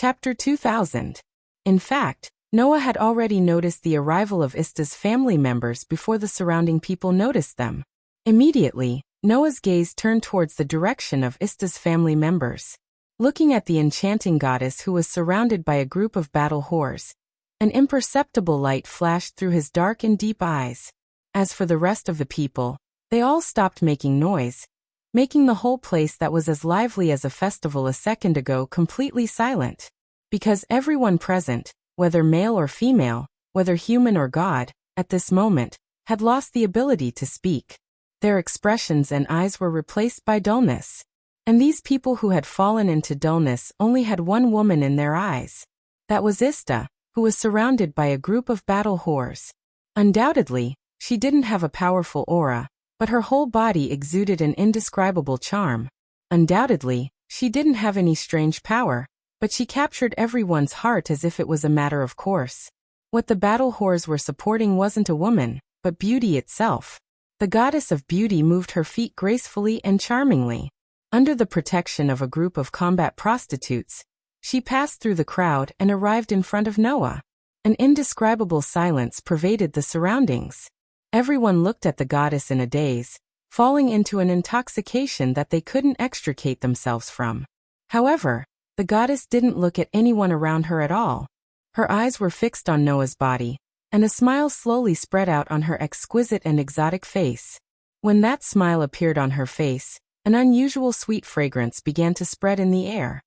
Chapter 2000. In fact, Noah had already noticed the arrival of Ista's family members before the surrounding people noticed them. Immediately, Noah's gaze turned towards the direction of Ista's family members. Looking at the enchanting goddess who was surrounded by a group of battle whores, an imperceptible light flashed through his dark and deep eyes. As for the rest of the people, they all stopped making noise, making the whole place that was as lively as a festival a second ago completely silent. Because everyone present, whether male or female, whether human or god, at this moment, had lost the ability to speak. Their expressions and eyes were replaced by dullness. And these people who had fallen into dullness only had one woman in their eyes. That was Ista, who was surrounded by a group of battle whores. Undoubtedly, she didn't have a powerful aura, but her whole body exuded an indescribable charm. Undoubtedly, she didn't have any strange power, but she captured everyone's heart as if it was a matter of course. What the battle whores were supporting wasn't a woman, but beauty itself. The goddess of beauty moved her feet gracefully and charmingly. Under the protection of a group of combat prostitutes, she passed through the crowd and arrived in front of Noah. An indescribable silence pervaded the surroundings. Everyone looked at the goddess in a daze, falling into an intoxication that they couldn't extricate themselves from. However, the goddess didn't look at anyone around her at all. Her eyes were fixed on Noah's body, and a smile slowly spread out on her exquisite and exotic face. When that smile appeared on her face, an unusual sweet fragrance began to spread in the air.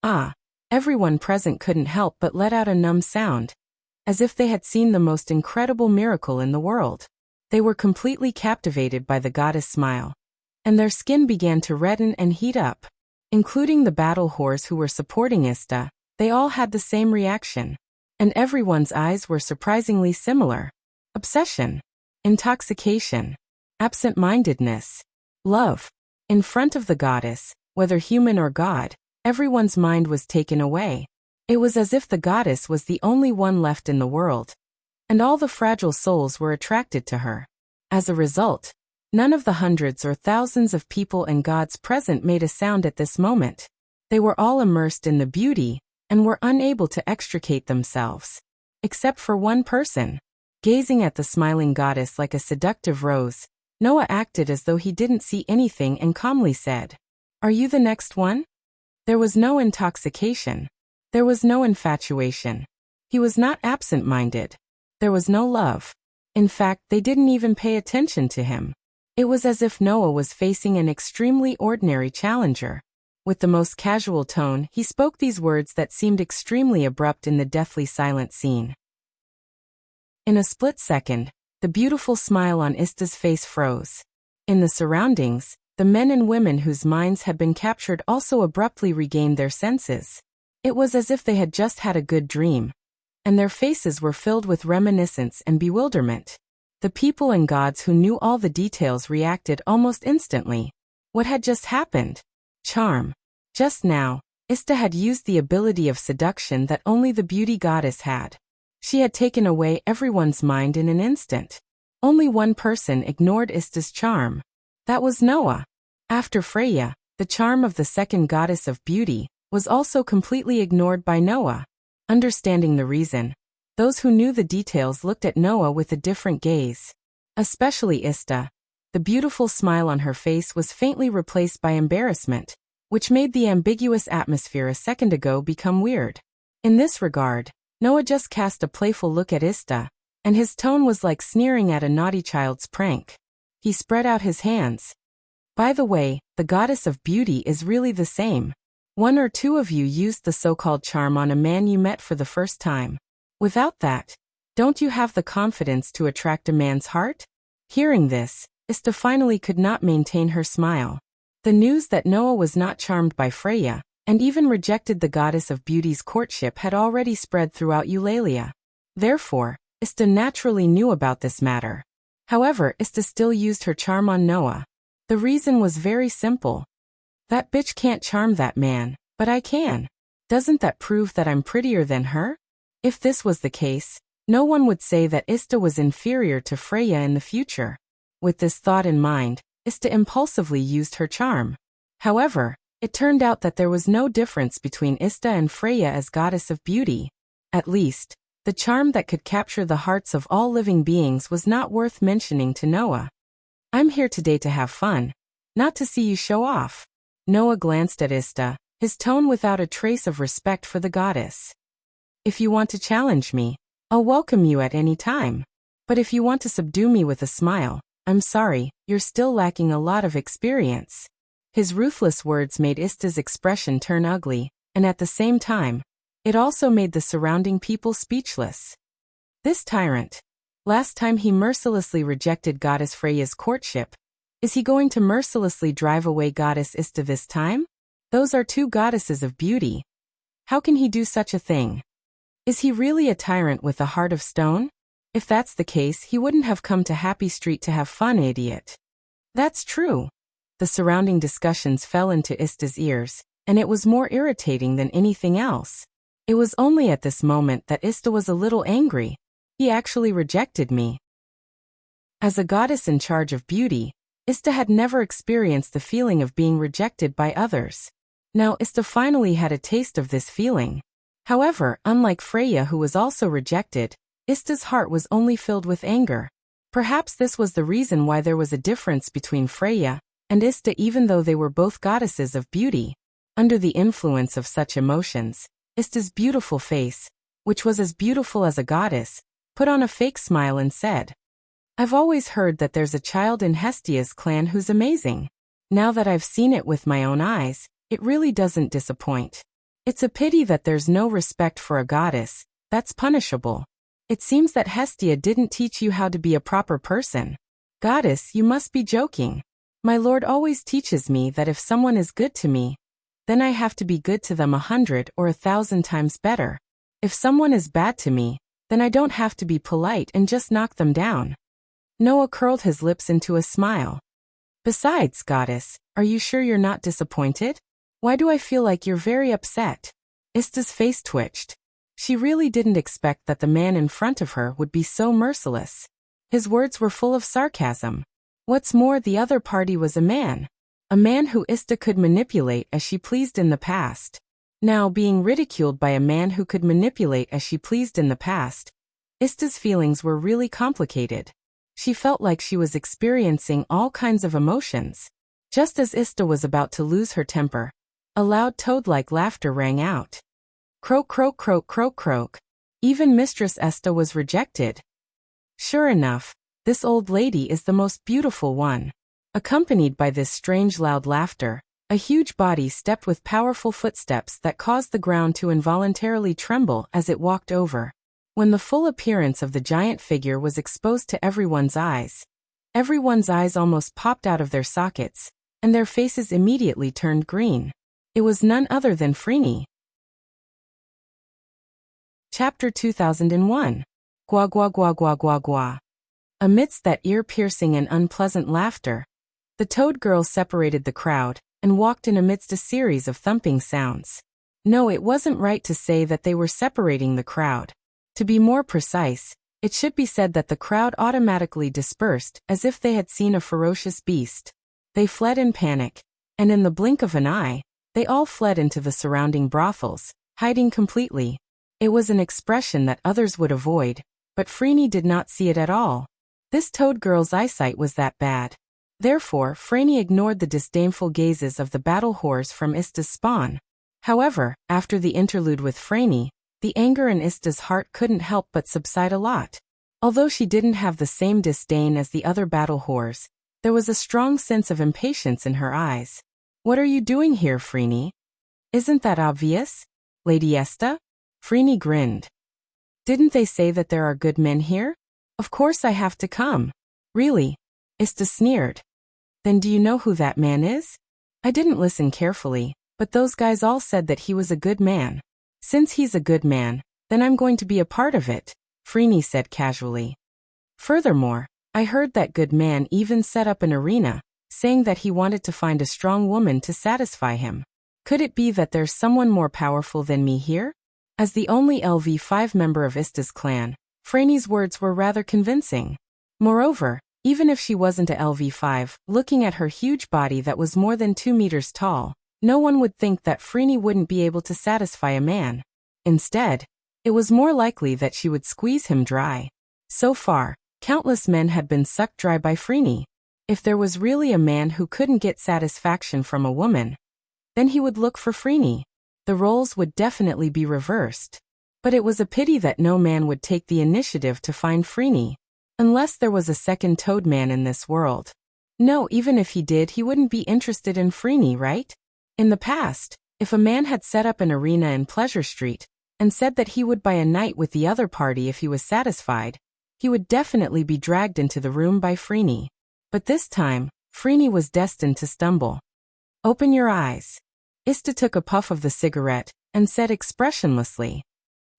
Ah! Everyone present couldn't help but let out a numb sound, as if they had seen the most incredible miracle in the world. They were completely captivated by the goddess' smile, and their skin began to redden and heat up. Including the battle whores who were supporting Ista, they all had the same reaction. And everyone's eyes were surprisingly similar. Obsession, intoxication, absent-mindedness, love. In front of the goddess, whether human or god, everyone's mind was taken away. It was as if the goddess was the only one left in the world, and all the fragile souls were attracted to her. As a result, none of the hundreds or thousands of people and gods present made a sound at this moment. They were all immersed in the beauty, and were unable to extricate themselves. Except for one person. Gazing at the smiling goddess like a seductive rose, Noah acted as though he didn't see anything and calmly said, "Are you the next one?" There was no intoxication. There was no infatuation. He was not absent-minded. There was no love. In fact, they didn't even pay attention to him. It was as if Noah was facing an extremely ordinary challenger. With the most casual tone, he spoke these words that seemed extremely abrupt in the deathly silent scene. In a split second, the beautiful smile on Ista's face froze. In the surroundings, the men and women whose minds had been captured also abruptly regained their senses. It was as if they had just had a good dream, and their faces were filled with reminiscence and bewilderment. The people and gods who knew all the details reacted almost instantly. What had just happened? Charm. Just now, Ista had used the ability of seduction that only the beauty goddess had. She had taken away everyone's mind in an instant. Only one person ignored Ista's charm. That was Noah. After Freya, the charm of the second goddess of beauty was also completely ignored by Noah. Understanding the reason, those who knew the details looked at Noah with a different gaze. Especially Ista. The beautiful smile on her face was faintly replaced by embarrassment, which made the ambiguous atmosphere a second ago become weird. In this regard, Noah just cast a playful look at Ista, and his tone was like sneering at a naughty child's prank. He spread out his hands. By the way, the goddess of beauty is really the same. One or two of you used the so-called charm on a man you met for the first time. Without that, don't you have the confidence to attract a man's heart? Hearing this, Ista finally could not maintain her smile. The news that Noah was not charmed by Freya, and even rejected the goddess of beauty's courtship had already spread throughout Eulalia. Therefore, Ista naturally knew about this matter. However, Ista still used her charm on Noah. The reason was very simple. That bitch can't charm that man, but I can. Doesn't that prove that I'm prettier than her? If this was the case, no one would say that Ista was inferior to Freya in the future. With this thought in mind, Ista impulsively used her charm. However, It turned out that there was no difference between Ista and Freya as goddess of beauty. At least, the charm that could capture the hearts of all living beings was not worth mentioning to Noah. I'm here today to have fun, not to see you show off. Noah glanced at Ista, his tone without a trace of respect for the goddess. If you want to challenge me, I'll welcome you at any time. But if you want to subdue me with a smile, I'm sorry, you're still lacking a lot of experience. His ruthless words made Ista's expression turn ugly, and at the same time, it also made the surrounding people speechless. This tyrant. Last time he mercilessly rejected Goddess Freya's courtship. Is he going to mercilessly drive away Goddess Ista this time? Those are two goddesses of beauty. How can he do such a thing? Is he really a tyrant with a heart of stone? If that's the case, he wouldn't have come to Happy Street to have fun, idiot. That's true. The surrounding discussions fell into Ista's ears, and it was more irritating than anything else. It was only at this moment that Ista was a little angry. He actually rejected me. As a goddess in charge of beauty, Ista had never experienced the feeling of being rejected by others. Now Ista finally had a taste of this feeling. However, unlike Freya, who was also rejected, Ista's heart was only filled with anger. Perhaps this was the reason why there was a difference between Freya and Ista, even though they were both goddesses of beauty. Under the influence of such emotions, Ista's beautiful face, which was as beautiful as a goddess, put on a fake smile and said, I've always heard that there's a child in Hestia's clan who's amazing. Now that I've seen it with my own eyes, it really doesn't disappoint. It's a pity that there's no respect for a goddess. That's punishable. It seems that Hestia didn't teach you how to be a proper person. Goddess, you must be joking. My lord always teaches me that if someone is good to me, then I have to be good to them 100 or 1,000 times better. If someone is bad to me, then I don't have to be polite and just knock them down. Noah curled his lips into a smile. Besides, goddess, are you sure you're not disappointed? Why do I feel like you're very upset? Ista's face twitched. She really didn't expect that the man in front of her would be so merciless. His words were full of sarcasm. What's more, the other party was a man who Ista could manipulate as she pleased in the past. Now, being ridiculed by a man who could manipulate as she pleased in the past, Ista's feelings were really complicated. She felt like she was experiencing all kinds of emotions. Just as Ista was about to lose her temper, a loud toad-like laughter rang out. Croak, croak, croak, croak, croak. Even Mistress Esta was rejected. Sure enough, this old lady is the most beautiful one. Accompanied by this strange loud laughter, a huge body stepped with powerful footsteps that caused the ground to involuntarily tremble as it walked over. When the full appearance of the giant figure was exposed to everyone's eyes almost popped out of their sockets, and their faces immediately turned green. It was none other than Freeney. Chapter 2001. Gua gua gua gua gua gua. Amidst that ear-piercing and unpleasant laughter, the Toad Girl separated the crowd and walked in amidst a series of thumping sounds. No, it wasn't right to say that they were separating the crowd. To be more precise, it should be said that the crowd automatically dispersed as if they had seen a ferocious beast. They fled in panic, and in the blink of an eye, they all fled into the surrounding brothels, hiding completely. It was an expression that others would avoid, but Freeney did not see it at all. This Toad Girl's eyesight was that bad. Therefore, Freeney ignored the disdainful gazes of the battle whores from Ista's spawn. However, after the interlude with Freeney, the anger in Ista's heart couldn't help but subside a lot. Although she didn't have the same disdain as the other battle whores, there was a strong sense of impatience in her eyes. What are you doing here, Freeney? Isn't that obvious? Lady Esta? Freeney grinned. Didn't they say that there are good men here? Of course I have to come. Really? Ista sneered. Then do you know who that man is? I didn't listen carefully, but those guys all said that he was a good man. Since he's a good man, then I'm going to be a part of it, Freeney said casually. Furthermore, I heard that good man even set up an arena, saying that he wanted to find a strong woman to satisfy him. Could it be that there's someone more powerful than me here? As the only LV5 member of Ista's clan, Freeney's words were rather convincing. Moreover, even if she wasn't a LV5, looking at her huge body that was more than 2 meters tall, No one would think that Freeney wouldn't be able to satisfy a man. Instead, it was more likely that she would squeeze him dry. So far, countless men had been sucked dry by Freeney. If there was really a man who couldn't get satisfaction from a woman, then he would look for Freeney. The roles would definitely be reversed. But it was a pity that no man would take the initiative to find Freeney. Unless there was a second toad man in this world. No, even if he did, he wouldn't be interested in Freeney, right? In the past, if a man had set up an arena in Pleasure Street and said that he would buy a night with the other party if he was satisfied, he would definitely be dragged into the room by Freeney. But this time, Freeney was destined to stumble. Open your eyes. Ista took a puff of the cigarette and said expressionlessly.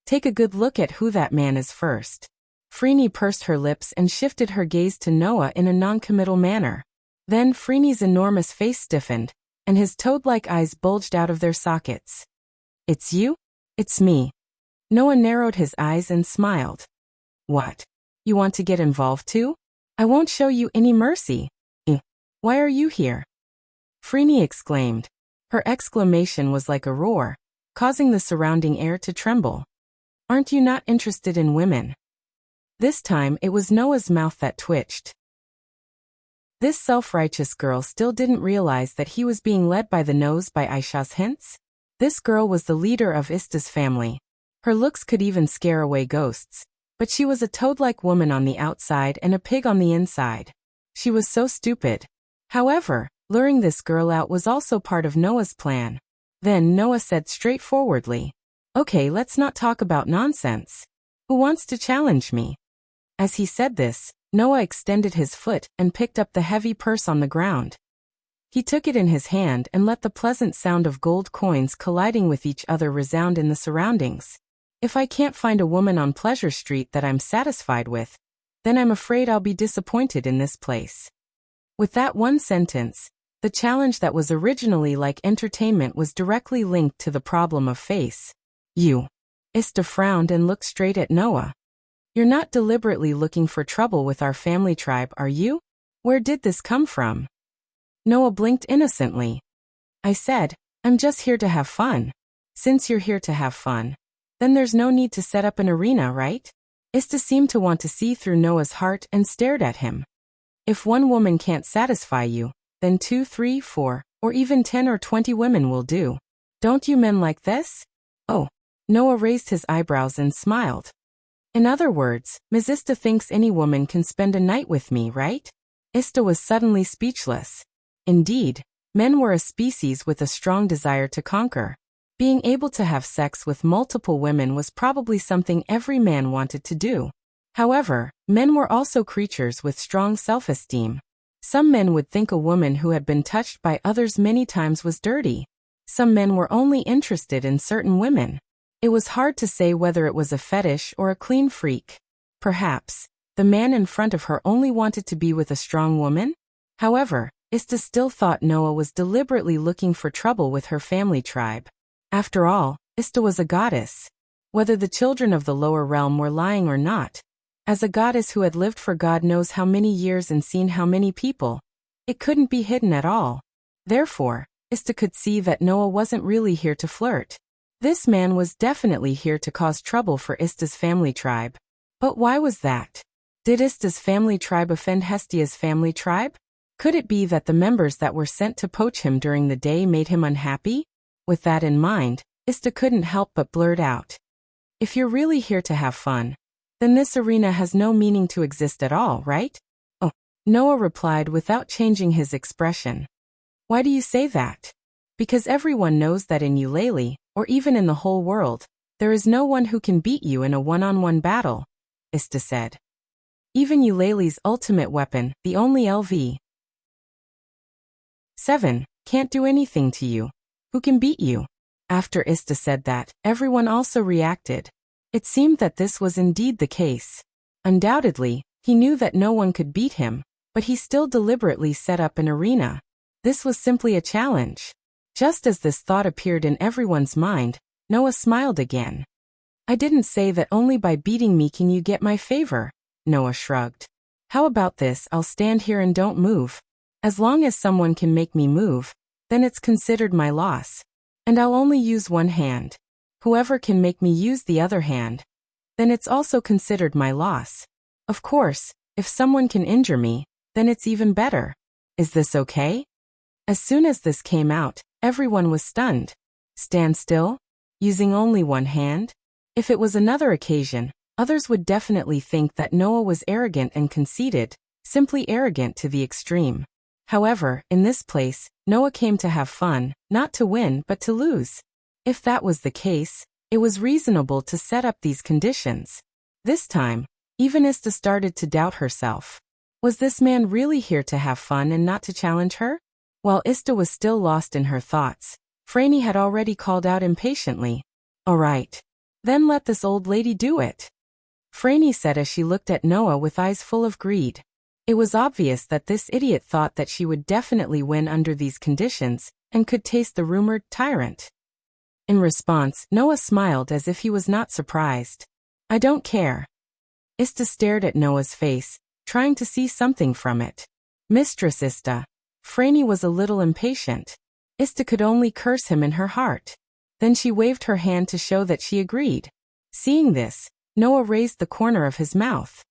Take a good look at who that man is first. Freeney pursed her lips and shifted her gaze to Noah in a non-committal manner. Then Freeney's enormous face stiffened, and his toad-like eyes bulged out of their sockets. It's you? It's me. Noah narrowed his eyes and smiled. What? You want to get involved too? I won't show you any mercy. Why are you here? Freeney exclaimed. Her exclamation was like a roar, causing the surrounding air to tremble. Aren't you not interested in women? This time it was Noah's mouth that twitched. This self-righteous girl still didn't realize that he was being led by the nose by Aisha's hints. This girl was the leader of Ista's family. Her looks could even scare away ghosts, but she was a toad-like woman on the outside and a pig on the inside. She was so stupid. However, luring this girl out was also part of Noah's plan. Then Noah said straightforwardly, Okay, let's not talk about nonsense. Who wants to challenge me? As he said this, Noah extended his foot and picked up the heavy purse on the ground. He took it in his hand and let the pleasant sound of gold coins colliding with each other resound in the surroundings. If I can't find a woman on Pleasure Street that I'm satisfied with, then I'm afraid I'll be disappointed in this place. With that one sentence, the challenge that was originally like entertainment was directly linked to the problem of face. You. Ista frowned and looked straight at Noah. You're not deliberately looking for trouble with our family tribe, are you? Where did this come from? Noah blinked innocently. I said, I'm just here to have fun. Since you're here to have fun, then there's no need to set up an arena, right? Ista seemed to want to see through Noah's heart and stared at him. If one woman can't satisfy you, then 2, 3, 4, or even 10 or 20 women will do. Don't you men like this? Oh. Noah raised his eyebrows and smiled. In other words, Ms. Ista thinks any woman can spend a night with me, right? Ista was suddenly speechless. Indeed, men were a species with a strong desire to conquer. Being able to have sex with multiple women was probably something every man wanted to do. However, men were also creatures with strong self-esteem. Some men would think a woman who had been touched by others many times was dirty. Some men were only interested in certain women. It was hard to say whether it was a fetish or a clean freak. Perhaps, the man in front of her only wanted to be with a strong woman? However, Ista still thought Noah was deliberately looking for trouble with her family tribe. After all, Ista was a goddess. Whether the children of the lower realm were lying or not, as a goddess who had lived for God knows how many years and seen how many people, it couldn't be hidden at all. Therefore, Ista could see that Noah wasn't really here to flirt. This man was definitely here to cause trouble for Ista's family tribe. But why was that? Did Ista's family tribe offend Hestia's family tribe? Could it be that the members that were sent to poach him during the day made him unhappy? With that in mind, Ista couldn't help but blurt out. If you're really here to have fun, then this arena has no meaning to exist at all, right? Oh, Noah replied without changing his expression. Why do you say that? Because everyone knows that in Eulalie, or even in the whole world, there is no one who can beat you in a one-on-one battle, Ista said. Even Eulalie's ultimate weapon, the only LV 7, can't do anything to you. Who can beat you? After Ista said that, everyone also reacted. It seemed that this was indeed the case. Undoubtedly, he knew that no one could beat him, but he still deliberately set up an arena. This was simply a challenge. Just as this thought appeared in everyone's mind, Noah smiled again. I didn't say that only by beating me can you get my favor, Noah shrugged. How about this? I'll stand here and don't move. As long as someone can make me move, then it's considered my loss. And I'll only use one hand. Whoever can make me use the other hand, then it's also considered my loss. Of course, if someone can injure me, then it's even better. Is this okay? As soon as this came out, everyone was stunned. Stand still? Using only one hand? If it was another occasion, others would definitely think that Noah was arrogant and conceited, simply arrogant to the extreme. However, in this place, Noah came to have fun, not to win but to lose. If that was the case, it was reasonable to set up these conditions. This time, even Ista started to doubt herself. Was this man really here to have fun and not to challenge her? While Ista was still lost in her thoughts, Franny had already called out impatiently. All right. Then let this old lady do it. Franny said as she looked at Noah with eyes full of greed. It was obvious that this idiot thought that she would definitely win under these conditions and could taste the rumored tyrant. In response, Noah smiled as if he was not surprised. I don't care. Ista stared at Noah's face, trying to see something from it. Mistress Ista. Franny was a little impatient. Ista could only curse him in her heart. Then she waved her hand to show that she agreed. Seeing this, Noah raised the corner of his mouth.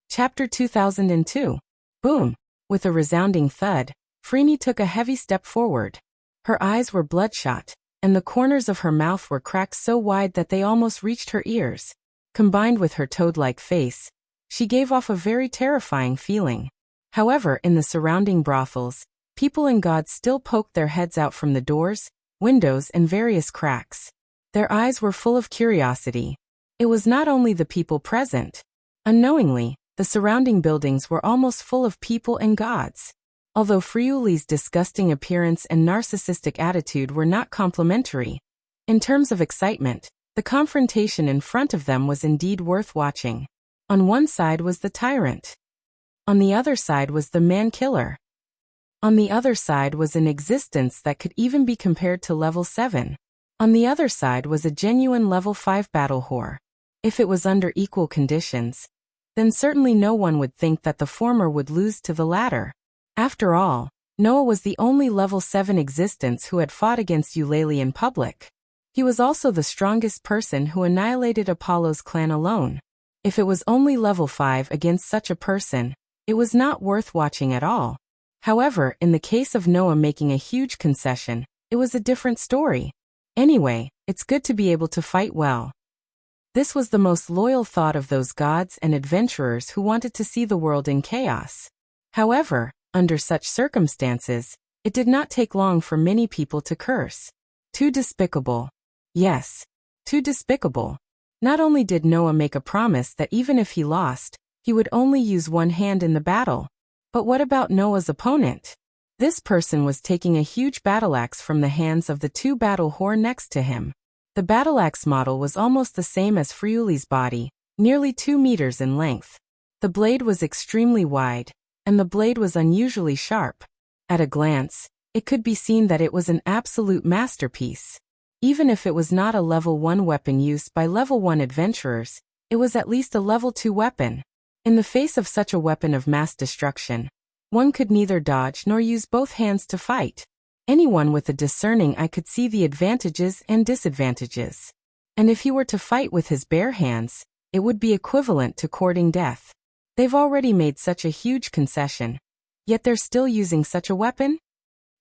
Chapter 2002. Boom! With a resounding thud, Franny took a heavy step forward. Her eyes were bloodshot, and the corners of her mouth were cracked so wide that they almost reached her ears. Combined with her toad-like face, she gave off a very terrifying feeling. However, in the surrounding brothels, people and gods still poked their heads out from the doors, windows, and various cracks. Their eyes were full of curiosity. It was not only the people present. Unknowingly, the surrounding buildings were almost full of people and gods. Although Friuli's disgusting appearance and narcissistic attitude were not complimentary, in terms of excitement, the confrontation in front of them was indeed worth watching. On one side was the tyrant. On the other side was the man-killer. On the other side was an existence that could even be compared to level 7. On the other side was a genuine level 5 battle whore. If it was under equal conditions, then certainly no one would think that the former would lose to the latter. After all, Noah was the only level 7 existence who had fought against Eulalie in public. He was also the strongest person who annihilated Apollo's clan alone. If it was only level 5 against such a person, it was not worth watching at all. However, in the case of Noah making a huge concession, it was a different story. Anyway, it's good to be able to fight well. This was the most loyal thought of those gods and adventurers who wanted to see the world in chaos. However, under such circumstances, it did not take long for many people to curse. Too despicable. Yes, too despicable. Not only did Noah make a promise that even if he lost, he would only use one hand in the battle, but what about Noah's opponent? This person was taking a huge battle axe from the hands of the two battle whore next to him. The battle axe model was almost the same as Friuli's body, nearly 2 meters in length. The blade was extremely wide, and the blade was unusually sharp. At a glance, it could be seen that it was an absolute masterpiece. Even if it was not a level 1 weapon used by level 1 adventurers, it was at least a level 2 weapon. In the face of such a weapon of mass destruction, one could neither dodge nor use both hands to fight. Anyone with a discerning eye could see the advantages and disadvantages. And if he were to fight with his bare hands, it would be equivalent to courting death. They've already made such a huge concession, yet they're still using such a weapon?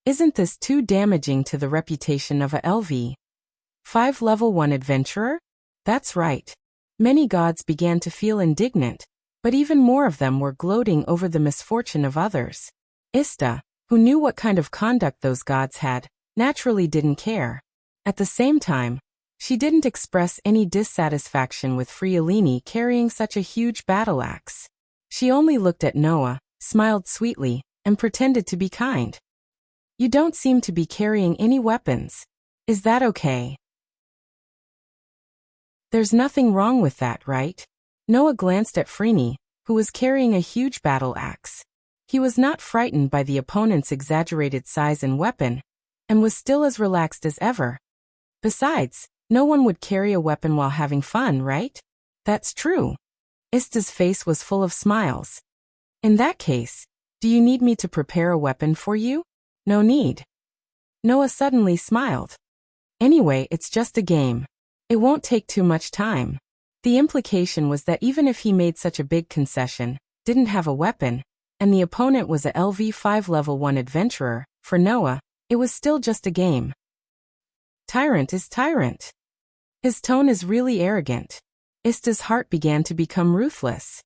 Isn't this too damaging to the reputation of a LV5 level 1 adventurer? That's right. Many gods began to feel indignant, but even more of them were gloating over the misfortune of others. Ista, who knew what kind of conduct those gods had, naturally didn't care. At the same time, she didn't express any dissatisfaction with Friulinie carrying such a huge battle axe. She only looked at Noah, smiled sweetly, and pretended to be kind. You don't seem to be carrying any weapons. Is that okay? There's nothing wrong with that, right? Noah glanced at Franny, who was carrying a huge battle axe. He was not frightened by the opponent's exaggerated size and weapon, and was still as relaxed as ever. Besides, no one would carry a weapon while having fun, right? That's true. Ista's face was full of smiles. In that case, Do you need me to prepare a weapon for you? No need. Noah suddenly smiled. Anyway, it's just a game. It won't take too much time. The implication was that even if he made such a big concession, didn't have a weapon, and the opponent was a LV5 level 1 adventurer, for Noah, it was still just a game. Tyrant is tyrant. His tone is really arrogant. Ista's heart began to become ruthless.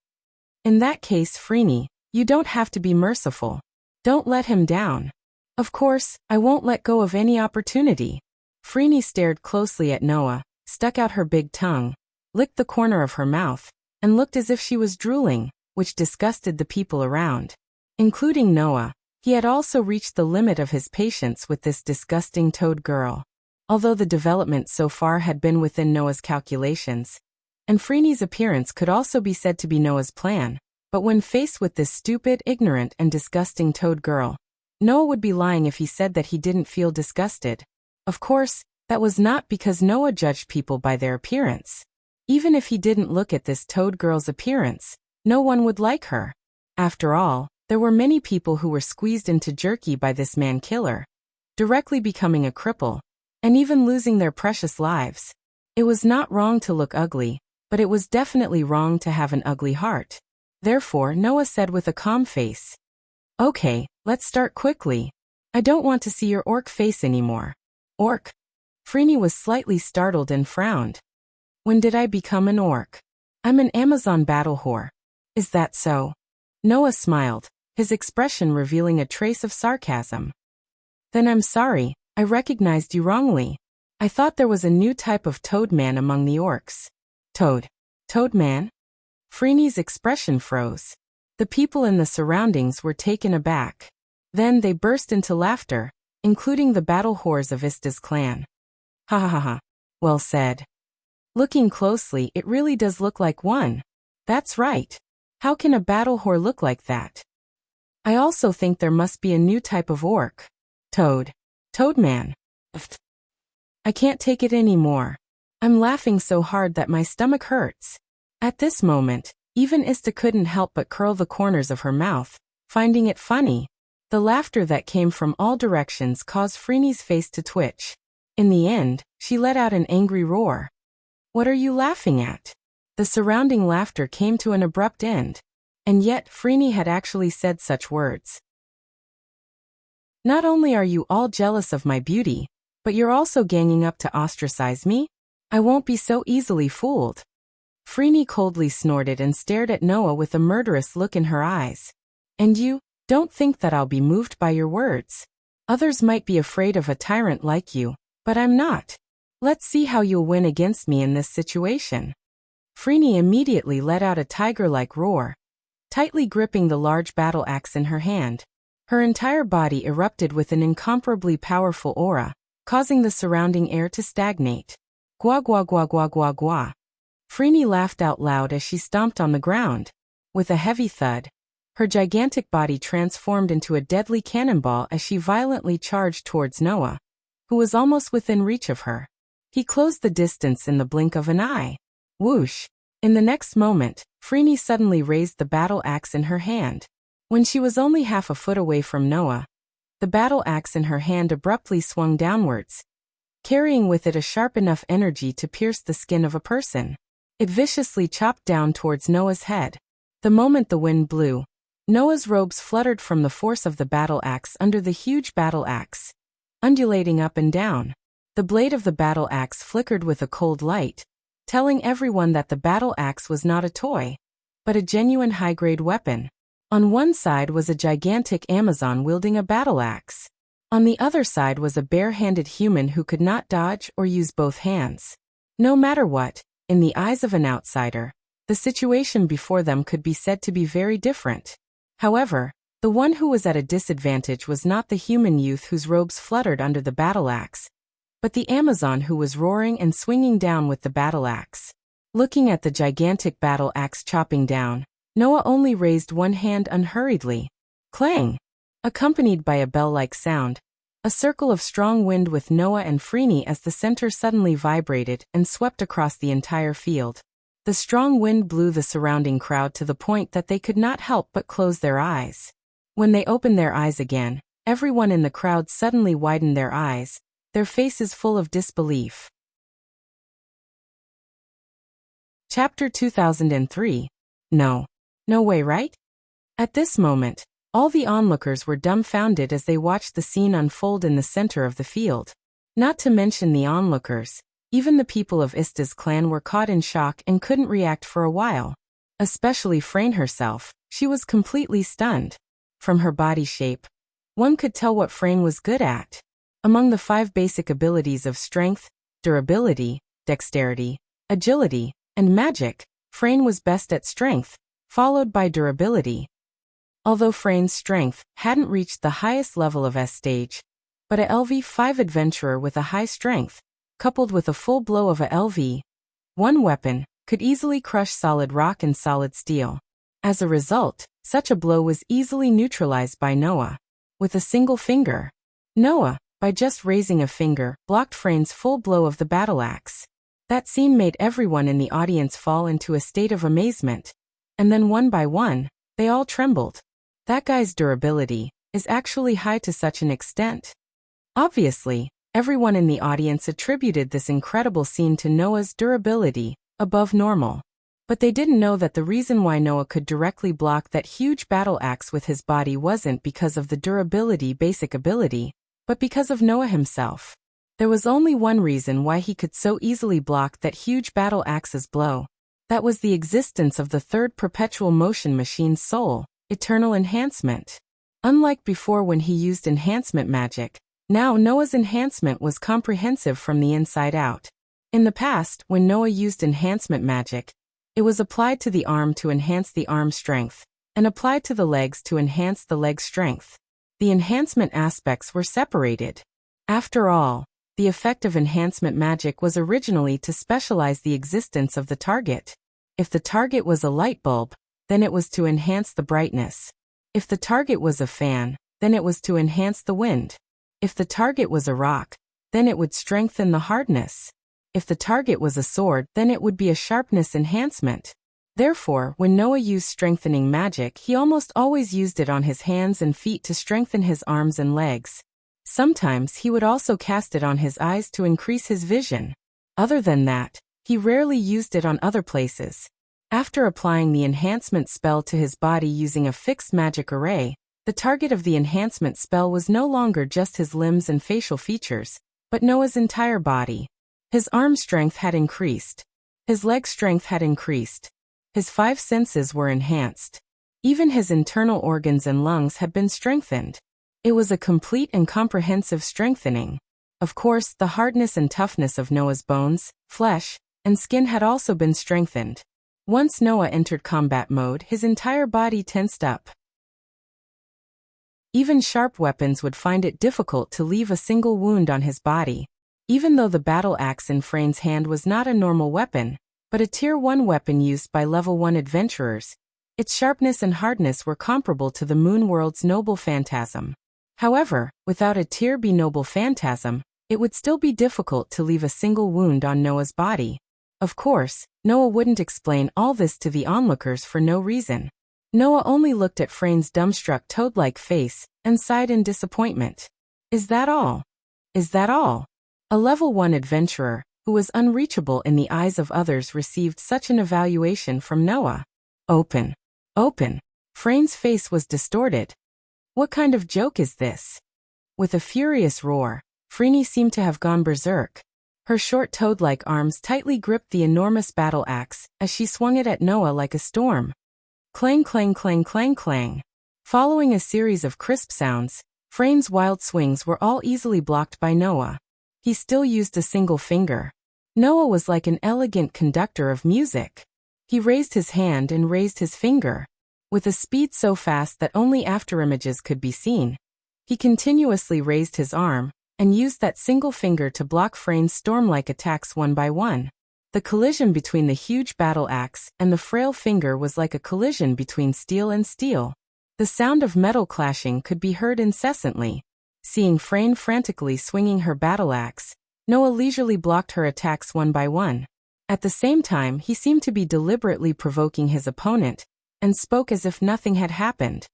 In that case, Freeney, you don't have to be merciful. Don't let him down. Of course, I won't let go of any opportunity. Freeney stared closely at Noah, stuck out her big tongue, licked the corner of her mouth, and looked as if she was drooling, which disgusted the people around. Including Noah, he had also reached the limit of his patience with this disgusting toad girl. Although the development so far had been within Noah's calculations, and Freeney's appearance could also be said to be Noah's plan, but when faced with this stupid, ignorant, and disgusting toad girl, Noah would be lying if he said that he didn't feel disgusted. Of course, that was not because Noah judged people by their appearance. Even if he didn't look at this toad girl's appearance, no one would like her. After all, there were many people who were squeezed into jerky by this man-killer, directly becoming a cripple, and even losing their precious lives. It was not wrong to look ugly, but it was definitely wrong to have an ugly heart. Therefore, Noah said with a calm face, "Okay, let's start quickly. I don't want to see your orc face anymore." Orc? Freeney was slightly startled and frowned. When did I become an orc? I'm an Amazon battle whore. Is that so? Noah smiled, his expression revealing a trace of sarcasm. Then I'm sorry, I recognized you wrongly. I thought there was a new type of toad man among the orcs. Toad? Toad man? Freeney's expression froze. The people in the surroundings were taken aback. Then they burst into laughter, including the battle whores of Ista's clan. Ha ha ha ha. Well said. Looking closely, it really does look like one. That's right. How can a battle whore look like that? I also think there must be a new type of orc. Toad. Toad man. I can't take it anymore. I'm laughing so hard that my stomach hurts. At this moment, even Ista couldn't help but curl the corners of her mouth, finding it funny. The laughter that came from all directions caused Freeney's face to twitch. In the end, she let out an angry roar. What are you laughing at? The surrounding laughter came to an abrupt end. And yet, Freeney had actually said such words. Not only are you all jealous of my beauty, but you're also ganging up to ostracize me? I won't be so easily fooled. Freeney coldly snorted and stared at Noah with a murderous look in her eyes. And you, don't think that I'll be moved by your words. Others might be afraid of a tyrant like you, but I'm not. Let's see how you'll win against me in this situation. Freeney immediately let out a tiger-like roar, tightly gripping the large battle axe in her hand. Her entire body erupted with an incomparably powerful aura, causing the surrounding air to stagnate. Gua gua gua gua gua gua. Freeney laughed out loud as she stomped on the ground. With a heavy thud, her gigantic body transformed into a deadly cannonball as she violently charged towards Noah, who was almost within reach of her. He closed the distance in the blink of an eye. Whoosh! In the next moment, Freeney suddenly raised the battle axe in her hand. When she was only half a foot away from Noah, the battle axe in her hand abruptly swung downwards, carrying with it a sharp enough energy to pierce the skin of a person. It viciously chopped down towards Noah's head. The moment the wind blew, Noah's robes fluttered from the force of the battle axe under the huge battle axe, undulating up and down. The blade of the battle axe flickered with a cold light, telling everyone that the battle axe was not a toy, but a genuine high-grade weapon. On one side was a gigantic Amazon wielding a battle axe. On the other side was a bare-handed human who could not dodge or use both hands. No matter what, in the eyes of an outsider, the situation before them could be said to be very different. However, the one who was at a disadvantage was not the human youth whose robes fluttered under the battle axe, but the Amazon who was roaring and swinging down with the battle axe. Looking at the gigantic battle axe chopping down, Noah only raised one hand unhurriedly. Clang! Accompanied by a bell-like sound, a circle of strong wind with Noah and Freeney as the center suddenly vibrated and swept across the entire field. The strong wind blew the surrounding crowd to the point that they could not help but close their eyes. When they opened their eyes again, everyone in the crowd suddenly widened their eyes, their faces full of disbelief. Chapter 2003. No. No way, right? At this moment, all the onlookers were dumbfounded as they watched the scene unfold in the center of the field. Not to mention the onlookers, even the people of Ista's clan were caught in shock and couldn't react for a while. Especially Frayne herself, she was completely stunned. From her body shape, one could tell what Frayne was good at. Among the 5 basic abilities of strength, durability, dexterity, agility, and magic, Frayne was best at strength, followed by durability. Although Frayne's strength hadn't reached the highest level of S stage, but a LV5 adventurer with a high strength, coupled with a full blow of a LV1 weapon, could easily crush solid rock and solid steel. As a result, such a blow was easily neutralized by Noah. With a single finger, Noah, by just raising a finger, blocked Frayne's full blow of the battle axe. That scene made everyone in the audience fall into a state of amazement. And then one by one, they all trembled. That guy's durability is actually high to such an extent. Obviously, everyone in the audience attributed this incredible scene to Noah's durability, above normal. But they didn't know that the reason why Noah could directly block that huge battle axe with his body wasn't because of the durability basic ability, but because of Noah himself. There was only one reason why he could so easily block that huge battle axe's blow. That was the existence of the 3rd perpetual motion machine's soul, eternal enhancement. Unlike before when he used enhancement magic, now Noah's enhancement was comprehensive from the inside out. In the past, when Noah used enhancement magic, it was applied to the arm to enhance the arm strength, and applied to the legs to enhance the leg strength. The enhancement aspects were separated. After all, the effect of enhancement magic was originally to specialize the existence of the target. If the target was a light bulb, then it was to enhance the brightness. If the target was a fan, then it was to enhance the wind. If the target was a rock, then it would strengthen the hardness. If the target was a sword, then it would be a sharpness enhancement. Therefore, when Noah used strengthening magic, he almost always used it on his hands and feet to strengthen his arms and legs. Sometimes he would also cast it on his eyes to increase his vision. Other than that, he rarely used it on other places. After applying the enhancement spell to his body using a fixed magic array, the target of the enhancement spell was no longer just his limbs and facial features, but Noah's entire body. His arm strength had increased. His leg strength had increased. His 5 senses were enhanced. Even his internal organs and lungs had been strengthened. It was a complete and comprehensive strengthening. Of course, the hardness and toughness of Noah's bones, flesh, and skin had also been strengthened. Once Noah entered combat mode, his entire body tensed up. Even sharp weapons would find it difficult to leave a single wound on his body. Even though the battle axe in Frayne's hand was not a normal weapon, but a Tier 1 weapon used by Level 1 adventurers, its sharpness and hardness were comparable to the Moon World's Noble Phantasm. However, without a Tier B Noble Phantasm, it would still be difficult to leave a single wound on Noah's body. Of course, Noah wouldn't explain all this to the onlookers for no reason. Noah only looked at Frayne's dumbstruck toad-like face and sighed in disappointment. Is that all? Is that all? A Level 1 adventurer, who was unreachable in the eyes of others, received such an evaluation from Noah. Open. Open. Frayne's face was distorted. What kind of joke is this? With a furious roar, Frayne seemed to have gone berserk. Her short toad-like arms tightly gripped the enormous battle axe as she swung it at Noah like a storm. Clang, clang, clang, clang, clang. Following a series of crisp sounds, Frayne's wild swings were all easily blocked by Noah. He still used a single finger. Noah was like an elegant conductor of music. He raised his hand and raised his finger. With a speed so fast that only afterimages could be seen, he continuously raised his arm and used that single finger to block Frayne's storm-like attacks one by one. The collision between the huge battle axe and the frail finger was like a collision between steel and steel. The sound of metal clashing could be heard incessantly. Seeing Frayne frantically swinging her battle axe, Noah leisurely blocked her attacks one by one. At the same time, he seemed to be deliberately provoking his opponent, and spoke as if nothing had happened.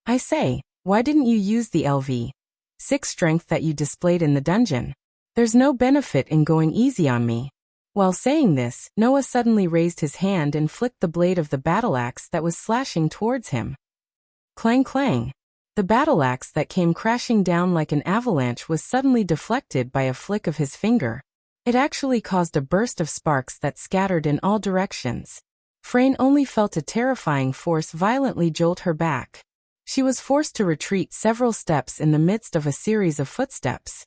I say, why didn't you use the LV6 strength that you displayed in the dungeon? There's no benefit in going easy on me. While saying this, Noah suddenly raised his hand and flicked the blade of the battle axe that was slashing towards him. Clang clang. The battle axe that came crashing down like an avalanche was suddenly deflected by a flick of his finger. It actually caused a burst of sparks that scattered in all directions. Frayne only felt a terrifying force violently jolt her back. She was forced to retreat several steps in the midst of a series of footsteps.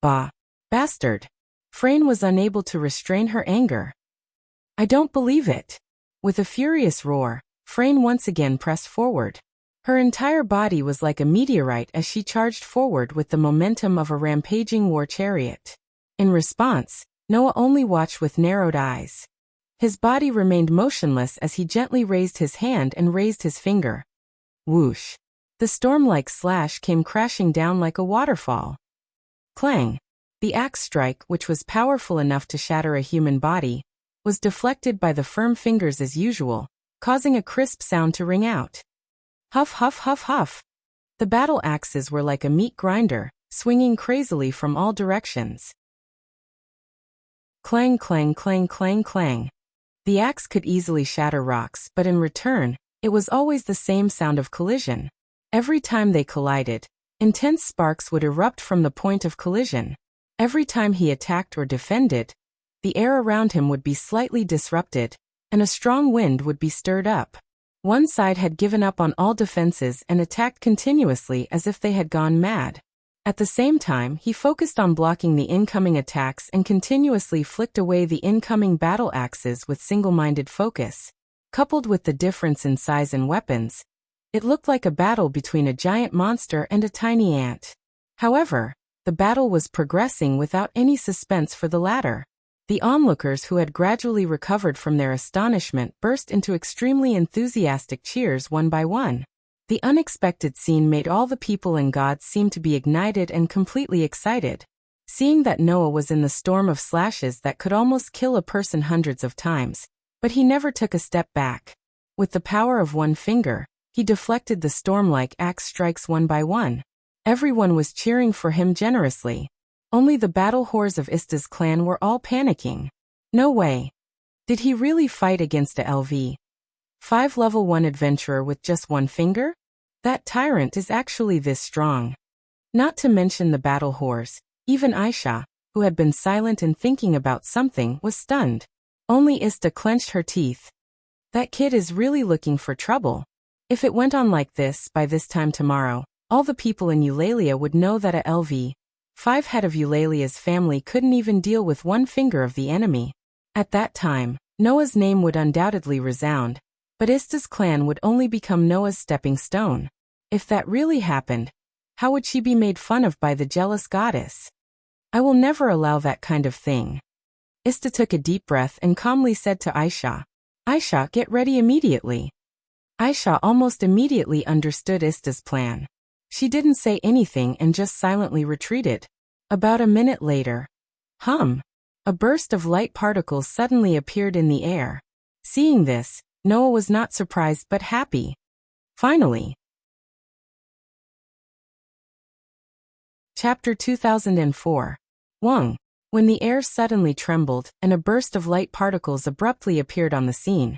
Bah! Bastard! Frayne was unable to restrain her anger. I don't believe it. With a furious roar, Frayne once again pressed forward. Her entire body was like a meteorite as she charged forward with the momentum of a rampaging war chariot. In response, Noah only watched with narrowed eyes. His body remained motionless as he gently raised his hand and raised his finger. Whoosh! The storm-like slash came crashing down like a waterfall. Clang! The axe strike, which was powerful enough to shatter a human body, was deflected by the firm fingers as usual, causing a crisp sound to ring out. Huff huff huff huff. The battle axes were like a meat grinder, swinging crazily from all directions. Clang clang clang clang clang. The axe could easily shatter rocks, but in return, it was always the same sound of collision. Every time they collided, intense sparks would erupt from the point of collision. Every time he attacked or defended, the air around him would be slightly disrupted, and a strong wind would be stirred up. One side had given up on all defenses and attacked continuously as if they had gone mad. At the same time, he focused on blocking the incoming attacks and continuously flicked away the incoming battle axes with single-minded focus. Coupled with the difference in size and weapons, it looked like a battle between a giant monster and a tiny ant. However, the battle was progressing without any suspense for the latter. The onlookers who had gradually recovered from their astonishment burst into extremely enthusiastic cheers one by one. The unexpected scene made all the people and gods seem to be ignited and completely excited. Seeing that Noah was in the storm of slashes that could almost kill a person hundreds of times, but he never took a step back. With the power of one finger, he deflected the storm-like axe strikes one by one. Everyone was cheering for him generously. Only the battle whores of Ista's clan were all panicking. No way. Did he really fight against a LV5 level 1 adventurer with just one finger? That tyrant is actually this strong. Not to mention the battle whores, even Aisha, who had been silent and thinking about something, was stunned. Only Ista clenched her teeth. That kid is really looking for trouble. If it went on like this, by this time tomorrow, all the people in Eulalia would know that a LV5 head of Eulalia's family couldn't even deal with one finger of the enemy. At that time, Noah's name would undoubtedly resound, but Ista's clan would only become Noah's stepping stone. If that really happened, how would she be made fun of by the jealous goddess? I will never allow that kind of thing. Ista took a deep breath and calmly said to Aisha, Aisha, get ready immediately. Aisha almost immediately understood Ista's plan. She didn't say anything and just silently retreated. About a minute later, a burst of light particles suddenly appeared in the air. Seeing this, Noah was not surprised but happy. Finally. Chapter 2004. Wang. When the air suddenly trembled and a burst of light particles abruptly appeared on the scene,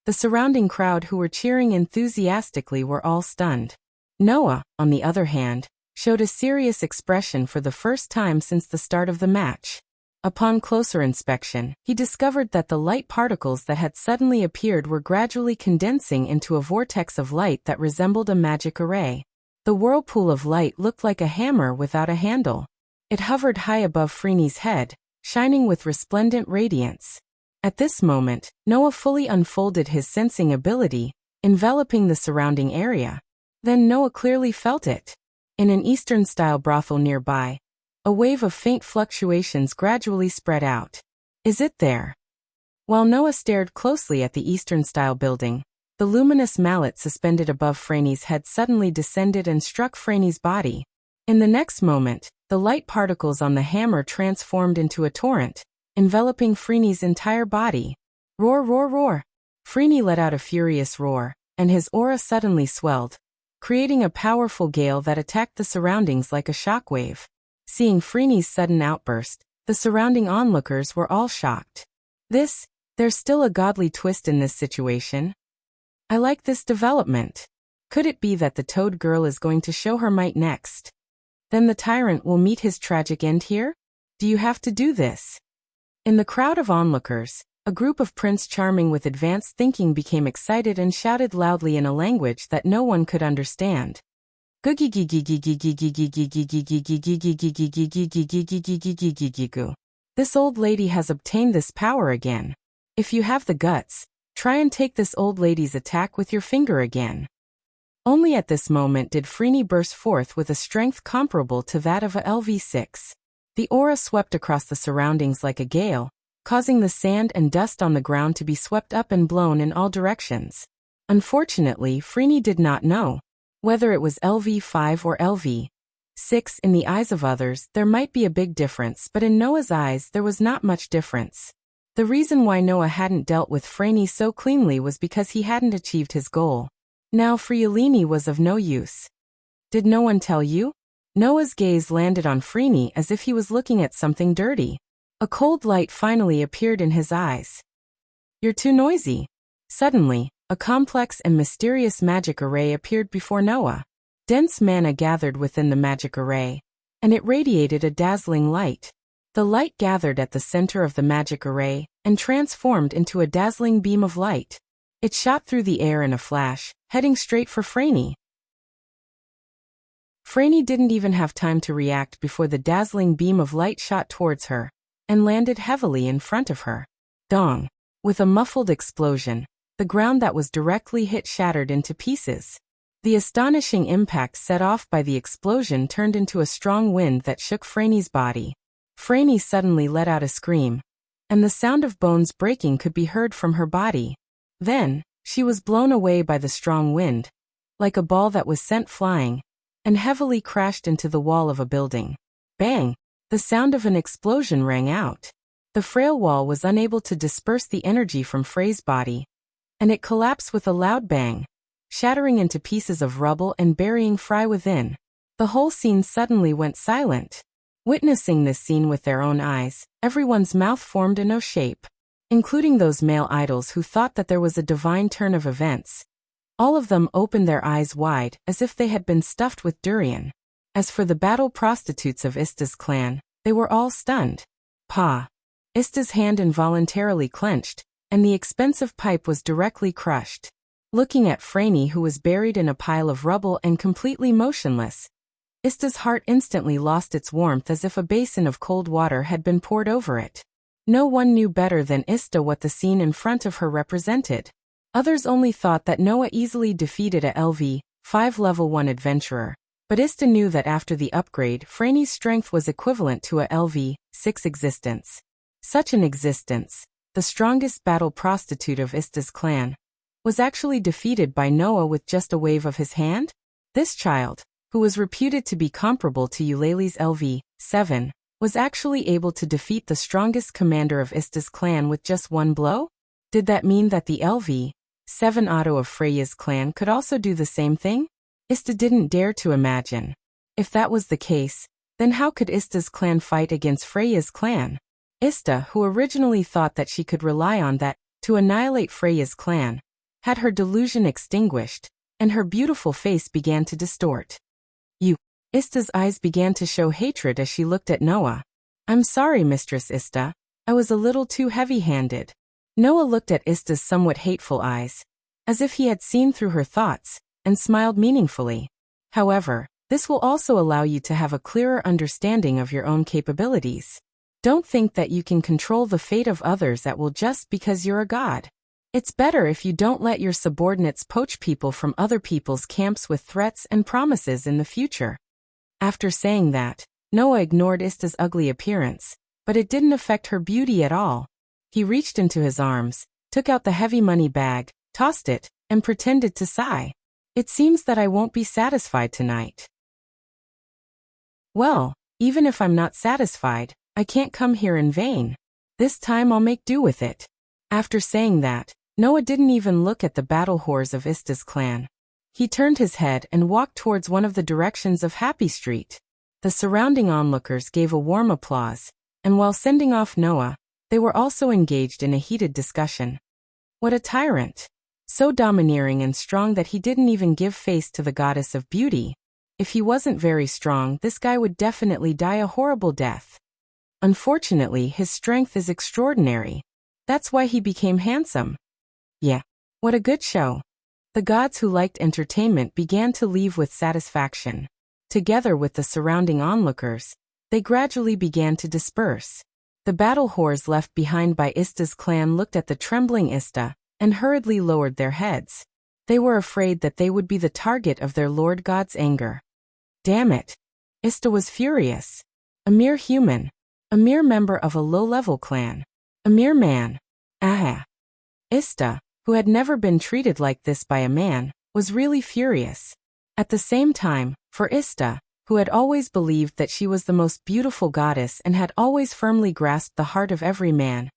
the surrounding crowd who were cheering enthusiastically were all stunned. Noah, on the other hand, showed a serious expression for the first time since the start of the match. Upon closer inspection, he discovered that the light particles that had suddenly appeared were gradually condensing into a vortex of light that resembled a magic array. The whirlpool of light looked like a hammer without a handle. It hovered high above Freeney's head, shining with resplendent radiance. At this moment, Noah fully unfolded his sensing ability, enveloping the surrounding area. Then Noah clearly felt it. In an Eastern-style brothel nearby, a wave of faint fluctuations gradually spread out. Is it there? While Noah stared closely at the Eastern-style building, the luminous mallet suspended above Franny's head suddenly descended and struck Franny's body. In the next moment, the light particles on the hammer transformed into a torrent, enveloping Freeney's entire body. Roar, roar, roar! Freeney let out a furious roar, and his aura suddenly swelled. creating a powerful gale that attacked the surroundings like a shockwave. Seeing Freeney's sudden outburst, the surrounding onlookers were all shocked. There's still a godly twist in this situation. I like this development. Could it be that the Toad Girl is going to show her might next? Then the tyrant will meet his tragic end here? Do you have to do this? In the crowd of onlookers, a group of Prince Charming with advanced thinking became excited and shouted loudly in a language that no one could understand. This old lady has obtained this power again. If you have the guts, try and take this old lady's attack with your finger again. Only at this moment did Freeney burst forth with a strength comparable to that of a LV6. The aura swept across the surroundings like a gale, causing the sand and dust on the ground to be swept up and blown in all directions. Unfortunately, Freeney did not know whether it was LV5 or LV6. In the eyes of others, there might be a big difference, but in Noah's eyes there was not much difference. The reason why Noah hadn't dealt with Freeney so cleanly was because he hadn't achieved his goal. Now Friolini was of no use. Did no one tell you? Noah's gaze landed on Freeney as if he was looking at something dirty. A cold light finally appeared in his eyes. You're too noisy. Suddenly, a complex and mysterious magic array appeared before Noah. Dense mana gathered within the magic array, and it radiated a dazzling light. The light gathered at the center of the magic array and transformed into a dazzling beam of light. It shot through the air in a flash, heading straight for Freeney. Freeney didn't even have time to react before the dazzling beam of light shot towards her and landed heavily in front of her. Dong! With a muffled explosion, the ground that was directly hit shattered into pieces. The astonishing impact set off by the explosion turned into a strong wind that shook Freeney's body. Freeney suddenly let out a scream, and the sound of bones breaking could be heard from her body. Then, she was blown away by the strong wind, like a ball that was sent flying, and heavily crashed into the wall of a building. Bang! The sound of an explosion rang out. The frail wall was unable to disperse the energy from Frey's body, and it collapsed with a loud bang, shattering into pieces of rubble and burying Fry within. The whole scene suddenly went silent. Witnessing this scene with their own eyes, everyone's mouth formed an O shape, including those male idols who thought that there was a divine turn of events. All of them opened their eyes wide, as if they had been stuffed with durian. As for the battle prostitutes of Ista's clan, they were all stunned. Pa! Ista's hand involuntarily clenched, and the expensive pipe was directly crushed. Looking at Freeney, who was buried in a pile of rubble and completely motionless, Ista's heart instantly lost its warmth as if a basin of cold water had been poured over it. No one knew better than Ista what the scene in front of her represented. Others only thought that Noah easily defeated a LV5 level 1 adventurer, but Ista knew that after the upgrade, Freeney's strength was equivalent to a LV6 existence. Such an existence, the strongest battle prostitute of Ista's clan, was actually defeated by Noah with just a wave of his hand? This child, who was reputed to be comparable to Eulalie's LV7, was actually able to defeat the strongest commander of Ista's clan with just one blow? Did that mean that the LV7 Otto of Freya's clan could also do the same thing? Ista didn't dare to imagine. If that was the case, then how could Ista's clan fight against Freya's clan? Ista, who originally thought that she could rely on that to annihilate Freya's clan, had her delusion extinguished, and her beautiful face began to distort. Ista's eyes began to show hatred as she looked at Noah. I'm sorry, Mistress Ista. I was a little too heavy-handed. Noah looked at Ista's somewhat hateful eyes, as if he had seen through her thoughts, and smiled meaningfully. However, this will also allow you to have a clearer understanding of your own capabilities. Don't think that you can control the fate of others at will just because you're a god. It's better if you don't let your subordinates poach people from other people's camps with threats and promises in the future. After saying that, Noah ignored Ista's ugly appearance, but it didn't affect her beauty at all. He reached into his arms, took out the heavy money bag, tossed it, and pretended to sigh. It seems that I won't be satisfied tonight. Well, even if I'm not satisfied, I can't come here in vain. This time I'll make do with it. After saying that, Noah didn't even look at the battle whores of Ista's clan. He turned his head and walked towards one of the directions of Happy Street. The surrounding onlookers gave a warm applause, and while sending off Noah, they were also engaged in a heated discussion. What a tyrant! So domineering and strong that he didn't even give face to the goddess of beauty. If he wasn't very strong, this guy would definitely die a horrible death. Unfortunately, his strength is extraordinary. That's why he became handsome. Yeah. What a good show. The gods who liked entertainment began to leave with satisfaction. Together with the surrounding onlookers, they gradually began to disperse. The battle whores left behind by Ista's clan looked at the trembling Ista and hurriedly lowered their heads. They were afraid that they would be the target of their lord god's anger. Damn it! Ista was furious. A mere human. A mere member of a low-level clan. A mere man. Aha! Ista, who had never been treated like this by a man, was really furious. At the same time, for Ista, who had always believed that she was the most beautiful goddess and had always firmly grasped the heart of every man,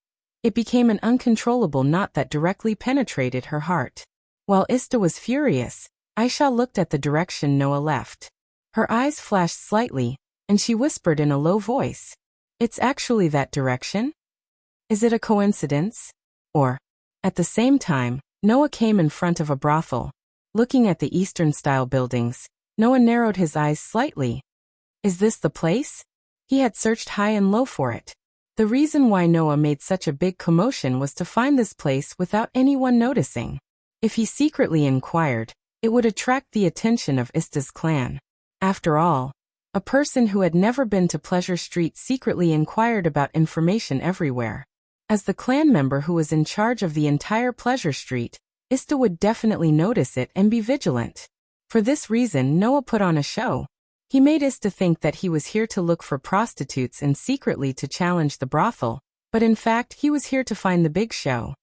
it became an uncontrollable knot that directly penetrated her heart. While Ista was furious, Aisha looked at the direction Noah left. Her eyes flashed slightly, and she whispered in a low voice, "It's actually that direction? Is it a coincidence? Or..." At the same time, Noah came in front of a brothel. Looking at the Eastern-style buildings, Noah narrowed his eyes slightly. Is this the place? He had searched high and low for it. The reason why Noah made such a big commotion was to find this place without anyone noticing. If he secretly inquired, it would attract the attention of Ista's clan. After all, a person who had never been to Pleasure Street secretly inquired about information everywhere. As the clan member who was in charge of the entire Pleasure Street, Ista would definitely notice it and be vigilant. For this reason, Noah put on a show. He made Ista think that he was here to look for prostitutes and secretly to challenge the brothel, but in fact he was here to find the big show.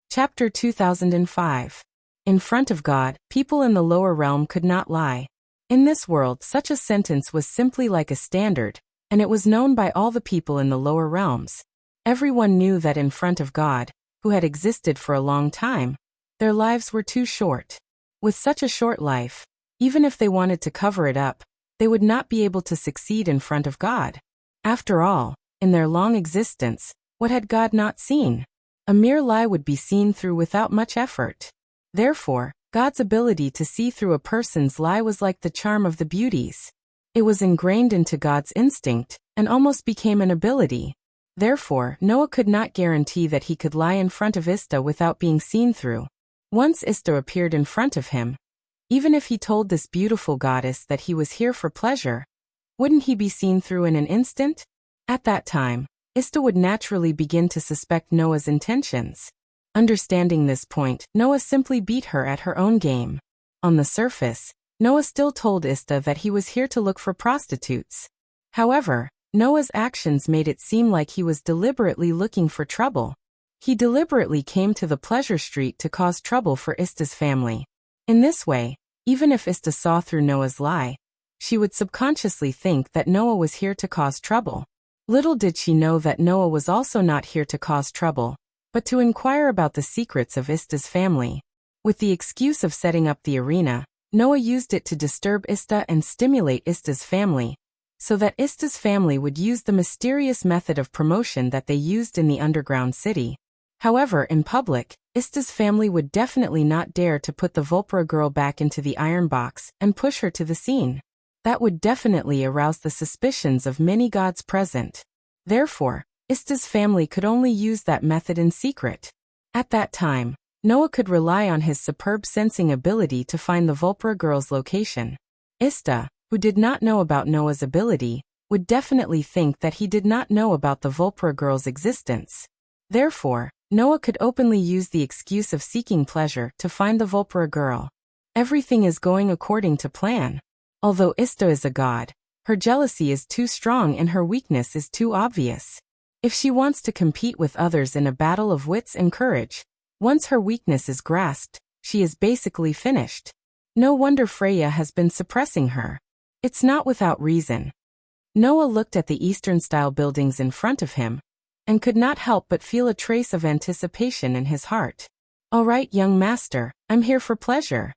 Chapter 2005. In front of God, people in the lower realm could not lie. In this world, such a sentence was simply like a standard, and it was known by all the people in the lower realms. Everyone knew that in front of God, who had existed for a long time, their lives were too short. With such a short life, even if they wanted to cover it up, they would not be able to succeed in front of God. After all, in their long existence, what had God not seen? A mere lie would be seen through without much effort. Therefore, God's ability to see through a person's lie was like the charm of the beauties. It was ingrained into God's instinct, and almost became an ability. Therefore, Noah could not guarantee that he could lie in front of Ista without being seen through. Once Ista appeared in front of him, even if he told this beautiful goddess that he was here for pleasure, wouldn't he be seen through in an instant? At that time, Ista would naturally begin to suspect Noah's intentions. Understanding this point, Noah simply beat her at her own game. On the surface, Noah still told Ista that he was here to look for prostitutes. However, Noah's actions made it seem like he was deliberately looking for trouble. He deliberately came to the Pleasure Street to cause trouble for Ista's family. In this way, even if Ista saw through Noah's lie, she would subconsciously think that Noah was here to cause trouble. Little did she know that Noah was also not here to cause trouble, but to inquire about the secrets of Ista's family. With the excuse of setting up the arena, Noah used it to disturb Ista and stimulate Ista's family, so that Ista's family would use the mysterious method of promotion that they used in the underground city. However, in public, Ista's family would definitely not dare to put the Volpra girl back into the iron box and push her to the scene. That would definitely arouse the suspicions of many gods present. Therefore, Ista's family could only use that method in secret. At that time, Noah could rely on his superb sensing ability to find the Volpra girl's location. Ista, who did not know about Noah's ability, would definitely think that he did not know about the Volpra girl's existence. Therefore, Noah could openly use the excuse of seeking pleasure to find the Volpra girl. Everything is going according to plan. Although Ista is a god, her jealousy is too strong and her weakness is too obvious. If she wants to compete with others in a battle of wits and courage, once her weakness is grasped, she is basically finished. No wonder Freya has been suppressing her. It's not without reason. Noah looked at the Eastern-style buildings in front of him, and could not help but feel a trace of anticipation in his heart. All right, young master, I'm here for pleasure.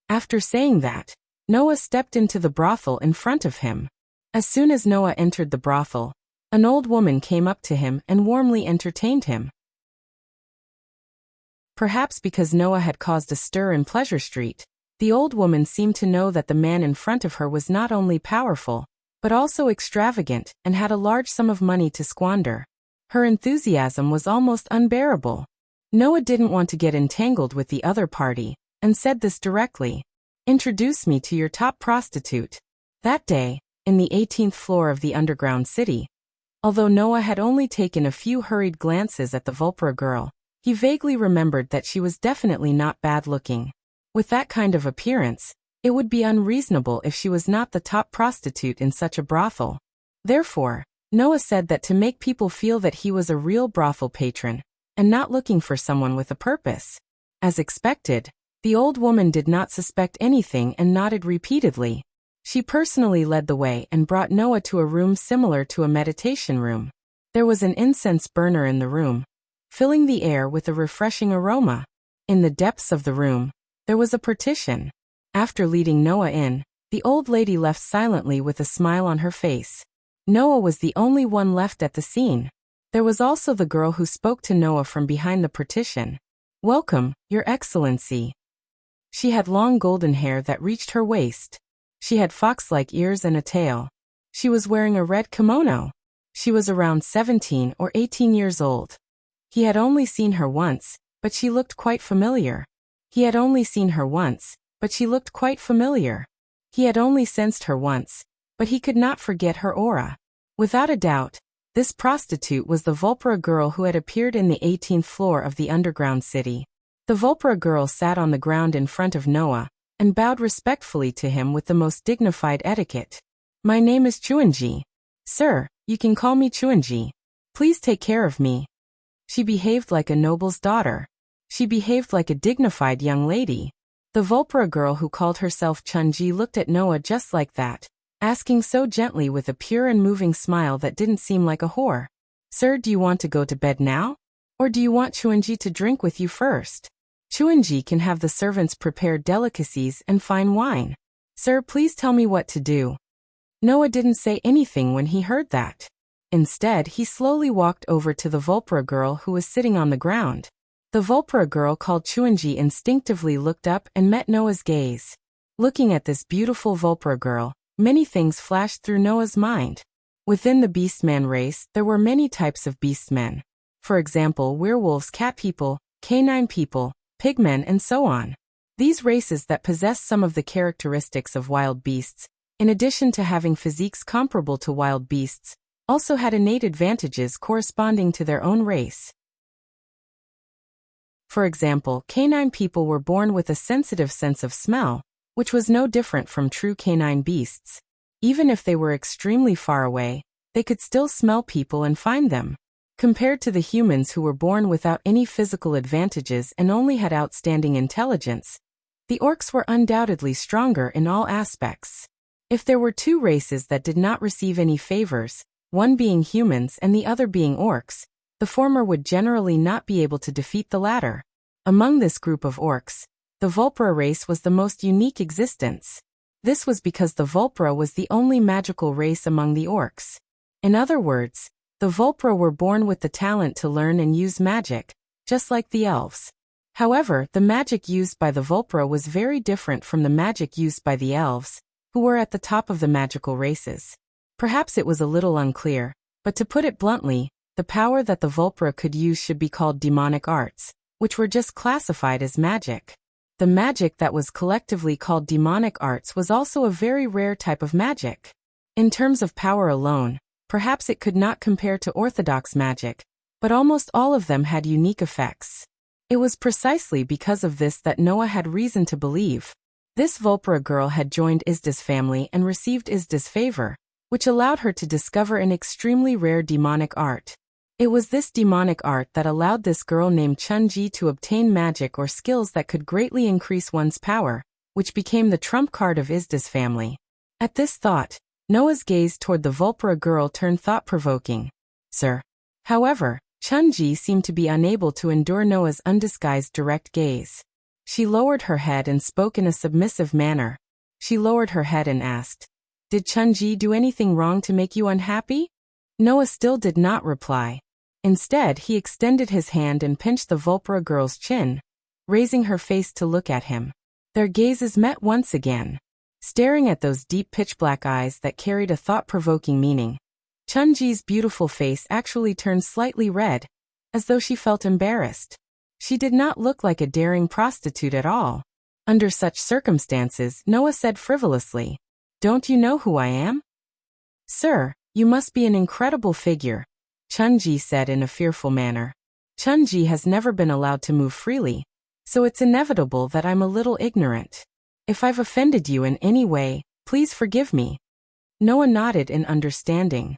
After saying that, Noah stepped into the brothel in front of him. As soon as Noah entered the brothel, an old woman came up to him and warmly entertained him. Perhaps because Noah had caused a stir in Pleasure Street, the old woman seemed to know that the man in front of her was not only powerful, but also extravagant and had a large sum of money to squander. Her enthusiasm was almost unbearable. Noah didn't want to get entangled with the other party, and said this directly. Introduce me to your top prostitute. That day, in the 18th floor of the underground city, although Noah had only taken a few hurried glances at the Vulpera girl, he vaguely remembered that she was definitely not bad-looking. With that kind of appearance, it would be unreasonable if she was not the top prostitute in such a brothel. Therefore, Noah said that to make people feel that he was a real brothel patron, and not looking for someone with a purpose. As expected, the old woman did not suspect anything and nodded repeatedly. She personally led the way and brought Noah to a room similar to a meditation room. There was an incense burner in the room, filling the air with a refreshing aroma. In the depths of the room, there was a partition. After leading Noah in, the old lady left silently with a smile on her face. Noah was the only one left at the scene. There was also the girl who spoke to Noah from behind the partition. Welcome, Your Excellency. She had long golden hair that reached her waist. She had fox-like ears and a tail. She was wearing a red kimono. She was around 17 or 18 years old. He had only seen her once, but she looked quite familiar. He had only seen her once, but she looked quite familiar. He had only sensed her once, but he could not forget her aura. Without a doubt, this prostitute was the Vulpera girl who had appeared in the 18th floor of the underground city. The Vulpera girl sat on the ground in front of Noah, and bowed respectfully to him with the most dignified etiquette. My name is Chuanji. Sir, you can call me Chuanji. Please take care of me. She behaved like a noble's daughter. She behaved like a dignified young lady. The Vulpera girl who called herself Chunji looked at Noah just like that, asking so gently with a pure and moving smile that didn't seem like a whore. Sir, do you want to go to bed now? Or do you want Chuanji to drink with you first? Chuanji can have the servants prepare delicacies and fine wine. Sir, please tell me what to do. Noah didn't say anything when he heard that. Instead, he slowly walked over to the Vulpera girl who was sitting on the ground. The Vulpera girl called Chuanji instinctively looked up and met Noah's gaze. Looking at this beautiful Vulpera girl, many things flashed through Noah's mind. Within the beastman race, there were many types of beastmen. For example, werewolves, cat people, canine people, pigmen, and so on. These races that possess some of the characteristics of wild beasts, in addition to having physiques comparable to wild beasts, also had innate advantages corresponding to their own race. For example, canine people were born with a sensitive sense of smell, which was no different from true canine beasts. Even if they were extremely far away, they could still smell people and find them. Compared to the humans who were born without any physical advantages and only had outstanding intelligence, the orcs were undoubtedly stronger in all aspects. If there were two races that did not receive any favors, one being humans and the other being orcs, the former would generally not be able to defeat the latter. Among this group of orcs, the Vulpera race was the most unique existence. This was because the Vulpera was the only magical race among the orcs. In other words, the Vulpera were born with the talent to learn and use magic, just like the elves. However, the magic used by the Vulpera was very different from the magic used by the elves, who were at the top of the magical races. Perhaps it was a little unclear, but to put it bluntly, the power that the Vulpera could use should be called demonic arts, which were just classified as magic. The magic that was collectively called demonic arts was also a very rare type of magic. In terms of power alone, perhaps it could not compare to orthodox magic, but almost all of them had unique effects. It was precisely because of this that Noah had reason to believe. This Vulpera girl had joined Izda's family and received Izda's favor, which allowed her to discover an extremely rare demonic art. It was this demonic art that allowed this girl named Chunji to obtain magic or skills that could greatly increase one's power, which became the trump card of Izda's family. At this thought, Noah's gaze toward the Vulpera girl turned thought-provoking. Sir. However, Chunji seemed to be unable to endure Noah's undisguised direct gaze. She lowered her head and spoke in a submissive manner. She lowered her head and asked, "Did Chunji do anything wrong to make you unhappy?" Noah still did not reply. Instead, he extended his hand and pinched the Vulpera girl's chin, raising her face to look at him. Their gazes met once again. Staring at those deep pitch-black eyes that carried a thought-provoking meaning, Chunji's beautiful face actually turned slightly red, as though she felt embarrassed. She did not look like a daring prostitute at all. Under such circumstances, Noah said frivolously, "Don't you know who I am?" "Sir, you must be an incredible figure," Chunji said in a fearful manner. "Chunji has never been allowed to move freely, so it's inevitable that I'm a little ignorant. If I've offended you in any way, please forgive me." Noah nodded in understanding.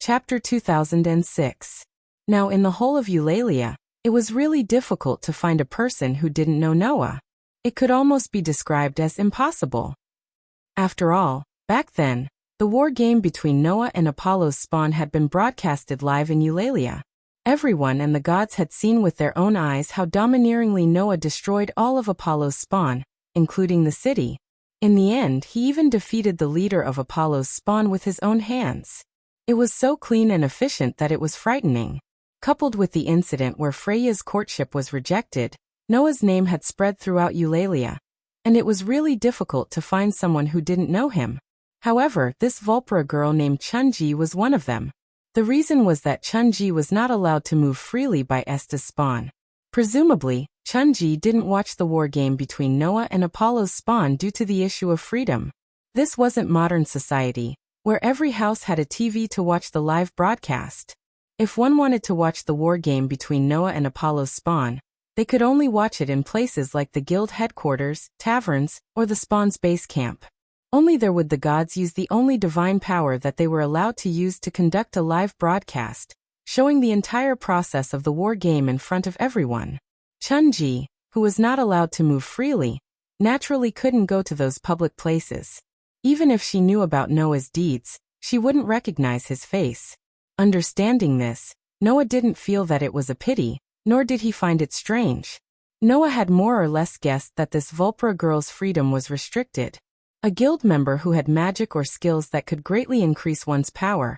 Chapter 2006. Now in the whole of Eulalia, it was really difficult to find a person who didn't know Noah. It could almost be described as impossible. After all, back then, the war game between Noah and Apollo's spawn had been broadcasted live in Eulalia. Everyone and the gods had seen with their own eyes how domineeringly Noah destroyed all of Apollo's spawn, including the city. In the end, he even defeated the leader of Apollo's spawn with his own hands. It was so clean and efficient that it was frightening. Coupled with the incident where Freya's courtship was rejected, Noah's name had spread throughout Eulalia, and it was really difficult to find someone who didn't know him. However, this Vulpera girl named Chunji was one of them. The reason was that Chunji was not allowed to move freely by Esta's spawn. Presumably, Chunji didn't watch the war game between Noah and Apollo's spawn due to the issue of freedom. This wasn't modern society, where every house had a TV to watch the live broadcast. If one wanted to watch the war game between Noah and Apollo's spawn, they could only watch it in places like the guild headquarters, taverns, or the spawn's base camp. Only there would the gods use the only divine power that they were allowed to use to conduct a live broadcast, showing the entire process of the war game in front of everyone. Chunji, who was not allowed to move freely, naturally couldn't go to those public places. Even if she knew about Noah's deeds, she wouldn't recognize his face. Understanding this, Noah didn't feel that it was a pity, nor did he find it strange. Noah had more or less guessed that this Vulpera girl's freedom was restricted. A guild member who had magic or skills that could greatly increase one's power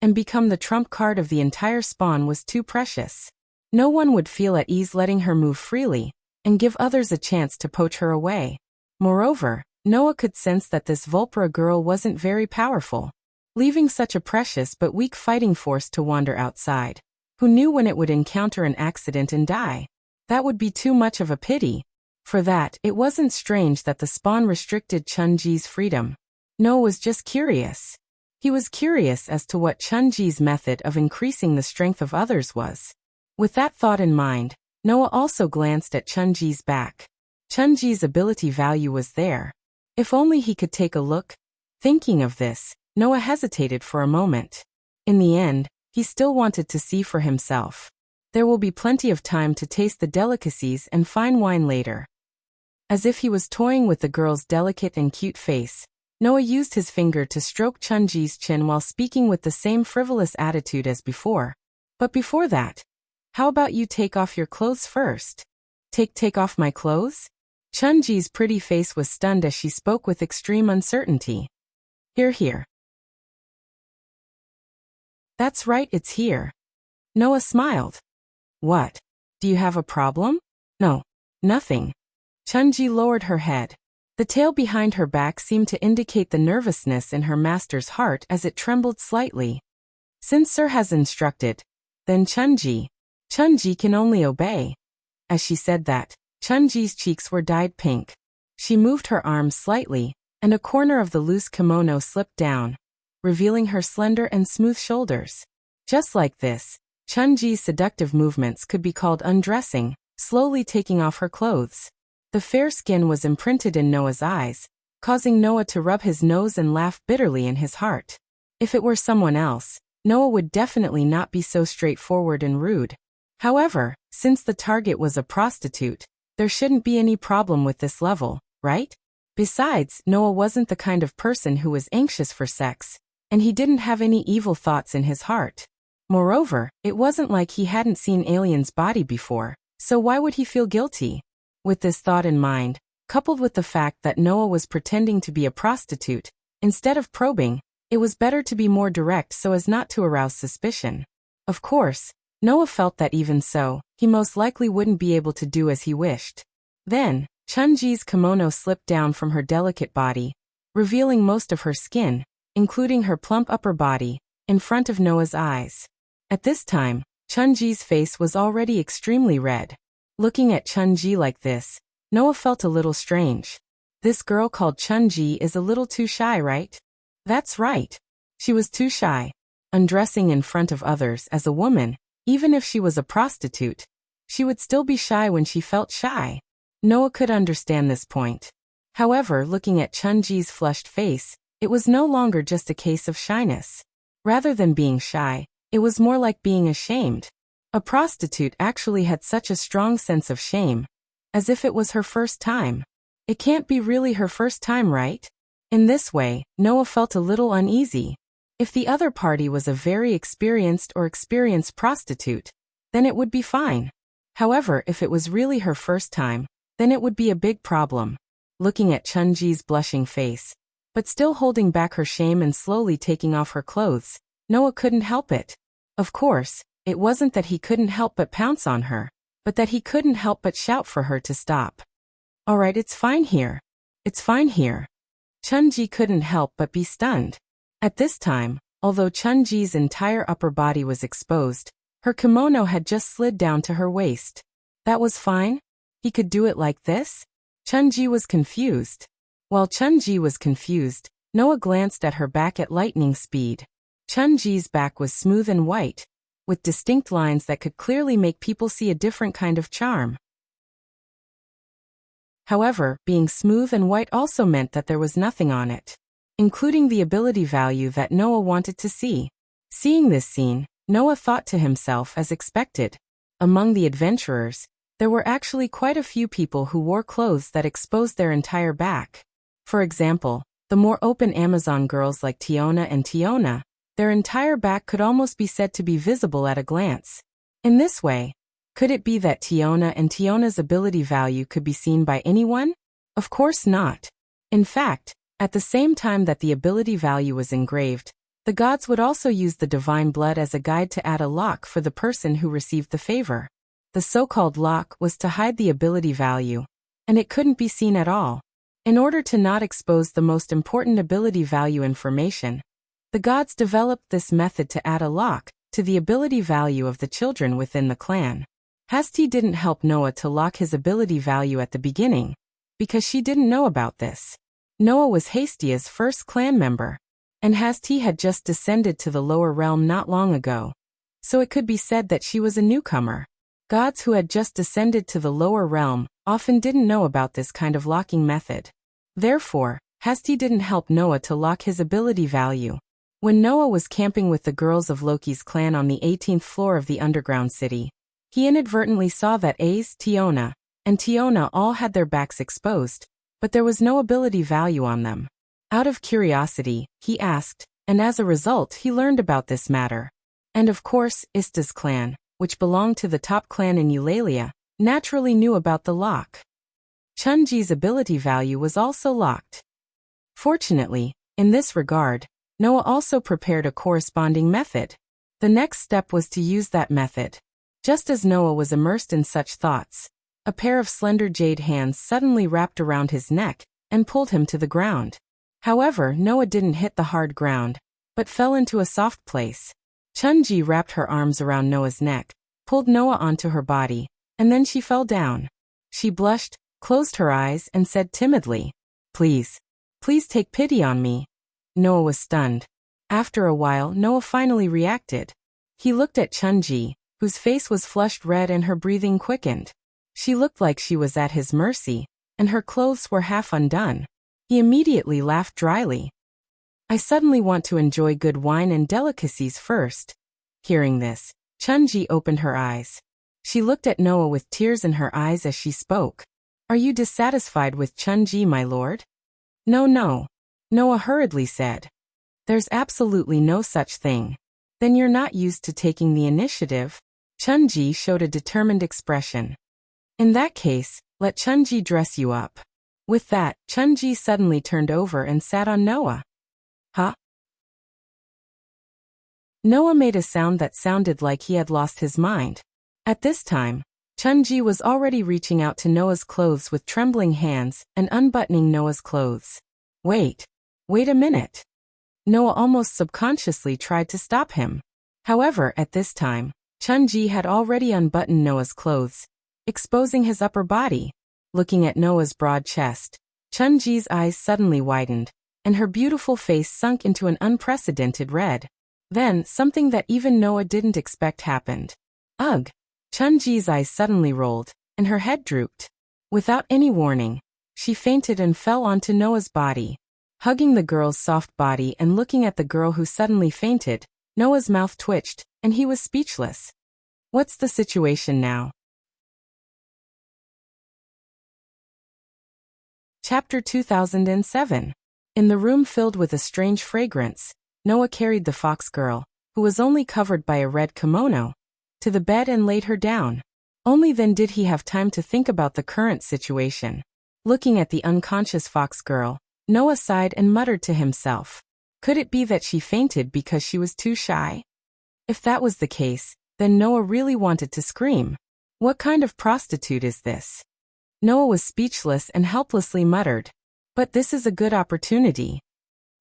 and become the trump card of the entire spawn was too precious. No one would feel at ease letting her move freely and give others a chance to poach her away. Moreover, Noah could sense that this Vulpera girl wasn't very powerful, leaving such a precious but weak fighting force to wander outside. Who knew when it would encounter an accident and die? That would be too much of a pity. For that, it wasn't strange that the spawn restricted Chunji's freedom. Noah was just curious. He was curious as to what Chunji's method of increasing the strength of others was. With that thought in mind, Noah also glanced at Chunji's back. Chunji's ability value was there. If only he could take a look. Thinking of this, Noah hesitated for a moment. In the end, he still wanted to see for himself. There will be plenty of time to taste the delicacies and fine wine later. As if he was toying with the girl's delicate and cute face, Noah used his finger to stroke Chunji's chin while speaking with the same frivolous attitude as before. But before that, how about you take off your clothes first? Take off my clothes? Chunji's pretty face was stunned as she spoke with extreme uncertainty. Here. That's right, it's here. Noah smiled. What? Do you have a problem? No, nothing. Chunji lowered her head. The tail behind her back seemed to indicate the nervousness in her master's heart as it trembled slightly. Since Sir has instructed, then Chunji can only obey. As she said that, Chunji's cheeks were dyed pink. She moved her arms slightly, and a corner of the loose kimono slipped down, revealing her slender and smooth shoulders. Just like this, Chunji's seductive movements could be called undressing, slowly taking off her clothes. The fair skin was imprinted in Noah's eyes, causing Noah to rub his nose and laugh bitterly in his heart. If it were someone else, Noah would definitely not be so straightforward and rude. However, since the target was a prostitute, there shouldn't be any problem with this level, right? Besides, Noah wasn't the kind of person who was anxious for sex. and he didn't have any evil thoughts in his heart. Moreover, it wasn't like he hadn't seen Alien's body before, so why would he feel guilty? With this thought in mind, coupled with the fact that Noah was pretending to be a prostitute, instead of probing, it was better to be more direct so as not to arouse suspicion. Of course, Noah felt that even so, he most likely wouldn't be able to do as he wished. Then, Chunji's kimono slipped down from her delicate body, revealing most of her skin, including her plump upper body, in front of Noah's eyes. At this time, Chunji's face was already extremely red. Looking at Chunji like this, Noah felt a little strange. This girl called Chunji is a little too shy, right? That's right. She was too shy. Undressing in front of others as a woman, even if she was a prostitute, she would still be shy when she felt shy. Noah could understand this point. However, looking at Chunji's flushed face, it was no longer just a case of shyness. Rather than being shy, it was more like being ashamed. A prostitute actually had such a strong sense of shame, as if it was her first time. It can't be really her first time, right? In this way, Noah felt a little uneasy. If the other party was a very experienced prostitute, then it would be fine. However, if it was really her first time, then it would be a big problem. Looking at Chunji's blushing face, but still holding back her shame and slowly taking off her clothes, Noah couldn't help it. Of course, it wasn't that he couldn't help but pounce on her, but that he couldn't help but shout for her to stop. Alright, it's fine here. It's fine here. Chunji couldn't help but be stunned. At this time, although Chunji's entire upper body was exposed, her kimono had just slid down to her waist. That was fine? He could do it like this? Chunji was confused. While Chunji was confused, Noah glanced at her back at lightning speed. Chunji's back was smooth and white, with distinct lines that could clearly make people see a different kind of charm. However, being smooth and white also meant that there was nothing on it, including the ability value that Noah wanted to see. Seeing this scene, Noah thought to himself as expected. Among the adventurers, there were actually quite a few people who wore clothes that exposed their entire back. For example, the more open Amazon girls like Tiona and Tiona, their entire back could almost be said to be visible at a glance. In this way, could it be that Tiona and Tiona's ability value could be seen by anyone? Of course not. In fact, at the same time that the ability value was engraved, the gods would also use the divine blood as a guide to add a lock for the person who received the favor. The so-called lock was to hide the ability value, and it couldn't be seen at all. In order to not expose the most important ability value information, the gods developed this method to add a lock to the ability value of the children within the clan. Hasti didn't help Noah to lock his ability value at the beginning, because she didn't know about this. Noah was Hastia's first clan member, and Hasti had just descended to the lower realm not long ago, so it could be said that she was a newcomer. Gods who had just descended to the lower realm often didn't know about this kind of locking method. Therefore, Hasti didn't help Noah to lock his ability value. When Noah was camping with the girls of Loki's clan on the 18th floor of the underground city, he inadvertently saw that Ace, Tiona, and Tiona all had their backs exposed, but there was no ability value on them. Out of curiosity, he asked, and as a result he learned about this matter. And of course, Ista's clan, which belonged to the top clan in Eulalia, naturally knew about the lock. Chunji's ability value was also locked. Fortunately, in this regard, Noah also prepared a corresponding method. The next step was to use that method. Just as Noah was immersed in such thoughts, a pair of slender jade hands suddenly wrapped around his neck and pulled him to the ground. However, Noah didn't hit the hard ground, but fell into a soft place. Chunji wrapped her arms around Noah's neck, pulled Noah onto her body, and then she fell down. She blushed, closed her eyes, and said timidly, "Please, please take pity on me." Noah was stunned. After a while, Noah finally reacted. He looked at Chunji, whose face was flushed red and her breathing quickened. She looked like she was at his mercy, and her clothes were half undone. He immediately laughed dryly. "I suddenly want to enjoy good wine and delicacies first." Hearing this, Chunji opened her eyes. She looked at Noah with tears in her eyes as she spoke. "Are you dissatisfied with Chunji, my lord?" No, Noah hurriedly said. There's absolutely no such thing. Then you're not used to taking the initiative? Chunji showed a determined expression. In that case, let Chunji dress you up. With that, Chunji suddenly turned over and sat on Noah. Huh? Noah made a sound that sounded like he had lost his mind. At this time, Chunji was already reaching out to Noah's clothes with trembling hands and unbuttoning Noah's clothes. Wait a minute. Noah almost subconsciously tried to stop him. However, at this time, Chunji had already unbuttoned Noah's clothes, exposing his upper body. Looking at Noah's broad chest, Chunji's eyes suddenly widened, and her beautiful face sunk into an unprecedented red. Then, something that even Noah didn't expect happened. Ugh! Chunji's eyes suddenly rolled, and her head drooped. Without any warning, she fainted and fell onto Noah's body. Hugging the girl's soft body and looking at the girl who suddenly fainted, Noah's mouth twitched, and he was speechless. What's the situation now? Chapter 2007. In the room filled with a strange fragrance, Noah carried the fox girl, who was only covered by a red kimono, to the bed and laid her down. Only then did he have time to think about the current situation. Looking at the unconscious fox girl, Noah sighed and muttered to himself. Could it be that she fainted because she was too shy? If that was the case, then Noah really wanted to scream. What kind of prostitute is this? Noah was speechless and helplessly muttered. But this is a good opportunity.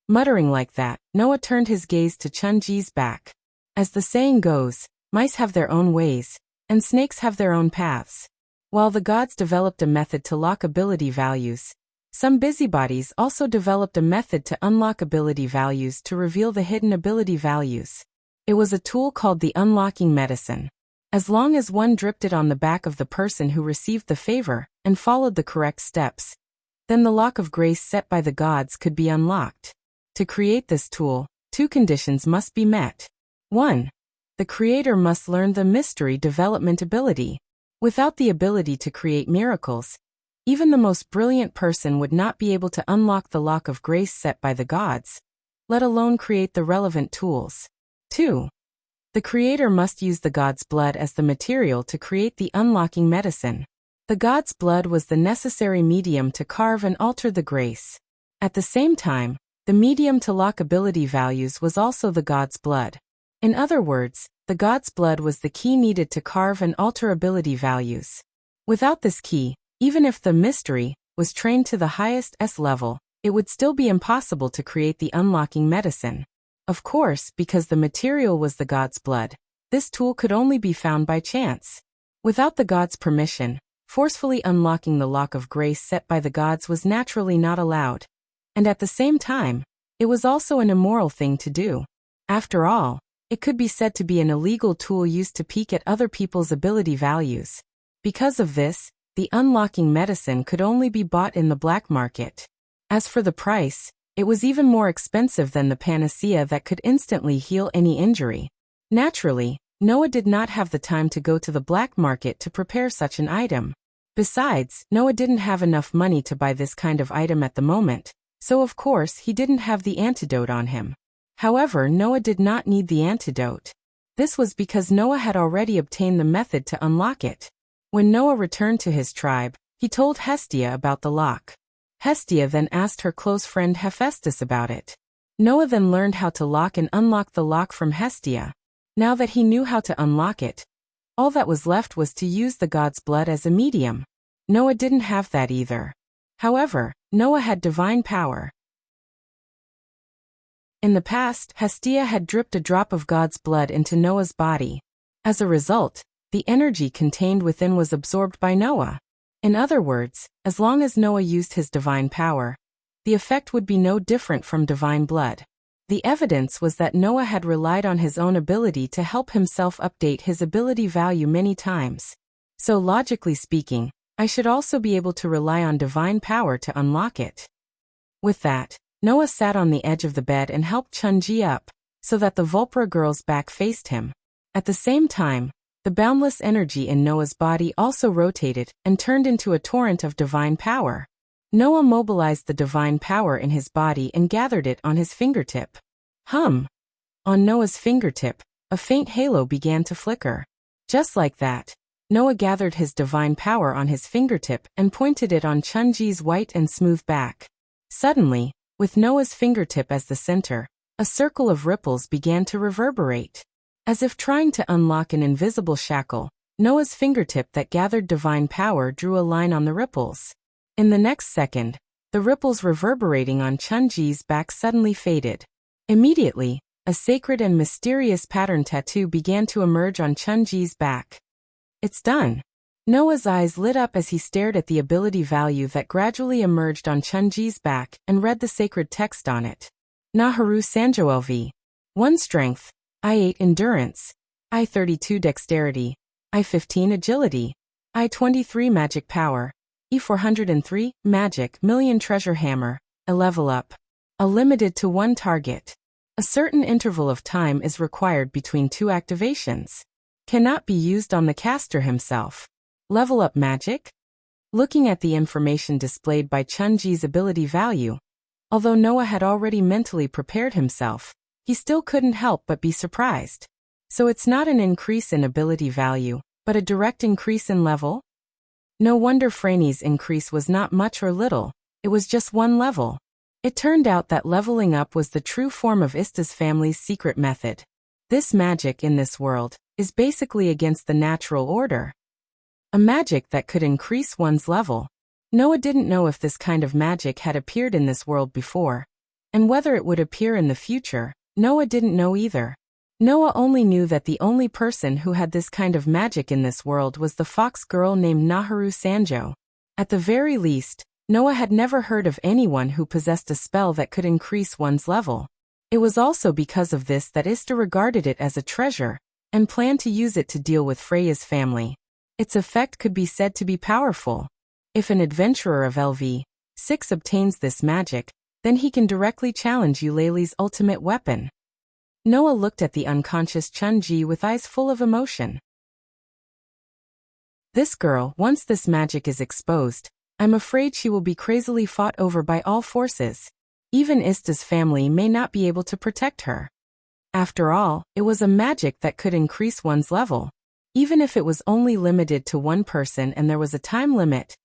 Muttering like that, Noah turned his gaze to Chunji's back. As the saying goes, mice have their own ways, and snakes have their own paths. While the gods developed a method to lock ability values, some busybodies also developed a method to unlock ability values to reveal the hidden ability values. It was a tool called the unlocking medicine. As long as one dripped it on the back of the person who received the favor and followed the correct steps, then the lock of grace set by the gods could be unlocked. To create this tool, two conditions must be met. 1. The creator must learn the mystery development ability. Without the ability to create miracles, even the most brilliant person would not be able to unlock the lock of grace set by the gods, let alone create the relevant tools. 2. The creator must use the god's blood as the material to create the unlocking medicine. The god's blood was the necessary medium to carve and alter the grace. At the same time, the medium to lock ability values was also the god's blood. In other words, the god's blood was the key needed to carve and alter ability values. Without this key, even if the mystery was trained to the highest S level, it would still be impossible to create the unlocking medicine. Of course, because the material was the god's blood, this tool could only be found by chance. Without the god's permission, forcefully unlocking the lock of grace set by the gods was naturally not allowed. And at the same time, it was also an immoral thing to do. After all, it could be said to be an illegal tool used to peek at other people's ability values. Because of this, the unlocking medicine could only be bought in the black market. As for the price, it was even more expensive than the panacea that could instantly heal any injury. Naturally, Noah did not have the time to go to the black market to prepare such an item. Besides, Noah didn't have enough money to buy this kind of item at the moment, so of course he didn't have the antidote on him. However, Noah did not need the antidote. This was because Noah had already obtained the method to unlock it. When Noah returned to his tribe, he told Hestia about the lock. Hestia then asked her close friend Hephaestus about it. Noah then learned how to lock and unlock the lock from Hestia. Now that he knew how to unlock it, all that was left was to use the god's blood as a medium. Noah didn't have that either. However, Noah had divine power. In the past, Hestia had dripped a drop of God's blood into Noah's body. As a result, the energy contained within was absorbed by Noah. In other words, as long as Noah used his divine power, the effect would be no different from divine blood. The evidence was that Noah had relied on his own ability to help himself update his ability value many times. So logically speaking, I should also be able to rely on divine power to unlock it. With that, Noah sat on the edge of the bed and helped Chunji up, so that the Vulpra girl's back faced him. At the same time, the boundless energy in Noah's body also rotated and turned into a torrent of divine power. Noah mobilized the divine power in his body and gathered it on his fingertip. Hum. On Noah's fingertip, a faint halo began to flicker. Just like that, Noah gathered his divine power on his fingertip and pointed it on Chunji's white and smooth back. Suddenly, with Noah's fingertip as the center, a circle of ripples began to reverberate. As if trying to unlock an invisible shackle, Noah's fingertip that gathered divine power drew a line on the ripples. In the next second, the ripples reverberating on Chunji's back suddenly faded. Immediately, a sacred and mysterious pattern tattoo began to emerge on Chunji's back. It's done. Noah's eyes lit up as he stared at the ability value that gradually emerged on Chunji's back and read the sacred text on it. Naharu Sanjo LV. 1 Strength, I8 Endurance, I32 Dexterity, I15 Agility, I23 Magic Power, E403 Magic Million Treasure Hammer, a level up. A limited to one target. A certain interval of time is required between 2 activations. Cannot be used on the caster himself. Level up magic? Looking at the information displayed by Chunji's ability value, although Noah had already mentally prepared himself, he still couldn't help but be surprised. So it's not an increase in ability value, but a direct increase in level? No wonder Franny's increase was not much or little, it was just 1 level. It turned out that leveling up was the true form of Ista's family's secret method. This magic in this world is basically against the natural order. A magic that could increase one's level. Noah didn't know if this kind of magic had appeared in this world before, and whether it would appear in the future, Noah didn't know either. Noah only knew that the only person who had this kind of magic in this world was the fox girl named Naharu Sanjo. At the very least, Noah had never heard of anyone who possessed a spell that could increase one's level. It was also because of this that Ista regarded it as a treasure, and planned to use it to deal with Freya's family. Its effect could be said to be powerful. If an adventurer of LV6 obtains this magic, then he can directly challenge Eulalie's ultimate weapon. Noah looked at the unconscious Chunji with eyes full of emotion. This girl, once this magic is exposed, I'm afraid she will be crazily fought over by all forces. Even Ista's family may not be able to protect her. After all, it was a magic that could increase one's level. Even if it was only limited to one person and there was a time limit,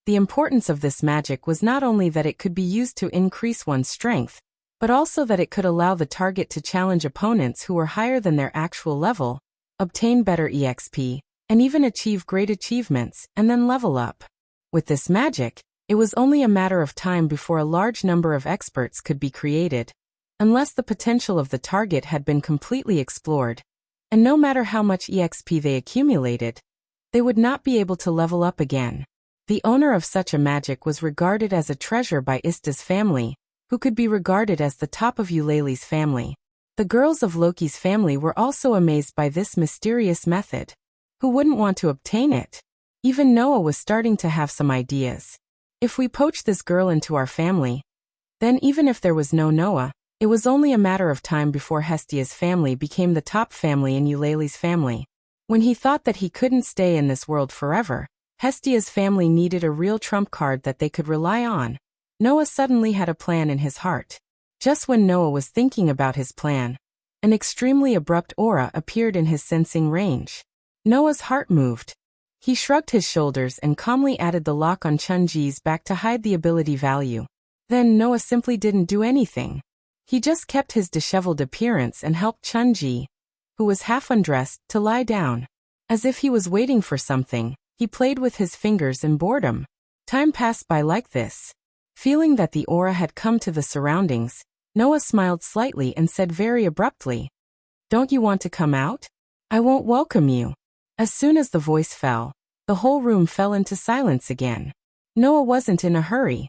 the importance of this magic was not only that it could be used to increase one's strength, but also that it could allow the target to challenge opponents who were higher than their actual level, obtain better EXP, and even achieve great achievements, and then level up. With this magic, it was only a matter of time before a large number of experts could be created, unless the potential of the target had been completely explored, and no matter how much EXP they accumulated, they would not be able to level up again. The owner of such a magic was regarded as a treasure by Ista's family, who could be regarded as the top of Eulalie's family. The girls of Loki's family were also amazed by this mysterious method. Who wouldn't want to obtain it? Even Noah was starting to have some ideas. If we poach this girl into our family, then even if there was no Noah, it was only a matter of time before Hestia's family became the top family in Eulalie's family. When he thought that he couldn't stay in this world forever, Hestia's family needed a real trump card that they could rely on. Noah suddenly had a plan in his heart. Just when Noah was thinking about his plan, an extremely abrupt aura appeared in his sensing range. Noah's heart moved. He shrugged his shoulders and calmly added the lock on Chunji's back to hide the ability value. Then Noah simply didn't do anything. He just kept his disheveled appearance and helped Chunji, who was half undressed, to lie down. As if he was waiting for something, he played with his fingers in boredom. Time passed by like this. Feeling that the aura had come to the surroundings, Noah smiled slightly and said very abruptly, "Don't you want to come out? I won't welcome you." As soon as the voice fell, the whole room fell into silence again. Noah wasn't in a hurry.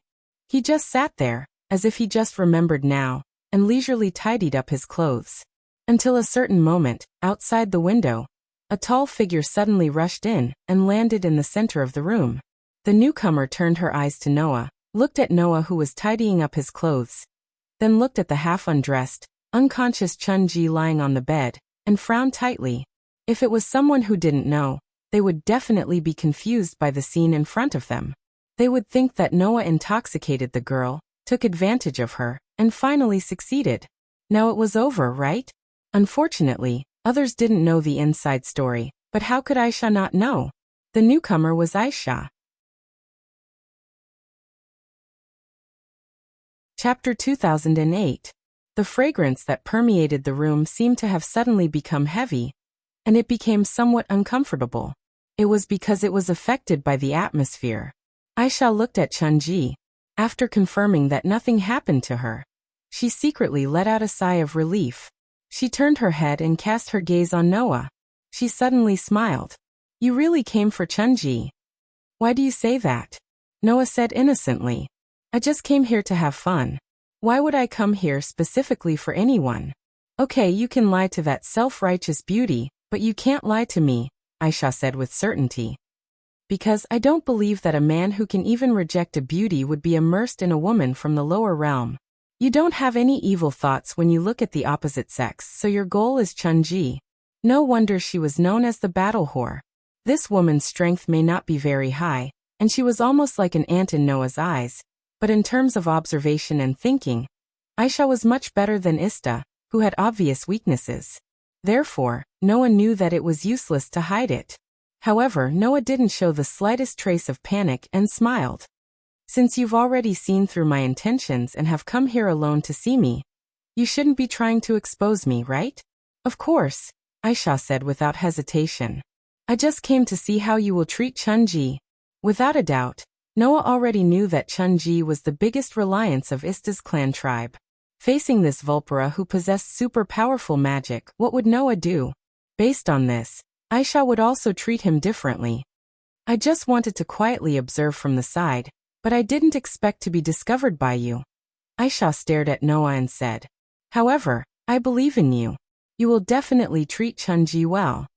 He just sat there, as if he just remembered now, and leisurely tidied up his clothes. Until a certain moment, outside the window, a tall figure suddenly rushed in and landed in the center of the room. The newcomer turned her eyes to Noah, looked at Noah who was tidying up his clothes, then looked at the half-undressed, unconscious Chunji lying on the bed, and frowned tightly. If it was someone who didn't know, they would definitely be confused by the scene in front of them. They would think that Noah intoxicated the girl, took advantage of her, and finally succeeded. Now it was over, right? Unfortunately, others didn't know the inside story, but how could Aisha not know? The newcomer was Aisha. Chapter 2008. The fragrance that permeated the room seemed to have suddenly become heavy, and it became somewhat uncomfortable. It was because it was affected by the atmosphere. Aisha looked at Chunji. After confirming that nothing happened to her, she secretly let out a sigh of relief. She turned her head and cast her gaze on Noah. She suddenly smiled. You really came for Chunji. Why do you say that? Noah said innocently. I just came here to have fun. Why would I come here specifically for anyone? Okay, you can lie to that self-righteous beauty, but you can't lie to me, Aisha said with certainty. Because I don't believe that a man who can even reject a beauty would be immersed in a woman from the lower realm. You don't have any evil thoughts when you look at the opposite sex, so your goal is Chunji. No wonder she was known as the battle whore. This woman's strength may not be very high, and she was almost like an ant in Noah's eyes, but in terms of observation and thinking, Aisha was much better than Ista, who had obvious weaknesses. Therefore, Noah knew that it was useless to hide it. However, Noah didn't show the slightest trace of panic and smiled. Since you've already seen through my intentions and have come here alone to see me, you shouldn't be trying to expose me, right? Of course, Aisha said without hesitation. I just came to see how you will treat Chunji. Without a doubt, Noah already knew that Chunji was the biggest reliance of Ista's clan tribe. Facing this Vulpera who possessed super powerful magic, what would Noah do? Based on this, Aisha would also treat him differently. I just wanted to quietly observe from the side, but I didn't expect to be discovered by you. Aisha stared at Noah and said, however, I believe in you. You will definitely treat Chunji well.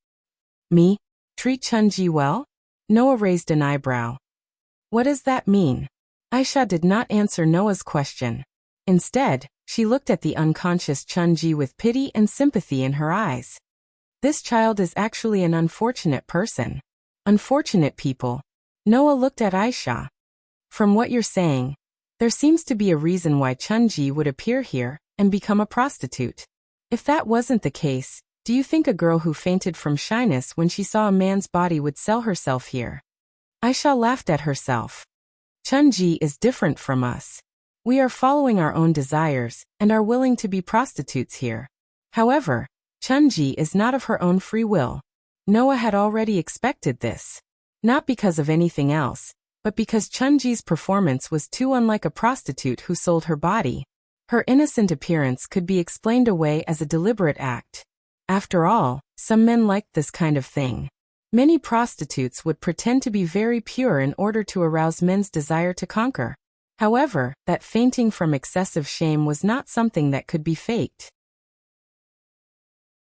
Me? Treat Chunji well? Noah raised an eyebrow. What does that mean? Aisha did not answer Noah's question. Instead, she looked at the unconscious Chunji with pity and sympathy in her eyes. This child is actually an unfortunate person. Unfortunate people. Noah looked at Aisha. From what you're saying, there seems to be a reason why Chunji would appear here and become a prostitute. If that wasn't the case, do you think a girl who fainted from shyness when she saw a man's body would sell herself here? Aisha laughed at herself. Chunji is different from us. We are following our own desires and are willing to be prostitutes here. However, Chunji is not of her own free will. Noah had already expected this. Not because of anything else, but because Chunji's performance was too unlike a prostitute who sold her body. Her innocent appearance could be explained away as a deliberate act. After all, some men liked this kind of thing. Many prostitutes would pretend to be very pure in order to arouse men's desire to conquer. However, that fainting from excessive shame was not something that could be faked.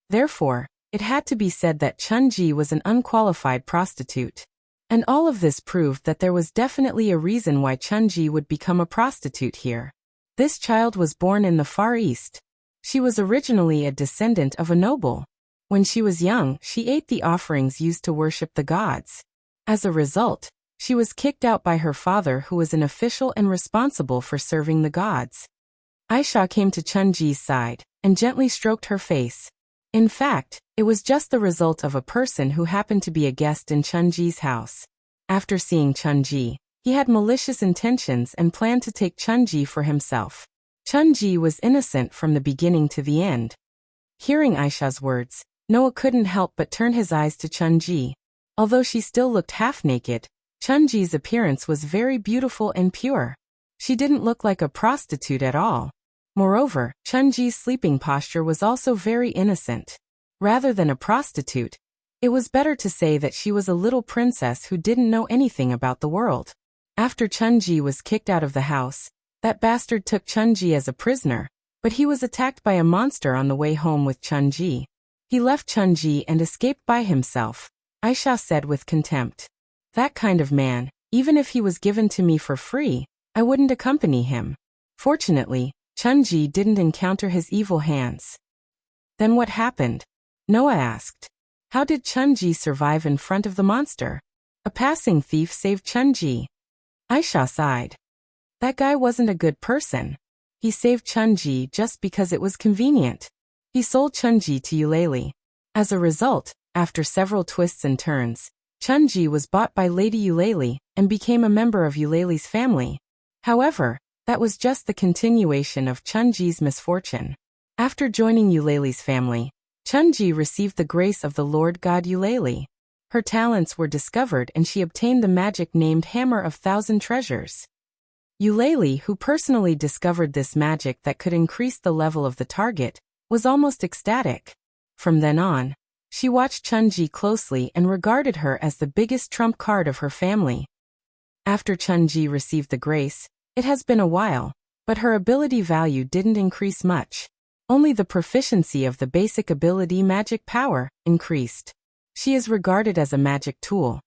Therefore, it had to be said that Chunji was an unqualified prostitute. And all of this proved that there was definitely a reason why Chunji would become a prostitute here. This child was born in the Far East. She was originally a descendant of a noble. When she was young, she ate the offerings used to worship the gods. As a result, she was kicked out by her father, who was an official and responsible for serving the gods. Aisha came to Chunji's side and gently stroked her face. In fact, it was just the result of a person who happened to be a guest in Chunji's house. After seeing Chunji, he had malicious intentions and planned to take Chunji for himself. Chunji was innocent from the beginning to the end. Hearing Aisha's words, Noah couldn't help but turn his eyes to Chunji. Although she still looked half-naked, Chunji's appearance was very beautiful and pure. She didn't look like a prostitute at all. Moreover, Chunji's sleeping posture was also very innocent. Rather than a prostitute, it was better to say that she was a little princess who didn't know anything about the world. After Chunji was kicked out of the house, that bastard took Chunji as a prisoner, but he was attacked by a monster on the way home with Chunji. He left Chunji and escaped by himself, Aisha said with contempt. That kind of man, even if he was given to me for free, I wouldn't accompany him. Fortunately, Chunji didn't encounter his evil hands. Then what happened? Noah asked. How did Chunji survive in front of the monster? A passing thief saved Chunji. Aisha sighed. That guy wasn't a good person. He saved Chunji just because it was convenient. He sold Chunji to Eulalie. As a result, after several twists and turns, Chunji was bought by Lady Eulalie and became a member of Eulalie's family. However, that was just the continuation of Chunji's misfortune. After joining Eulalie's family, Chunji received the grace of the Lord God Eulalie. Her talents were discovered and she obtained the magic named Hammer of Thousand Treasures. Eulalie, who personally discovered this magic that could increase the level of the target, was almost ecstatic. From then on, she watched Chunji closely and regarded her as the biggest trump card of her family. After Chunji received the grace, it has been a while, but her ability value didn't increase much. Only the proficiency of the basic ability magic power increased. She is regarded as a magic tool.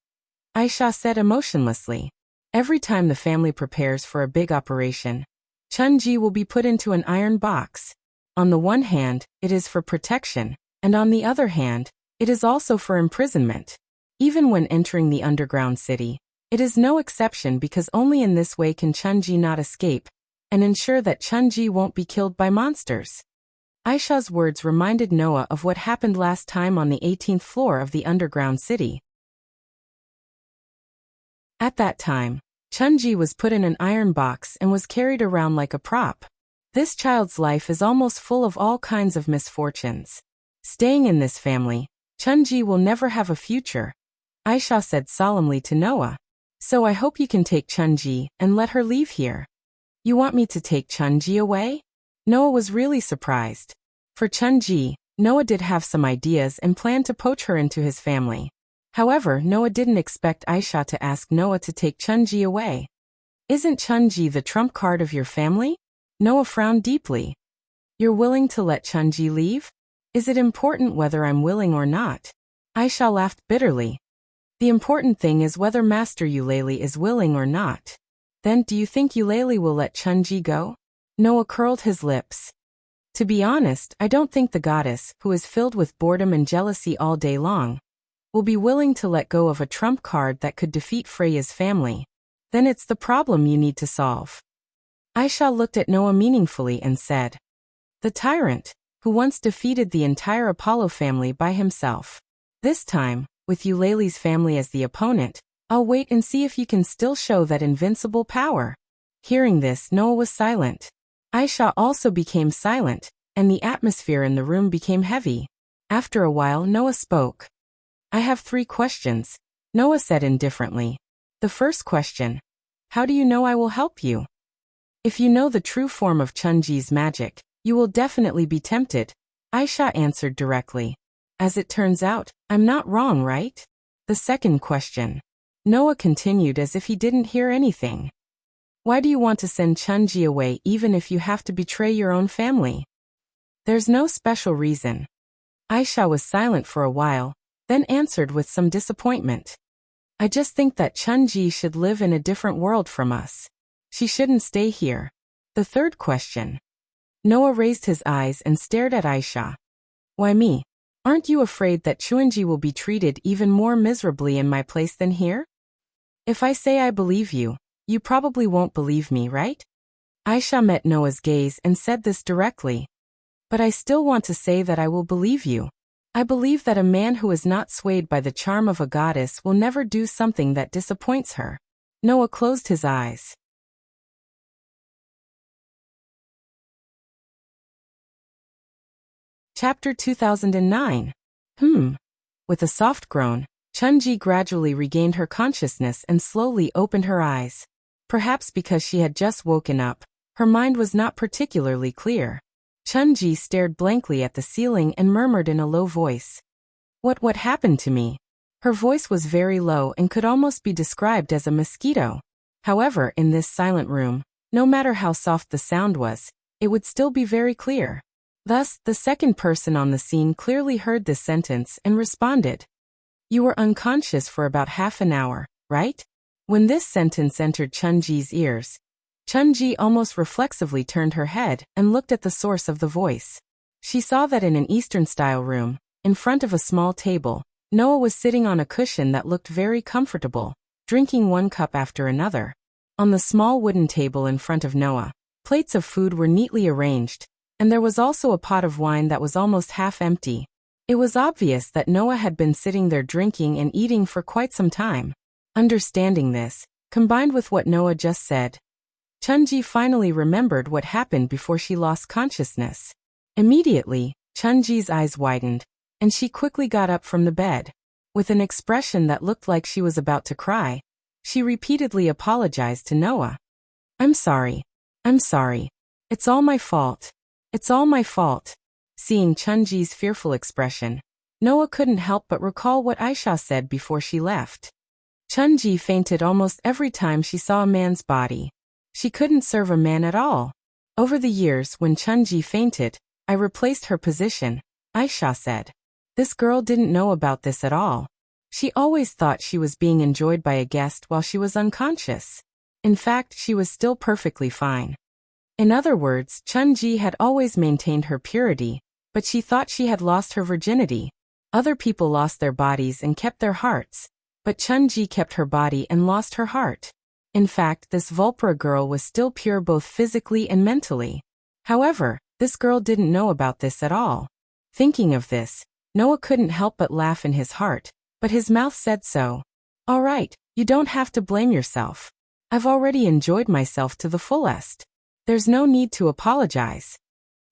Aisha said emotionlessly. Every time the family prepares for a big operation, Chunji will be put into an iron box. On the one hand, it is for protection, and on the other hand, it is also for imprisonment. Even when entering the underground city, it is no exception because only in this way can Chunji not escape, and ensure that Chunji won't be killed by monsters. Aisha's words reminded Noah of what happened last time on the 18th floor of the underground city. At that time, Chunji was put in an iron box and was carried around like a prop. This child's life is almost full of all kinds of misfortunes. Staying in this family, Chunji will never have a future, Aisha said solemnly to Noah. So I hope you can take Chunji and let her leave here. You want me to take Chunji away? Noah was really surprised. For Chunji, Noah did have some ideas and planned to poach her into his family. However, Noah didn't expect Aisha to ask Noah to take Chunji away. Isn't Chunji the trump card of your family? Noah frowned deeply. You're willing to let Chunji leave? Is it important whether I'm willing or not? Aisha laughed bitterly. The important thing is whether Master Eulalie is willing or not. Then do you think Eulalie will let Chunji go? Noah curled his lips. To be honest, I don't think the goddess, who is filled with boredom and jealousy all day long, will be willing to let go of a trump card that could defeat Freya's family. Then it's the problem you need to solve. Aisha looked at Noah meaningfully and said, the tyrant, who once defeated the entire Apollo family by himself. This time, with Eulalie's family as the opponent, I'll wait and see if you can still show that invincible power. Hearing this, Noah was silent. Aisha also became silent, and the atmosphere in the room became heavy. After a while, Noah spoke. I have 3 questions, Noah said indifferently. The first question: how do you know I will help you? If you know the true form of Chunji's magic, you will definitely be tempted, Aisha answered directly. As it turns out, I'm not wrong, right? The second question. Noah continued as if he didn't hear anything. Why do you want to send Chunji away even if you have to betray your own family? There's no special reason. Aisha was silent for a while, then answered with some disappointment. I just think that Chunji should live in a different world from us. She shouldn't stay here. The third question. Noah raised his eyes and stared at Aisha. Why me? Aren't you afraid that Chunji will be treated even more miserably in my place than here? If I say I believe you, you probably won't believe me, right? Aisha met Noah's gaze and said this directly. But I still want to say that I will believe you. I believe that a man who is not swayed by the charm of a goddess will never do something that disappoints her. Noah closed his eyes. Chapter 2009. With a soft groan, Chunji gradually regained her consciousness and slowly opened her eyes. Perhaps because she had just woken up, her mind was not particularly clear. Chunji stared blankly at the ceiling and murmured in a low voice. What happened to me? Her voice was very low and could almost be described as a mosquito. However, in this silent room, no matter how soft the sound was, it would still be very clear. Thus, the second person on the scene clearly heard this sentence and responded. You were unconscious for about half an hour, right? When this sentence entered Chunji's ears, Chunji almost reflexively turned her head and looked at the source of the voice. She saw that in an Eastern-style room, in front of a small table, Noah was sitting on a cushion that looked very comfortable, drinking one cup after another. On the small wooden table in front of Noah, Plates of food were neatly arranged, and there was also a pot of wine that was almost half empty. It was obvious that Noah had been sitting there drinking and eating for quite some time. Understanding this, combined with what Noah just said, Chunji finally remembered what happened before she lost consciousness. Immediately, Chunji's eyes widened, and she quickly got up from the bed. With an expression that looked like she was about to cry, she repeatedly apologized to Noah. "I'm sorry. I'm sorry. It's all my fault. It's all my fault." Seeing Chunji's fearful expression, Noah couldn't help but recall what Aisha said before she left. Chunji fainted almost every time she saw a man's body. She couldn't serve a man at all. Over the years, when Chunji fainted, I replaced her position, Aisha said. This girl didn't know about this at all. She always thought she was being enjoyed by a guest while she was unconscious. In fact, she was still perfectly fine. In other words, Chunji had always maintained her purity, but she thought she had lost her virginity. Other people lost their bodies and kept their hearts, but Chunji kept her body and lost her heart. In fact, this Vulpera girl was still pure both physically and mentally. However, this girl didn't know about this at all. Thinking of this, Noah couldn't help but laugh in his heart, but his mouth said so. "All right, you don't have to blame yourself. I've already enjoyed myself to the fullest. There's no need to apologize."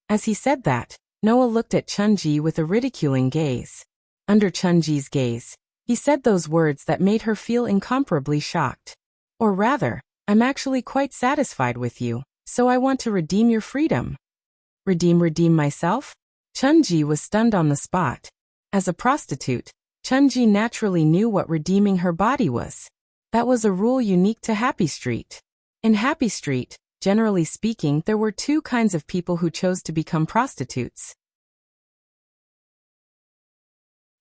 As he said that, Noah looked at Chunji with a ridiculing gaze. Under Chunji's gaze, he said those words that made her feel incomparably shocked. "Or rather, I'm actually quite satisfied with you, so I want to redeem your freedom." Redeem myself? Chunji was stunned on the spot. As a prostitute, Chunji naturally knew what redeeming her body was. That was a rule unique to Happy Street. In Happy Street, generally speaking, there were two kinds of people who chose to become prostitutes.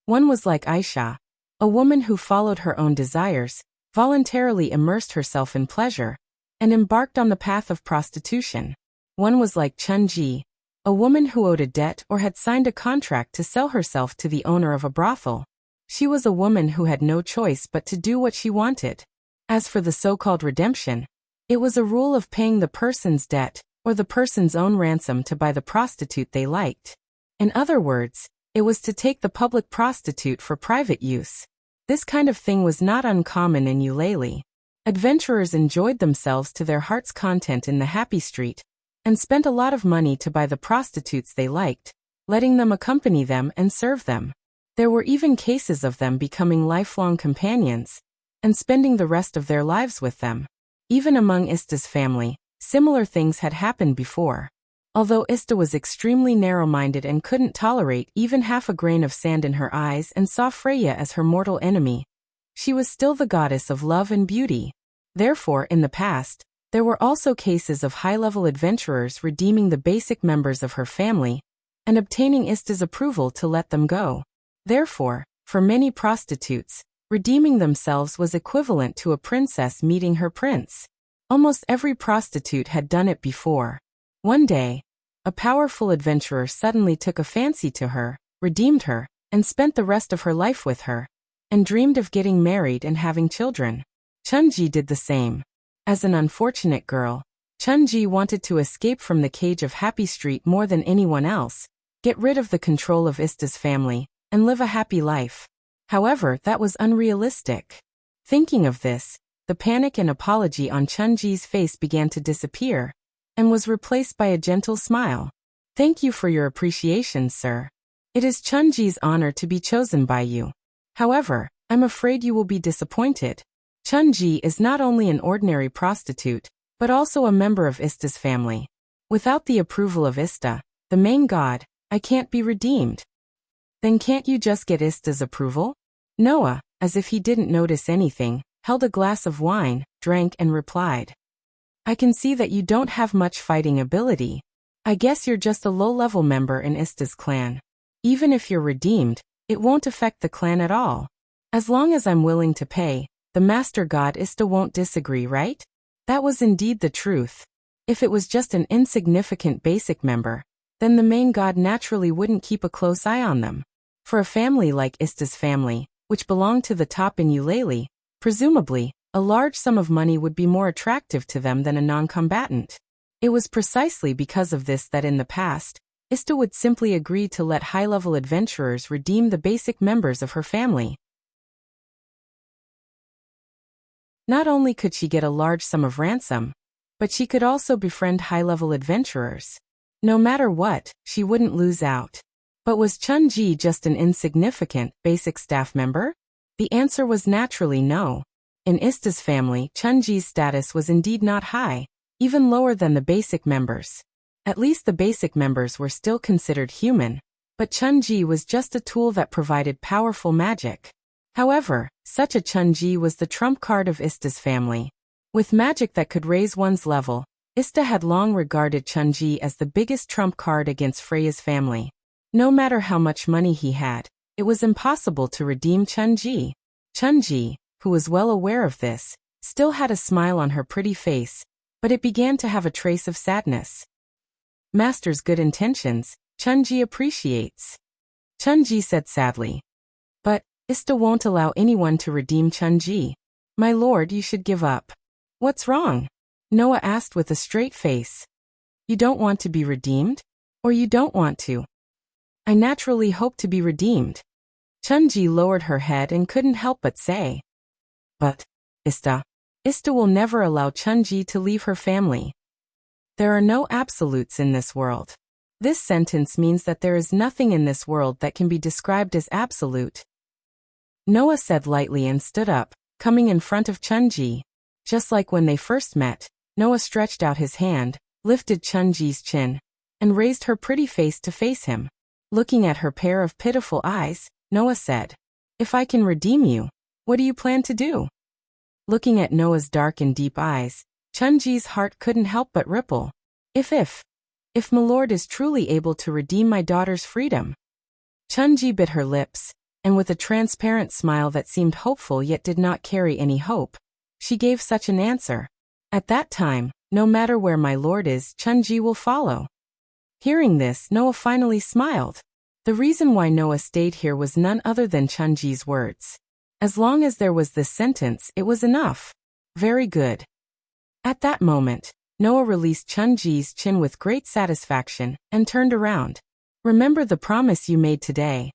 One was like Aisha, a woman who followed her own desires, voluntarily immersed herself in pleasure, and embarked on the path of prostitution. One was like Chunji, a woman who owed a debt or had signed a contract to sell herself to the owner of a brothel. She was a woman who had no choice but to do what she wanted. As for the so-called redemption, it was a rule of paying the person's debt or the person's own ransom to buy the prostitute they liked. In other words, it was to take the public prostitute for private use. This kind of thing was not uncommon in Eulalie. Adventurers enjoyed themselves to their heart's content in the Happy Street, and spent a lot of money to buy the prostitutes they liked, letting them accompany them and serve them. There were even cases of them becoming lifelong companions, and spending the rest of their lives with them. Even among Ista's family, similar things had happened before. Although Ista was extremely narrow-minded and couldn't tolerate even half a grain of sand in her eyes and saw Freya as her mortal enemy, she was still the goddess of love and beauty. Therefore, in the past, there were also cases of high-level adventurers redeeming the basic members of her family and obtaining Ista's approval to let them go. Therefore, for many prostitutes, redeeming themselves was equivalent to a princess meeting her prince. Almost every prostitute had done it before. One day, a powerful adventurer suddenly took a fancy to her, redeemed her, and spent the rest of her life with her, and dreamed of getting married and having children. Chunji did the same. As an unfortunate girl, Chunji wanted to escape from the cage of Happy Street more than anyone else, get rid of the control of Ista's family, and live a happy life. However, that was unrealistic. Thinking of this, the panic and apology on Chunji's face began to disappear, and was replaced by a gentle smile. "Thank you for your appreciation, sir. It is Chunji's honor to be chosen by you. However, I'm afraid you will be disappointed. Chunji is not only an ordinary prostitute, but also a member of Ista's family. Without the approval of Ista, the main god, I can't be redeemed." "Then can't you just get Ista's approval?" Noah, as if he didn't notice anything, held a glass of wine, drank and replied. "I can see that you don't have much fighting ability. I guess you're just a low-level member in Ista's clan. Even if you're redeemed, it won't affect the clan at all. As long as I'm willing to pay, the master god Ista won't disagree, right?" That was indeed the truth. If it was just an insignificant basic member, then the main god naturally wouldn't keep a close eye on them. For a family like Ista's family, which belonged to the top in Eulalie, presumably, a large sum of money would be more attractive to them than a non-combatant. It was precisely because of this that in the past, Ista would simply agree to let high-level adventurers redeem the basic members of her family. Not only could she get a large sum of ransom, but she could also befriend high-level adventurers. No matter what, she wouldn't lose out. But was Chun-Ji just an insignificant, basic staff member? The answer was naturally no. In Ista's family, Chun-Ji's status was indeed not high, even lower than the basic members. At least the basic members were still considered human, but Chun-Ji was just a tool that provided powerful magic. However, such a Chun-Ji was the trump card of Ista's family. With magic that could raise one's level, Ista had long regarded Chun-Ji as the biggest trump card against Freya's family. No matter how much money he had, it was impossible to redeem Chun-Ji. Chun-Ji, who was well aware of this, still had a smile on her pretty face, but it began to have a trace of sadness. Master's good intentions, Chun-Ji appreciates. Chun-Ji said sadly. But Ista won't allow anyone to redeem Chun-Ji. My lord, you should give up. What's wrong? Noah asked with a straight face. You don't want to be redeemed? Or you don't want to? I naturally hope to be redeemed. Chun-Ji lowered her head and couldn't help but say. But, Ista will never allow Chun-Ji to leave her family. There are no absolutes in this world. This sentence means that there is nothing in this world that can be described as absolute. Noah said lightly and stood up, coming in front of Chun-Ji. Just like when they first met, Noah stretched out his hand, lifted Chun-Ji's chin, and raised her pretty face to face him. Looking at her pair of pitiful eyes, Noah said, If I can redeem you, what do you plan to do? Looking at Noah's dark and deep eyes, Chun-Ji's heart couldn't help but ripple. If my lord is truly able to redeem my daughter's freedom. Chun-Ji bit her lips, and with a transparent smile that seemed hopeful yet did not carry any hope, she gave such an answer. At that time, no matter where my lord is, Chun-Ji will follow. Hearing this, Noah finally smiled. The reason why Noah stayed here was none other than Chun-Ji's words. As long as there was this sentence, it was enough. Very good. At that moment, Noah released Chun-Ji's chin with great satisfaction and turned around. Remember the promise you made today.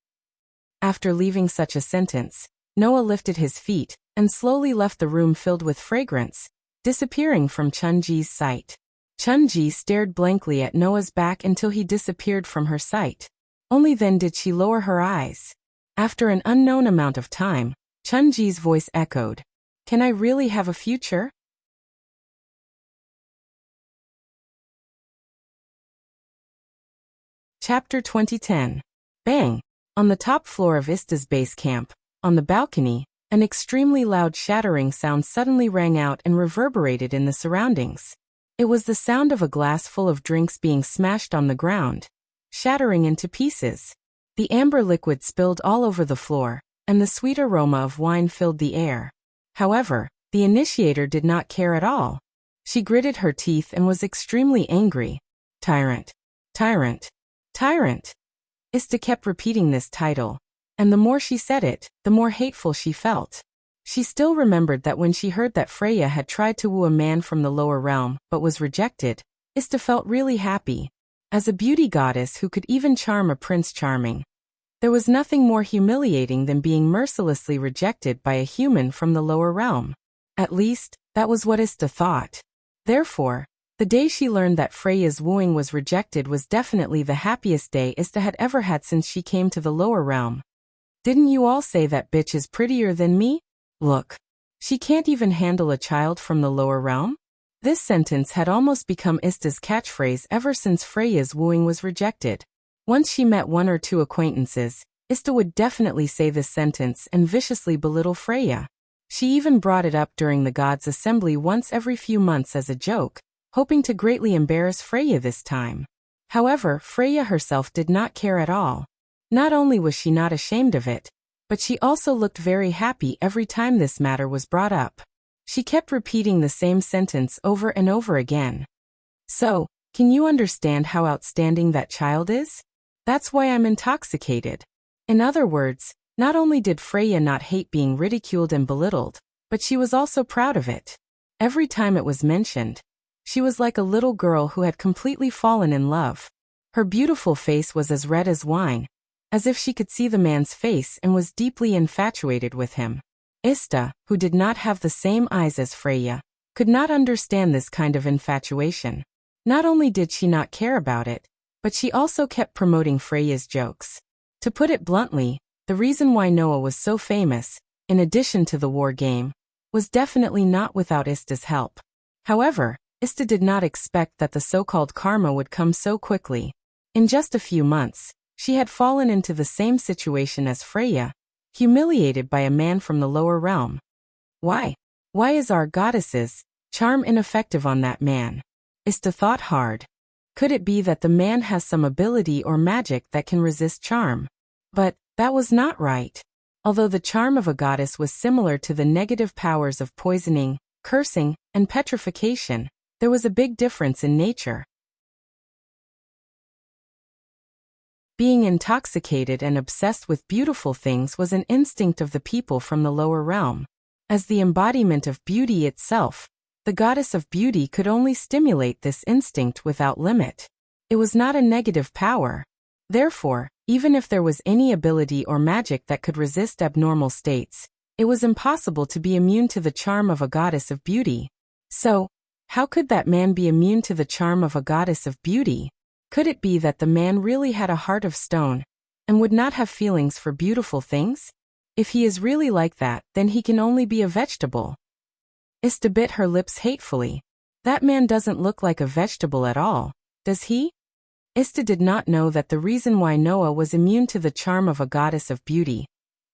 After leaving such a sentence, Noah lifted his feet and slowly left the room filled with fragrance, disappearing from Chun-Ji's sight. Chun-Ji stared blankly at Noah's back until he disappeared from her sight. Only then did she lower her eyes. After an unknown amount of time, Chun-Ji's voice echoed. Can I really have a future? Chapter 2010. Bang! On the top floor of Ista's base camp, on the balcony, an extremely loud shattering sound suddenly rang out and reverberated in the surroundings. It was the sound of a glass full of drinks being smashed on the ground, shattering into pieces. The amber liquid spilled all over the floor, and the sweet aroma of wine filled the air. However, the initiator did not care at all. She gritted her teeth and was extremely angry. Tyrant! Tyrant! Tyrant! Ista kept repeating this title, and the more she said it, the more hateful she felt. She still remembered that when she heard that Freya had tried to woo a man from the lower realm but was rejected, Ista felt really happy. As a beauty goddess who could even charm a Prince Charming, there was nothing more humiliating than being mercilessly rejected by a human from the lower realm. At least, that was what Ista thought. Therefore, the day she learned that Freya's wooing was rejected was definitely the happiest day Ista had ever had since she came to the lower realm. Didn't you all say that bitch is prettier than me? Look. She can't even handle a child from the lower realm? This sentence had almost become Ista's catchphrase ever since Freya's wooing was rejected. Once she met one or two acquaintances, Ista would definitely say this sentence and viciously belittle Freya. She even brought it up during the gods' assembly once every few months as a joke, hoping to greatly embarrass Freya this time. However, Freya herself did not care at all. Not only was she not ashamed of it, but she also looked very happy every time this matter was brought up. She kept repeating the same sentence over and over again. So, can you understand how outstanding that child is? That's why I'm intoxicated. In other words, not only did Freya not hate being ridiculed and belittled, but she was also proud of it. Every time it was mentioned, She was like a little girl who had completely fallen in love. Her beautiful face was as red as wine, as if she could see the man's face and was deeply infatuated with him. Ista, who did not have the same eyes as Freya, could not understand this kind of infatuation. Not only did she not care about it, but she also kept promoting Freya's jokes. To put it bluntly, the reason why Noah was so famous, in addition to the war game, was definitely not without Ista's help. However, Ista did not expect that the so-called karma would come so quickly. In just a few months, she had fallen into the same situation as Freya, humiliated by a man from the lower realm. Why? Why is our goddess's charm ineffective on that man? Ista thought hard. Could it be that the man has some ability or magic that can resist charm? But that was not right. Although the charm of a goddess was similar to the negative powers of poisoning, cursing, and petrification, there was a big difference in nature. Being intoxicated and obsessed with beautiful things was an instinct of the people from the lower realm. As the embodiment of beauty itself, the goddess of beauty could only stimulate this instinct without limit. It was not a negative power. Therefore, even if there was any ability or magic that could resist abnormal states, it was impossible to be immune to the charm of a goddess of beauty. So, how could that man be immune to the charm of a goddess of beauty? Could it be that the man really had a heart of stone, and would not have feelings for beautiful things? If he is really like that, then he can only be a vegetable. Ista bit her lips hatefully. That man doesn't look like a vegetable at all, does he? Ista did not know that the reason why Noah was immune to the charm of a goddess of beauty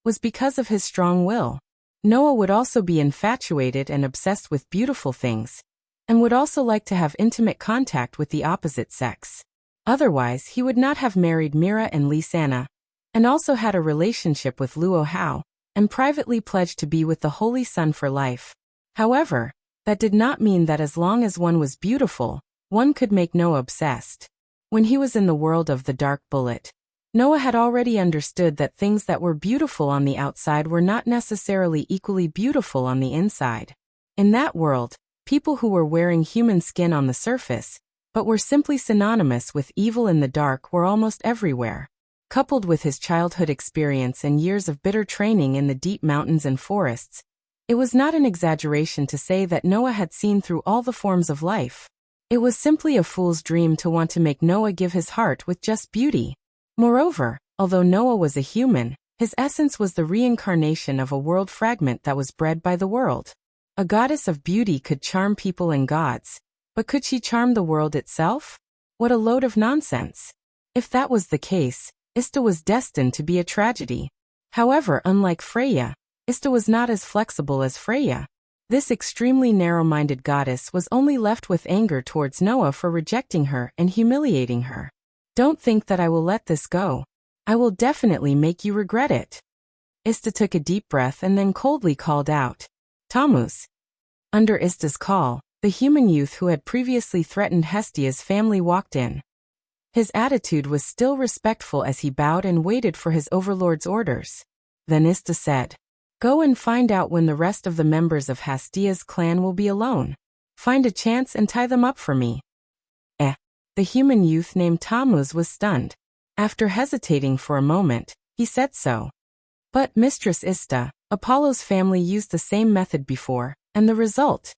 was because of his strong will. Noah would also be infatuated and obsessed with beautiful things, and would also like to have intimate contact with the opposite sex. Otherwise, he would not have married Mira and Lisanna, and also had a relationship with Luo Hao, and privately pledged to be with the Holy Sun for life. However, that did not mean that as long as one was beautiful, one could make Noah obsessed. When he was in the world of the Dark Bullet, Noah had already understood that things that were beautiful on the outside were not necessarily equally beautiful on the inside. In that world, people who were wearing human skin on the surface, but were simply synonymous with evil in the dark, were almost everywhere. Coupled with his childhood experience and years of bitter training in the deep mountains and forests, it was not an exaggeration to say that Noah had seen through all the forms of life. It was simply a fool's dream to want to make Noah give his heart with just beauty. Moreover, although Noah was a human, his essence was the reincarnation of a world fragment that was bred by the world. A goddess of beauty could charm people and gods, but could she charm the world itself? What a load of nonsense. If that was the case, Ista was destined to be a tragedy. However, unlike Freya, Ista was not as flexible as Freya. This extremely narrow-minded goddess was only left with anger towards Noah for rejecting her and humiliating her. Don't think that I will let this go. I will definitely make you regret it. Ista took a deep breath and then coldly called out, Tammuz. Under Ista's call, the human youth who had previously threatened Hestia's family walked in. His attitude was still respectful as he bowed and waited for his overlord's orders. Then Ista said, Go and find out when the rest of the members of Hestia's clan will be alone. Find a chance and tie them up for me. The human youth named Tammuz was stunned. After hesitating for a moment, he said so. But Mistress Ista, Apollo's family used the same method before, and the result?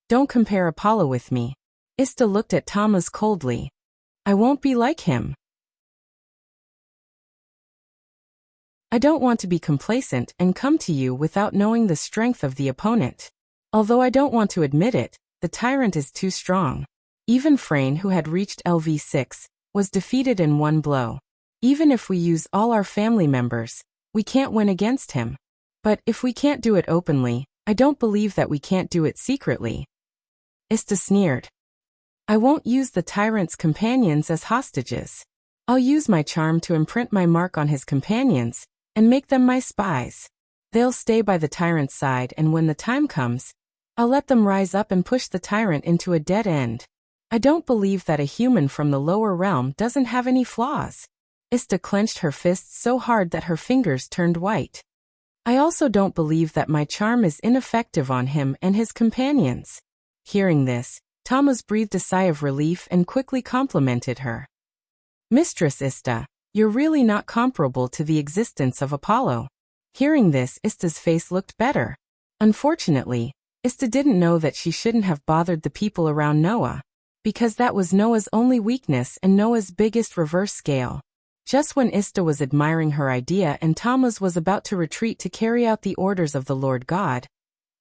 Don't compare Apollo with me. Ista looked at Tammuz coldly. I won't be like him. I don't want to be complacent and come to you without knowing the strength of the opponent. Although I don't want to admit it, the tyrant is too strong. Even Freyne, who had reached LV6, was defeated in one blow. Even if we use all our family members, we can't win against him. But if we can't do it openly, I don't believe that we can't do it secretly. Ista sneered. I won't use the tyrant's companions as hostages. I'll use my charm to imprint my mark on his companions, and make them my spies. They'll stay by the tyrant's side, and when the time comes, I'll let them rise up and push the tyrant into a dead end. I don't believe that a human from the lower realm doesn't have any flaws. Ista clenched her fists so hard that her fingers turned white. I also don't believe that my charm is ineffective on him and his companions. Hearing this, Thomas breathed a sigh of relief and quickly complimented her. Mistress Ista, you're really not comparable to the existence of Apollo. Hearing this, Ista's face looked better. Unfortunately, Ista didn't know that she shouldn't have bothered the people around Noah, because that was Noah's only weakness and Noah's biggest reverse scale. Just when Ista was admiring her idea and Thomas was about to retreat to carry out the orders of the Lord God,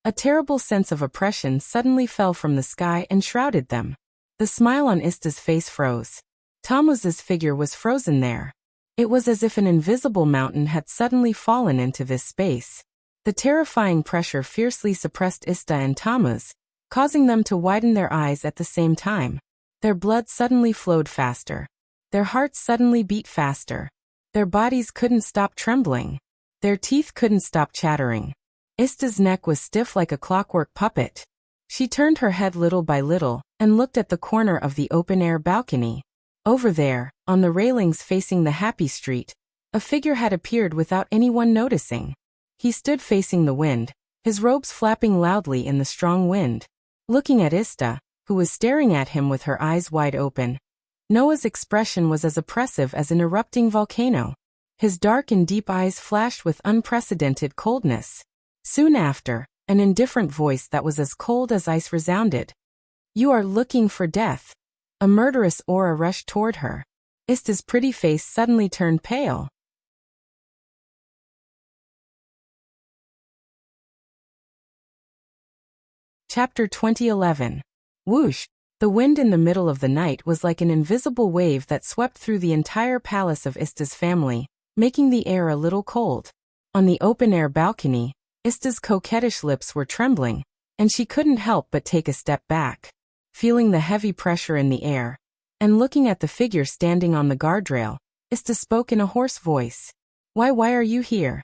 a terrible sense of oppression suddenly fell from the sky and shrouded them. The smile on Ista's face froze. Thomas's figure was frozen there. It was as if an invisible mountain had suddenly fallen into this space. The terrifying pressure fiercely suppressed Ista and Thomas, causing them to widen their eyes at the same time. Their blood suddenly flowed faster. Their hearts suddenly beat faster. Their bodies couldn't stop trembling. Their teeth couldn't stop chattering. Ista's neck was stiff like a clockwork puppet. She turned her head little by little and looked at the corner of the open-air balcony. Over there, on the railings facing the happy street, a figure had appeared without anyone noticing. He stood facing the wind, his robes flapping loudly in the strong wind. Looking at Ista, who was staring at him with her eyes wide open, Noah's expression was as oppressive as an erupting volcano. His dark and deep eyes flashed with unprecedented coldness. Soon after, an indifferent voice that was as cold as ice resounded. "You are looking for death." A murderous aura rushed toward her. Ista's pretty face suddenly turned pale. Chapter 2011. Whoosh! The wind in the middle of the night was like an invisible wave that swept through the entire palace of Ista's family, making the air a little cold. On the open-air balcony, Ista's coquettish lips were trembling, and she couldn't help but take a step back. Feeling the heavy pressure in the air, and looking at the figure standing on the guardrail, Ista spoke in a hoarse voice. Why are you here?"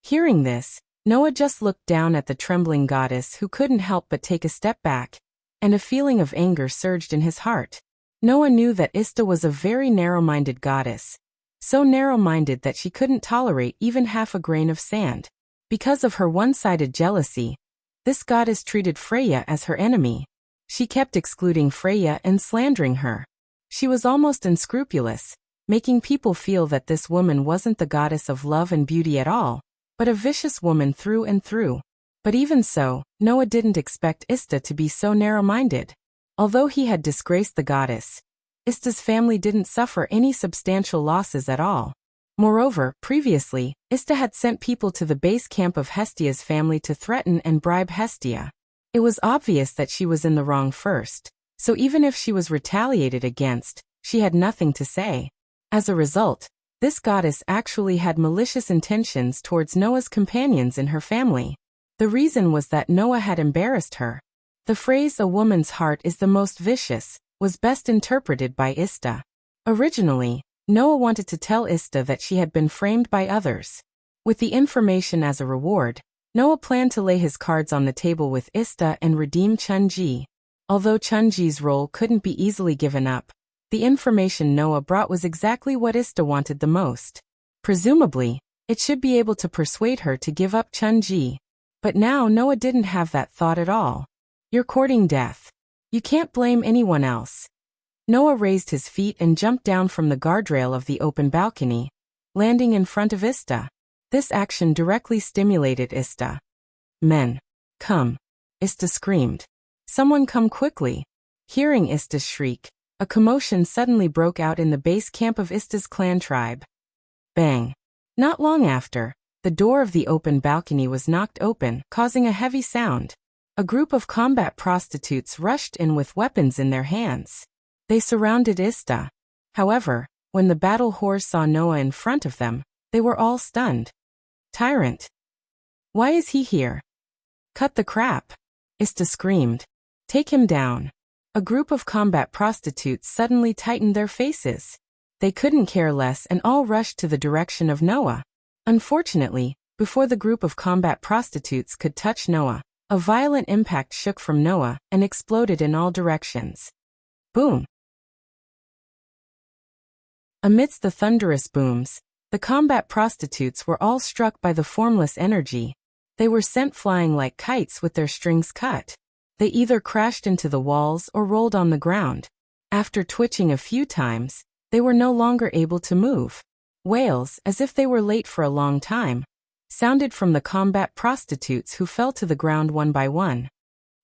Hearing this, Noah just looked down at the trembling goddess who couldn't help but take a step back, and a feeling of anger surged in his heart. Noah knew that Ista was a very narrow-minded goddess, so narrow-minded that she couldn't tolerate even half a grain of sand. Because of her one-sided jealousy, this goddess treated Freya as her enemy. She kept excluding Freya and slandering her. She was almost unscrupulous, making people feel that this woman wasn't the goddess of love and beauty at all, but a vicious woman through and through. But even so, Noah didn't expect Ista to be so narrow-minded. Although he had disgraced the goddess, Ista's family didn't suffer any substantial losses at all. Moreover, previously, Ista had sent people to the base camp of Hestia's family to threaten and bribe Hestia. It was obvious that she was in the wrong first, so even if she was retaliated against, she had nothing to say. As a result, this goddess actually had malicious intentions towards Noah's companions in her family. The reason was that Noah had embarrassed her. The phrase "a woman's heart is the most vicious" was best interpreted by Ista. Originally, Noah wanted to tell Ista that she had been framed by others. With the information as a reward, Noah planned to lay his cards on the table with Ista and redeem Chun-Ji. Although Chun-Ji's role couldn't be easily given up, the information Noah brought was exactly what Ista wanted the most. Presumably, it should be able to persuade her to give up Chun-Ji. But now Noah didn't have that thought at all. "You're courting death. You can't blame anyone else." Noah raised his feet and jumped down from the guardrail of the open balcony, landing in front of Ista. This action directly stimulated Ista. "Men, come!" Ista screamed. "Someone come quickly!" Hearing Ista's shriek, a commotion suddenly broke out in the base camp of Ista's clan tribe. Bang! Not long after, the door of the open balcony was knocked open, causing a heavy sound. A group of combat prostitutes rushed in with weapons in their hands. They surrounded Ista. However, when the battle whores saw Noah in front of them, they were all stunned. "Tyrant! Why is he here?" "Cut the crap!" Ista screamed. "Take him down." A group of combat prostitutes suddenly tightened their faces. They couldn't care less and all rushed to the direction of Noah. Unfortunately, before the group of combat prostitutes could touch Noah, a violent impact shook from Noah and exploded in all directions. Boom! Amidst the thunderous booms, the combat prostitutes were all struck by the formless energy. They were sent flying like kites with their strings cut. They either crashed into the walls or rolled on the ground. After twitching a few times, they were no longer able to move. Wails, as if they were late for a long time, sounded from the combat prostitutes who fell to the ground one by one.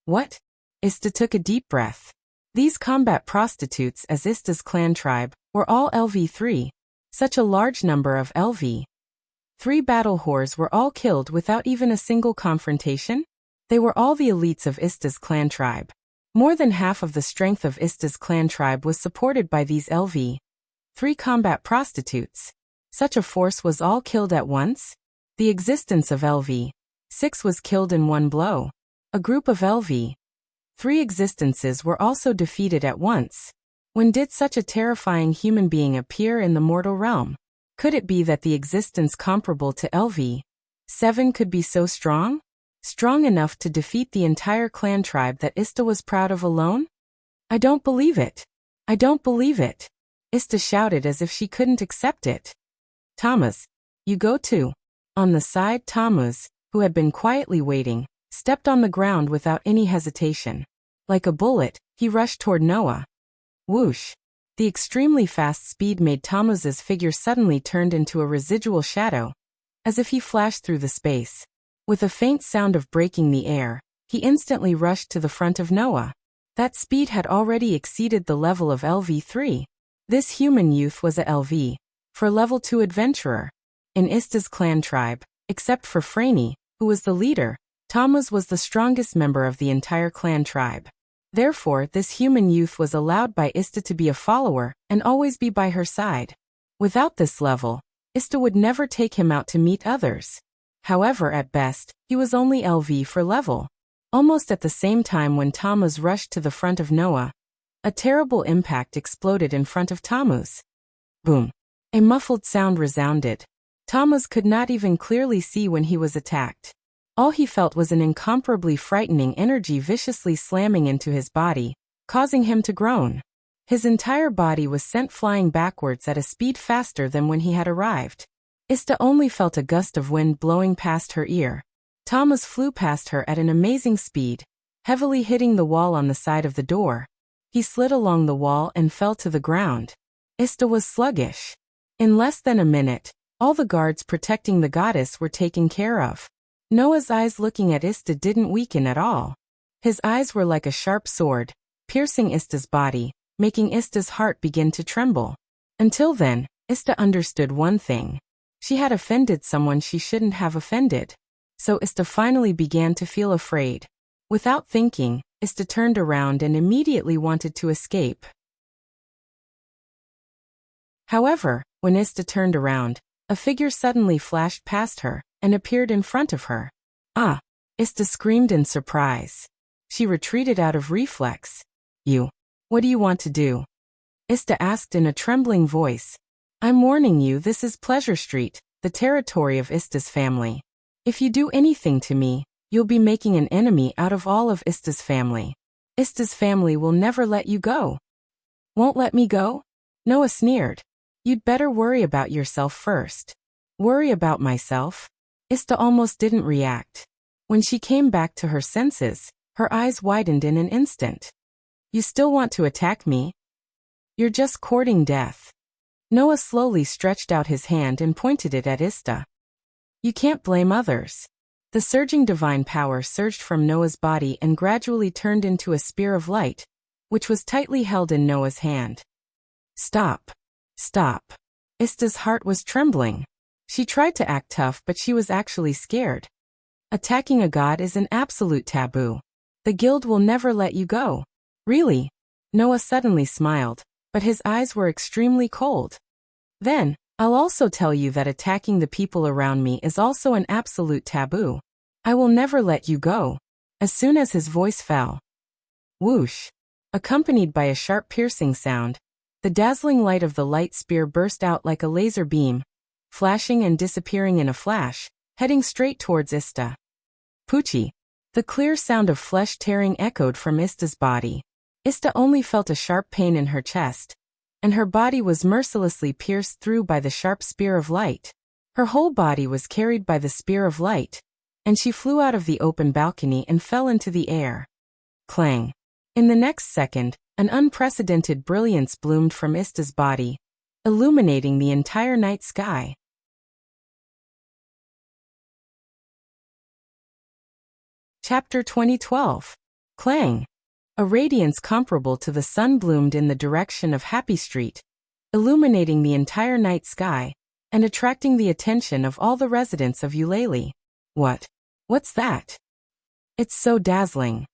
What? Ista took a deep breath. These combat prostitutes, as Ista's clan tribe, were all LV3. Such a large number of LV3 battle whores were all killed without even a single confrontation? They were all the elites of Ista's clan tribe. More than half of the strength of Ista's clan tribe was supported by these LV3 combat prostitutes. Such a force was all killed at once? The existence of LV6 was killed in one blow. A group of LV3 existences were also defeated at once. When did such a terrifying human being appear in the mortal realm? Could it be that the existence comparable to LV7 could be so strong? Strong enough to defeat the entire clan tribe that Ista was proud of alone? I don't believe it. I don't believe it. Ista shouted as if she couldn't accept it. Tammuz, you go too. On the side, Tammuz, who had been quietly waiting, stepped on the ground without any hesitation. Like a bullet, he rushed toward Noah. Whoosh! The extremely fast speed made Tammuz's figure suddenly turned into a residual shadow, as if he flashed through the space. With a faint sound of breaking the air, he instantly rushed to the front of Noah. That speed had already exceeded the level of LV3. This human youth was a LV for level 2 adventurer. In Ista's clan tribe, except for Franey, who was the leader, Tammuz was the strongest member of the entire clan tribe. Therefore, this human youth was allowed by Ista to be a follower and always be by her side. Without this level, Ista would never take him out to meet others. However, at best, he was only LV for level. Almost at the same time when Tammuz rushed to the front of Noah, a terrible impact exploded in front of Tammuz. Boom! A muffled sound resounded. Tammuz could not even clearly see when he was attacked. All he felt was an incomparably frightening energy viciously slamming into his body, causing him to groan. His entire body was sent flying backwards at a speed faster than when he had arrived. Ista only felt a gust of wind blowing past her ear. Tammuz flew past her at an amazing speed, heavily hitting the wall on the side of the door. He slid along the wall and fell to the ground. Ista was sluggish. In less than a minute, all the guards protecting the goddess were taken care of. Noah's eyes looking at Ista didn't weaken at all. His eyes were like a sharp sword, piercing Ista's body, making Ista's heart begin to tremble. Until then, Ista understood one thing. She had offended someone she shouldn't have offended. So Ista finally began to feel afraid. Without thinking, Ista turned around and immediately wanted to escape. However, when Ista turned around, a figure suddenly flashed past her and appeared in front of her. Ah! Ista screamed in surprise. She retreated out of reflex. What do you want to do? Ista asked in a trembling voice. I'm warning you, this is Pleasure Street, the territory of Ista's family. If you do anything to me, you'll be making an enemy out of all of Ista's family. Ista's family will never let you go. Won't let me go? Noah sneered. You'd better worry about yourself first. Worry about myself? Ista almost didn't react. When she came back to her senses, her eyes widened in an instant. You still want to attack me? You're just courting death. Noah slowly stretched out his hand and pointed it at Ista. You can't blame others. The surging divine power surged from Noah's body and gradually turned into a spear of light, which was tightly held in Noah's hand. Stop. Stop. Ista's heart was trembling. She tried to act tough, but she was actually scared. Attacking a god is an absolute taboo. The guild will never let you go. Really? Noah suddenly smiled, but his eyes were extremely cold. Then, I'll also tell you that attacking the people around me is also an absolute taboo. I will never let you go. As soon as his voice fell. Whoosh! Accompanied by a sharp piercing sound, the dazzling light of the light spear burst out like a laser beam, flashing and disappearing in a flash, heading straight towards Ista. Poochie! The clear sound of flesh tearing echoed from Ista's body. Ista only felt a sharp pain in her chest, and her body was mercilessly pierced through by the sharp spear of light. Her whole body was carried by the spear of light, and she flew out of the open balcony and fell into the air. Clang. In the next second, an unprecedented brilliance bloomed from Ista's body, illuminating the entire night sky. Chapter 2012. Clang. A radiance comparable to the sun bloomed in the direction of Happy Street, illuminating the entire night sky and attracting the attention of all the residents of Eulalie. What's that? It's so dazzling.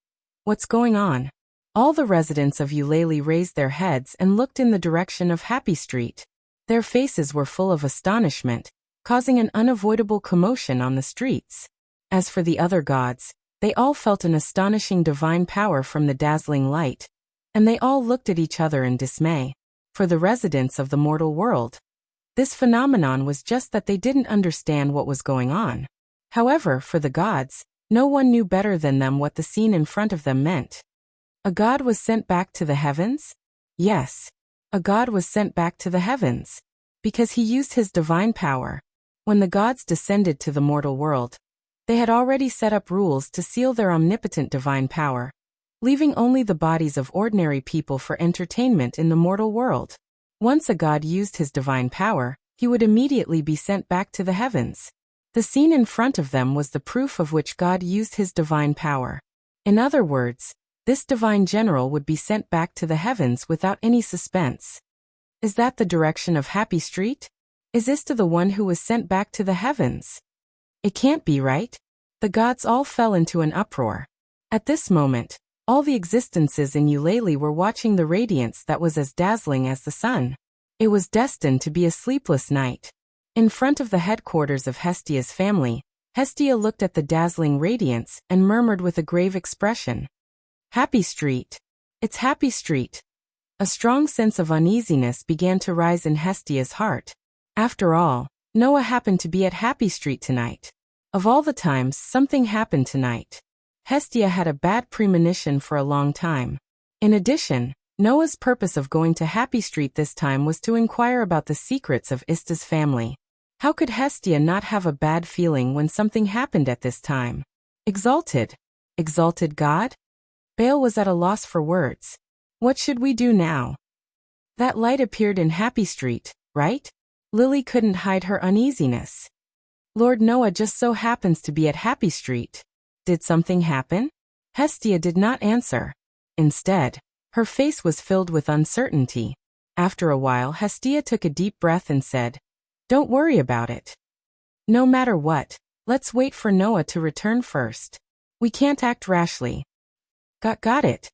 What's going on? All the residents of Eulalie raised their heads and looked in the direction of Happy Street. Their faces were full of astonishment, causing an unavoidable commotion on the streets. As for the other gods, they all felt an astonishing divine power from the dazzling light, and they all looked at each other in dismay. For the residents of the mortal world, this phenomenon was just that they didn't understand what was going on. However, for the gods, no one knew better than them what the scene in front of them meant. A god was sent back to the heavens? Yes, a god was sent back to the heavens, because he used his divine power. When the gods descended to the mortal world, they had already set up rules to seal their omnipotent divine power, leaving only the bodies of ordinary people for entertainment in the mortal world. Once a god used his divine power, he would immediately be sent back to the heavens. The scene in front of them was the proof of which God used his divine power. In other words, this divine general would be sent back to the heavens without any suspense. Is that the direction of Happy Street? Is Ista the one who was sent back to the heavens? It can't be, right? The gods all fell into an uproar. At this moment, all the existences in Eulalie were watching the radiance that was as dazzling as the sun. It was destined to be a sleepless night. In front of the headquarters of Hestia's family, Hestia looked at the dazzling radiance and murmured with a grave expression, "Happy Street. It's Happy Street." A strong sense of uneasiness began to rise in Hestia's heart. After all, Noah happened to be at Happy Street tonight. Of all the times something happened tonight, Hestia had a bad premonition for a long time. In addition, Noah's purpose of going to Happy Street this time was to inquire about the secrets of Ista's family. How could Hestia not have a bad feeling when something happened at this time? Exalted God? Baal was at a loss for words. What should we do now? That light appeared in Happy Street, right? Lily couldn't hide her uneasiness. Lord Noah just so happens to be at Happy Street. Did something happen? Hestia did not answer. Instead, her face was filled with uncertainty. After a while, Hestia took a deep breath and said, "Don't worry about it. No matter what, let's wait for Noah to return first. We can't act rashly." Got it.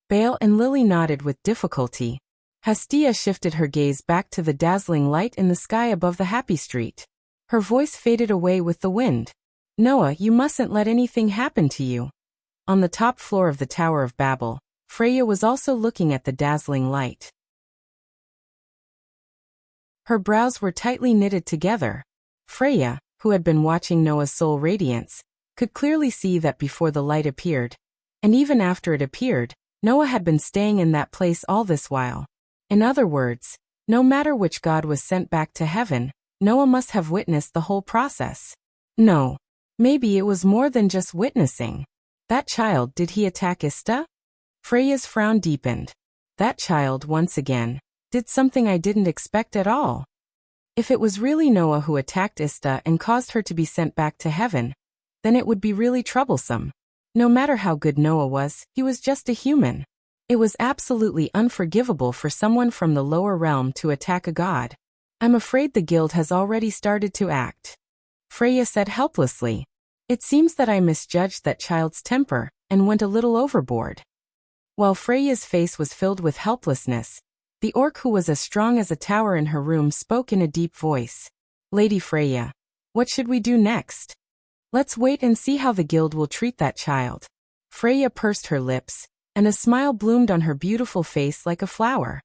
Baal and Lily nodded with difficulty. Hestia shifted her gaze back to the dazzling light in the sky above the Happy Street. Her voice faded away with the wind. "Noah, you mustn't let anything happen to you." On the top floor of the Tower of Babel, Freya was also looking at the dazzling light. Her brows were tightly knitted together. Freya, who had been watching Noah's soul radiance, could clearly see that before the light appeared, and even after it appeared, Noah had been staying in that place all this while. In other words, no matter which god was sent back to heaven, Noah must have witnessed the whole process. No, maybe it was more than just witnessing. That child, did he attack Ista? Freya's frown deepened. That child, once again, did something I didn't expect at all. If it was really Noah who attacked Ista and caused her to be sent back to heaven, then it would be really troublesome. No matter how good Noah was, he was just a human. It was absolutely unforgivable for someone from the lower realm to attack a god. "I'm afraid the guild has already started to act," Freya said helplessly. "It seems that I misjudged that child's temper and went a little overboard." While Freya's face was filled with helplessness, the orc who was as strong as a tower in her room spoke in a deep voice. "Lady Freya, what should we do next? Let's wait and see how the guild will treat that child." Freya pursed her lips, and a smile bloomed on her beautiful face like a flower.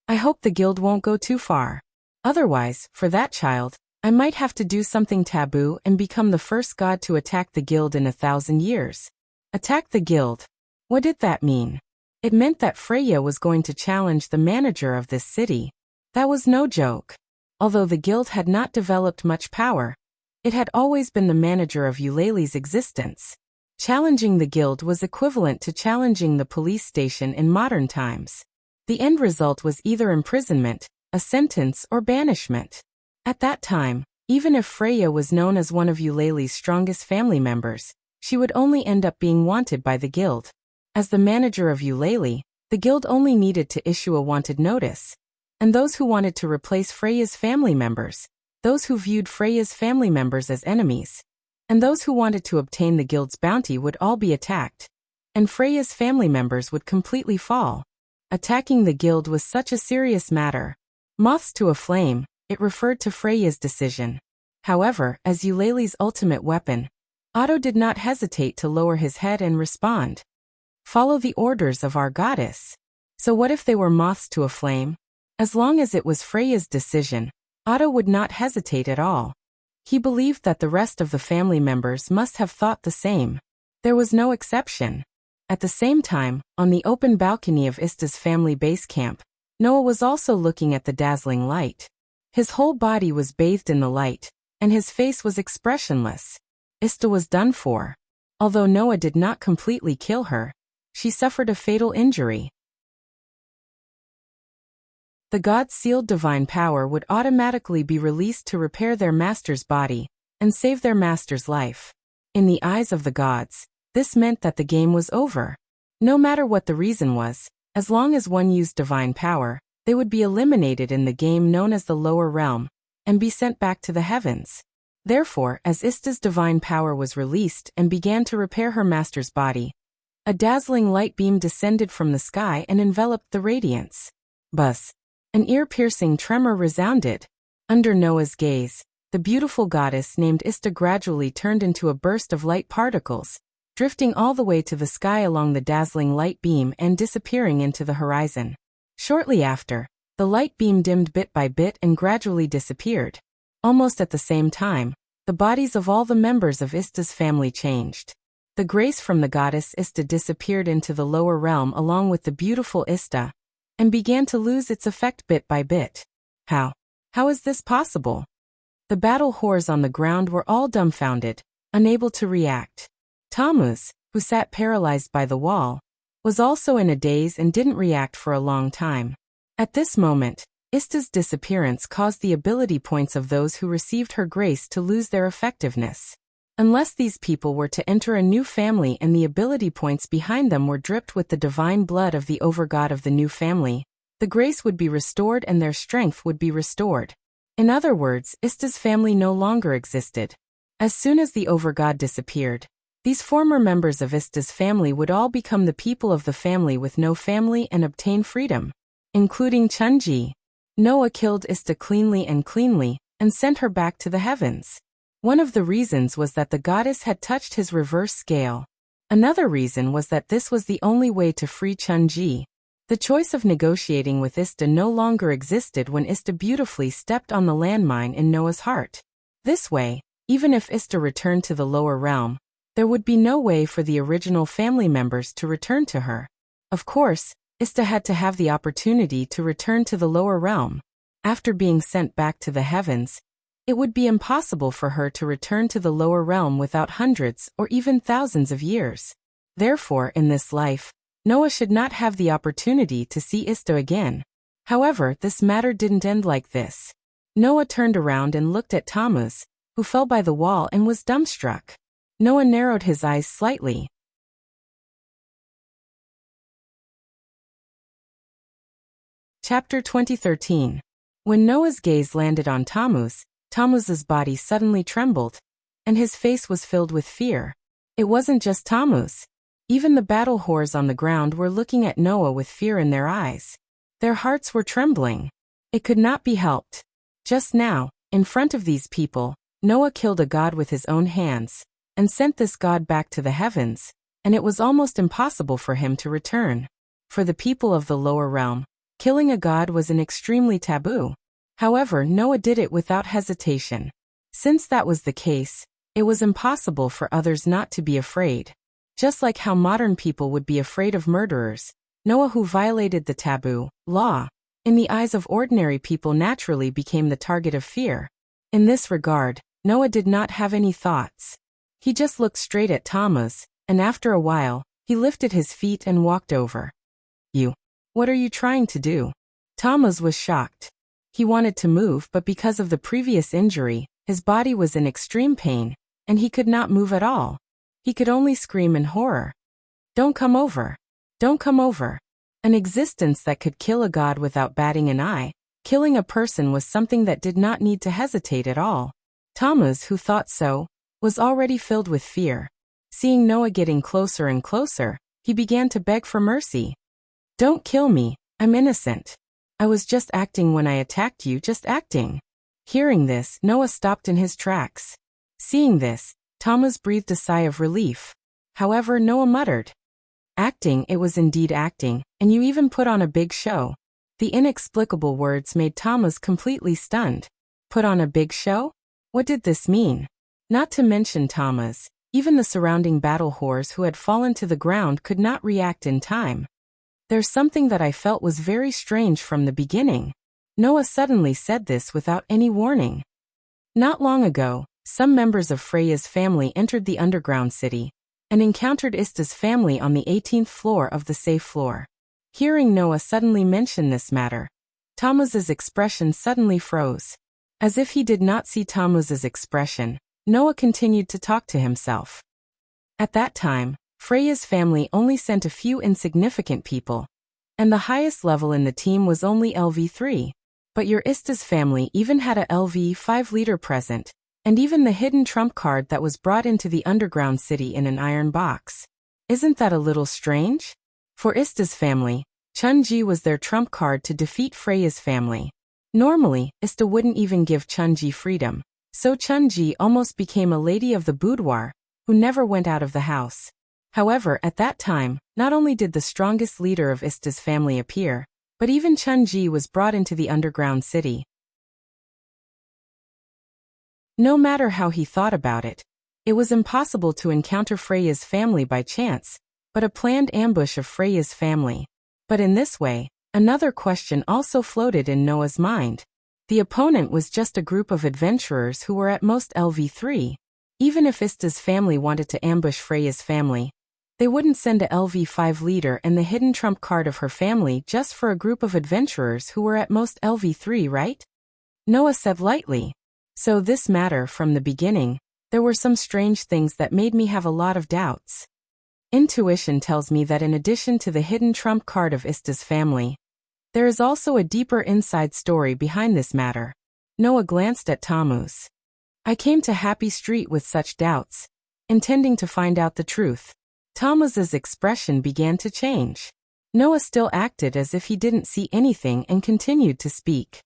"I hope the guild won't go too far. Otherwise, for that child, I might have to do something taboo and become the first god to attack the guild in 1,000 years. Attack the guild. What did that mean? It meant that Freya was going to challenge the manager of this city. That was no joke. Although the guild had not developed much power, it had always been the manager of Eulalie's existence. Challenging the guild was equivalent to challenging the police station in modern times. The end result was either imprisonment, a sentence, or banishment. At that time, even if Freya was known as one of Eulalie's strongest family members, she would only end up being wanted by the guild. As the manager of Eulalie, the guild only needed to issue a wanted notice. And those who wanted to replace Freya's family members, those who viewed Freya's family members as enemies, and those who wanted to obtain the guild's bounty would all be attacked. And Freya's family members would completely fall. Attacking the guild was such a serious matter. Moths to a flame, it referred to Freya's decision. However, as Eulalie's ultimate weapon, Otto did not hesitate to lower his head and respond. Follow the orders of our goddess. So what if they were moths to a flame? As long as it was Freya's decision, Otto would not hesitate at all. He believed that the rest of the family members must have thought the same. There was no exception. At the same time, on the open balcony of Ista's family base camp, Noah was also looking at the dazzling light. His whole body was bathed in the light, and his face was expressionless. Ista was done for. Although Noah did not completely kill her, she suffered a fatal injury. The gods' sealed divine power would automatically be released to repair their master's body and save their master's life. In the eyes of the gods, this meant that the game was over. No matter what the reason was, as long as one used divine power, they would be eliminated in the game known as the lower realm and be sent back to the heavens. Therefore, as Ista's divine power was released and began to repair her master's body, a dazzling light beam descended from the sky and enveloped the radiance. Buzz! An ear-piercing tremor resounded. Under Noah's gaze, the beautiful goddess named Ista gradually turned into a burst of light particles, drifting all the way to the sky along the dazzling light beam and disappearing into the horizon. Shortly after, the light beam dimmed bit by bit and gradually disappeared. Almost at the same time, the bodies of all the members of Ista's family changed. The grace from the goddess Ista disappeared into the lower realm along with the beautiful Ista, and began to lose its effect bit by bit. How? How is this possible? The battle whores on the ground were all dumbfounded, unable to react. Tammuz, who sat paralyzed by the wall, was also in a daze and didn't react for a long time. At this moment, Ista's disappearance caused the ability points of those who received her grace to lose their effectiveness. Unless these people were to enter a new family and the ability points behind them were dripped with the divine blood of the overgod of the new family, the grace would be restored and their strength would be restored. In other words, Ista's family no longer existed. As soon as the overgod disappeared, these former members of Ista's family would all become the people of the family with no family and obtain freedom, including Chunji. Noah killed Ista cleanly and sent her back to the heavens. One of the reasons was that the goddess had touched his reverse scale. Another reason was that this was the only way to free Chunji. The choice of negotiating with Ista no longer existed when Ista beautifully stepped on the landmine in Noah's heart. This way, even if Ista returned to the lower realm, there would be no way for the original family members to return to her. Of course, Ista had to have the opportunity to return to the lower realm. After being sent back to the heavens, it would be impossible for her to return to the lower realm without hundreds or even thousands of years. Therefore, in this life, Noah should not have the opportunity to see Ista again. However, this matter didn't end like this. Noah turned around and looked at Tammuz, who fell by the wall and was dumbstruck. Noah narrowed his eyes slightly. Chapter 2013. When Noah's gaze landed on Tammuz, Tammuz's body suddenly trembled, and his face was filled with fear. It wasn't just Tammuz. Even the battle whores on the ground were looking at Noah with fear in their eyes. Their hearts were trembling. It could not be helped. Just now, in front of these people, Noah killed a god with his own hands, and sent this god back to the heavens, and it was almost impossible for him to return. For the people of the lower realm, killing a god was an extremely taboo. However, Noah did it without hesitation. Since that was the case, it was impossible for others not to be afraid. Just like how modern people would be afraid of murderers, Noah, who violated the taboo law, in the eyes of ordinary people naturally became the target of fear. In this regard, Noah did not have any thoughts. He just looked straight at Tammuz, and after a while, he lifted his feet and walked over. "You. What are you trying to do?" Thomas was shocked. He wanted to move, but because of the previous injury, his body was in extreme pain, and he could not move at all. He could only scream in horror. "Don't come over. Don't come over." An existence that could kill a god without batting an eye, killing a person was something that did not need to hesitate at all. Thomas, who thought so, was already filled with fear. Seeing Noah getting closer and closer, he began to beg for mercy. "Don't kill me, I'm innocent. I was just acting when I attacked you, just acting." Hearing this, Noah stopped in his tracks. Seeing this, Thomas breathed a sigh of relief. However, Noah muttered, "Acting, it was indeed acting, and you even put on a big show." The inexplicable words made Thomas completely stunned. Put on a big show? What did this mean? Not to mention Thomas, even the surrounding battle whores who had fallen to the ground could not react in time. "There's something that I felt was very strange from the beginning." Noah suddenly said this without any warning. Not long ago, some members of Freya's family entered the underground city and encountered Ista's family on the 18th floor of the safe floor. Hearing Noah suddenly mention this matter, Thomas's expression suddenly froze. As if he did not see Thomas's expression, Noah continued to talk to himself. At that time, Freya's family only sent a few insignificant people, and the highest level in the team was only LV3. But your Ista's family even had a LV5 leader present, and even the hidden trump card that was brought into the underground city in an iron box. Isn't that a little strange? For Ista's family, Chun-Ji was their trump card to defeat Freya's family. Normally, Ista wouldn't even give Chun-Ji freedom, so Chun-Ji almost became a lady of the boudoir, who never went out of the house. However, at that time, not only did the strongest leader of Ista's family appear, but even Chun-Ji was brought into the underground city. No matter how he thought about it, it was impossible to encounter Freya's family by chance, but a planned ambush of Freya's family. But in this way, another question also floated in Noah's mind. The opponent was just a group of adventurers who were at most LV3. Even if Ista's family wanted to ambush Freya's family, they wouldn't send a LV5 leader and the hidden trump card of her family just for a group of adventurers who were at most LV3, right? Noah said lightly. So this matter, from the beginning, there were some strange things that made me have a lot of doubts. Intuition tells me that in addition to the hidden trump card of Ista's family, there is also a deeper inside story behind this matter. Noah glanced at Tammuz. I came to Happy Street with such doubts, intending to find out the truth. Tammuz's expression began to change. Noah still acted as if he didn't see anything and continued to speak.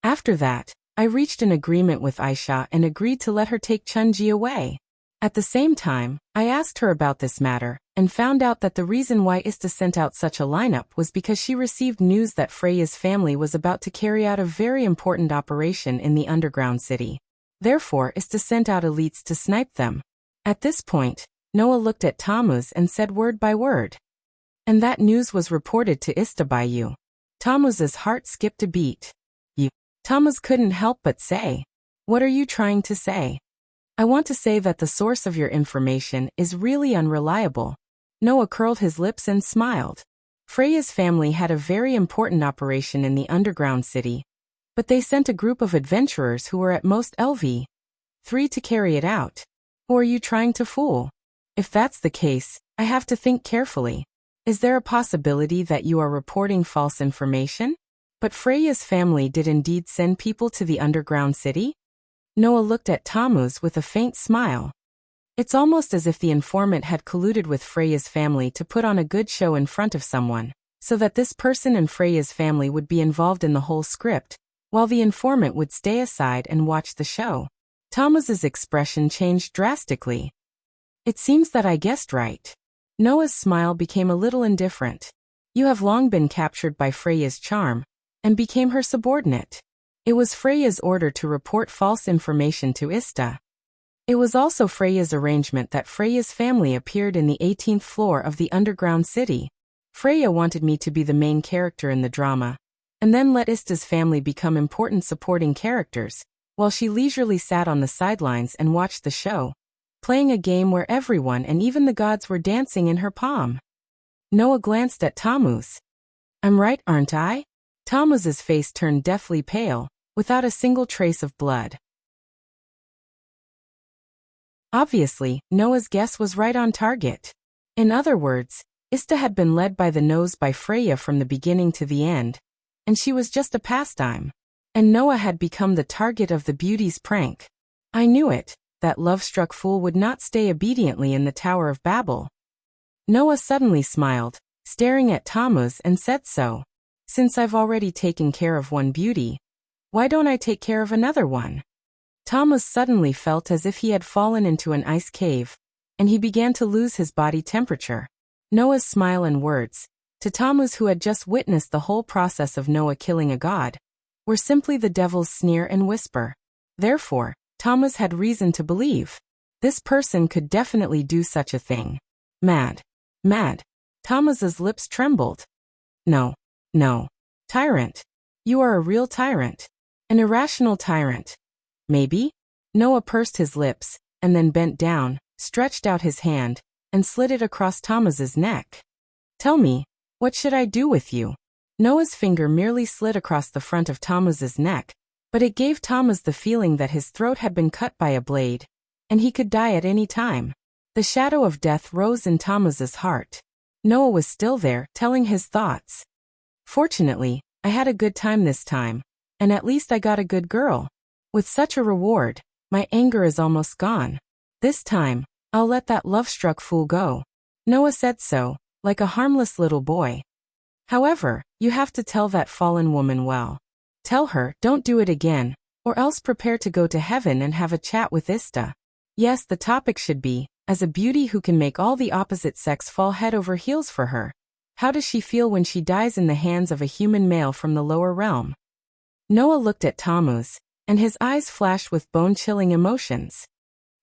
After that, I reached an agreement with Aisha and agreed to let her take Chun-Ji away. At the same time, I asked her about this matter, and found out that the reason why Ista sent out such a lineup was because she received news that Freya's family was about to carry out a very important operation in the underground city. Therefore, Ista sent out elites to snipe them. At this point, Noah looked at Tammuz and said word by word. And that news was reported to Ista by you. Tammuz's heart skipped a beat. You. Tammuz couldn't help but say, "What are you trying to say?" "I want to say that the source of your information is really unreliable." Noah curled his lips and smiled. Freya's family had a very important operation in the underground city, but they sent a group of adventurers who were at most LV3 to carry it out. Who are you trying to fool? If that's the case, I have to think carefully. Is there a possibility that you are reporting false information? But Freya's family did indeed send people to the underground city? Noah looked at Tammuz with a faint smile. It's almost as if the informant had colluded with Freya's family to put on a good show in front of someone, so that this person and Freya's family would be involved in the whole script, while the informant would stay aside and watch the show. Tammuz's expression changed drastically. It seems that I guessed right. Noah's smile became a little indifferent. You have long been captured by Freya's charm, and became her subordinate. It was Freya's order to report false information to Ista. It was also Freya's arrangement that Freya's family appeared in the 18th floor of the underground city. Freya wanted me to be the main character in the drama, and then let Ista's family become important supporting characters, while she leisurely sat on the sidelines and watched the show. playing a game where everyone and even the gods were dancing in her palm. Noah glanced at Tammuz. I'm right, aren't I? Tammuz's face turned deathly pale, without a single trace of blood. Obviously, Noah's guess was right on target. In other words, Ista had been led by the nose by Freya from the beginning to the end, and she was just a pastime. And Noah had become the target of the beauty's prank. I knew it, that love-struck fool would not stay obediently in the Tower of Babel. Noah suddenly smiled, staring at Tammuz, and said, so, since I've already taken care of one beauty, why don't I take care of another one? Tammuz suddenly felt as if he had fallen into an ice cave, and he began to lose his body temperature. Noah's smile and words, to Tammuz who had just witnessed the whole process of Noah killing a god, were simply the devil's sneer and whisper. Therefore, Tammuz had reason to believe this person could definitely do such a thing. Mad. Mad. Tammuz's lips trembled. No. No. Tyrant. You are a real tyrant. An irrational tyrant. Maybe? Noah pursed his lips, and then bent down, stretched out his hand, and slid it across Tammuz's neck. Tell me, what should I do with you? Noah's finger merely slid across the front of Tammuz's neck, but it gave Tammuz the feeling that his throat had been cut by a blade, and he could die at any time. The shadow of death rose in Tammuz's heart. Noah was still there, telling his thoughts. Fortunately, I had a good time this time, and at least I got a good girl. With such a reward, my anger is almost gone. This time, I'll let that love-struck fool go. Noah said so, like a harmless little boy. However, you have to tell that fallen woman well. Tell her, don't do it again, or else prepare to go to heaven and have a chat with Ista. Yes, the topic should be, as a beauty who can make all the opposite sex fall head over heels for her. How does she feel when she dies in the hands of a human male from the lower realm? Noah looked at Tammuz, and his eyes flashed with bone-chilling emotions.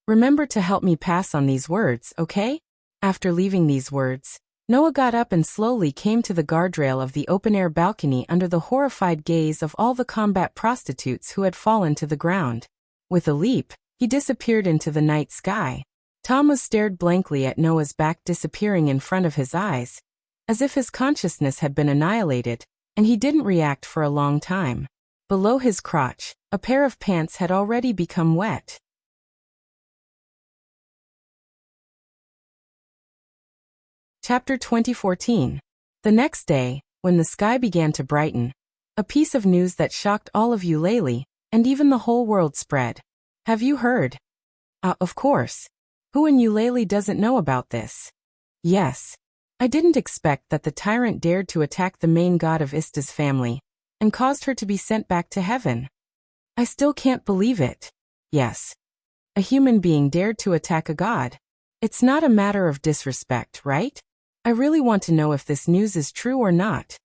Remember to help me pass on these words, okay? After leaving these words, Noah got up and slowly came to the guardrail of the open-air balcony under the horrified gaze of all the combat prostitutes who had fallen to the ground. With a leap, he disappeared into the night sky. Tammuz stared blankly at Noah's back disappearing in front of his eyes, as if his consciousness had been annihilated, and he didn't react for a long time. Below his crotch, a pair of pants had already become wet. Chapter 2014. The next day, when the sky began to brighten, a piece of news that shocked all of Eulalie, and even the whole world spread. Have you heard? Of course. Who in Eulalie doesn't know about this? Yes. I didn't expect that the tyrant dared to attack the main god of Ista's family, and caused her to be sent back to heaven. I still can't believe it. Yes. A human being dared to attack a god. It's not a matter of disrespect, right? I really want to know if this news is true or not.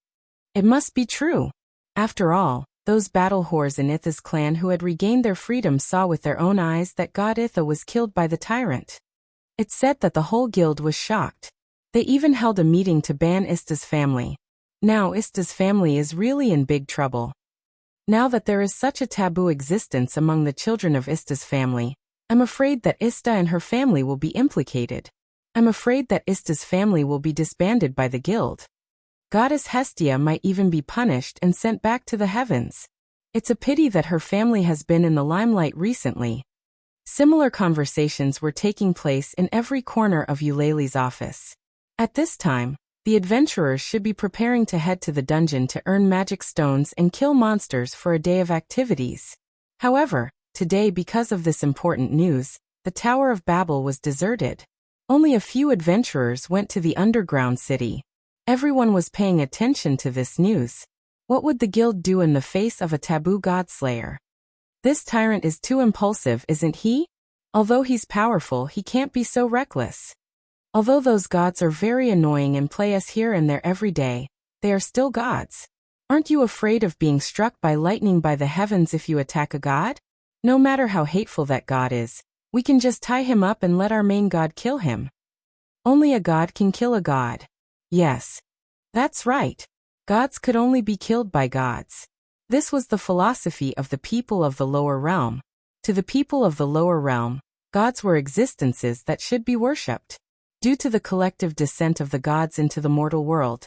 It must be true. After all, those battle whores in Itha's clan who had regained their freedom saw with their own eyes that god Itha was killed by the tyrant. It's said that the whole guild was shocked. They even held a meeting to ban Ista's family. Now Ista's family is really in big trouble. Now that there is such a taboo existence among the children of Ista's family, I'm afraid that Ista and her family will be implicated. I'm afraid that Ista's family will be disbanded by the guild. Goddess Hestia might even be punished and sent back to the heavens. It's a pity that her family has been in the limelight recently. Similar conversations were taking place in every corner of Eulalie's office. At this time, the adventurers should be preparing to head to the dungeon to earn magic stones and kill monsters for a day of activities. However, today, because of this important news, the Tower of Babel was deserted. Only a few adventurers went to the underground city. Everyone was paying attention to this news. What would the guild do in the face of a taboo godslayer? This tyrant is too impulsive, isn't he? Although he's powerful, he can't be so reckless. Although those gods are very annoying and play us here and there every day, they are still gods. Aren't you afraid of being struck by lightning by the heavens if you attack a god? No matter how hateful that god is, we can just tie him up and let our main god kill him. Only a god can kill a god. Yes. That's right. Gods could only be killed by gods. This was the philosophy of the people of the lower realm. To the people of the lower realm, Gods were existences that should be worshipped. Due to the collective descent of the gods into the mortal world,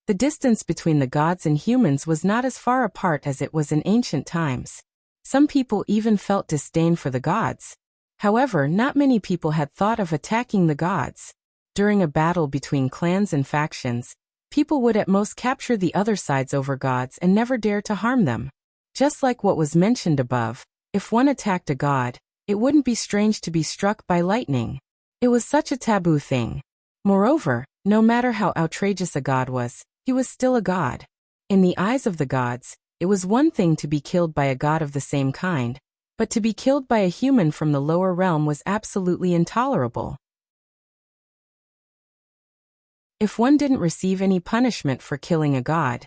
the distance between the gods and humans was not as far apart as it was in ancient times. Some people even felt disdain for the gods. However, not many people had thought of attacking the gods. During a battle between clans and factions, people would at most capture the other side's overgods and never dare to harm them. Just like what was mentioned above, if one attacked a god, it wouldn't be strange to be struck by lightning. It was such a taboo thing. Moreover, no matter how outrageous a god was, he was still a god. In the eyes of the gods, it was one thing to be killed by a god of the same kind, but to be killed by a human from the lower realm was absolutely intolerable. If one didn't receive any punishment for killing a god,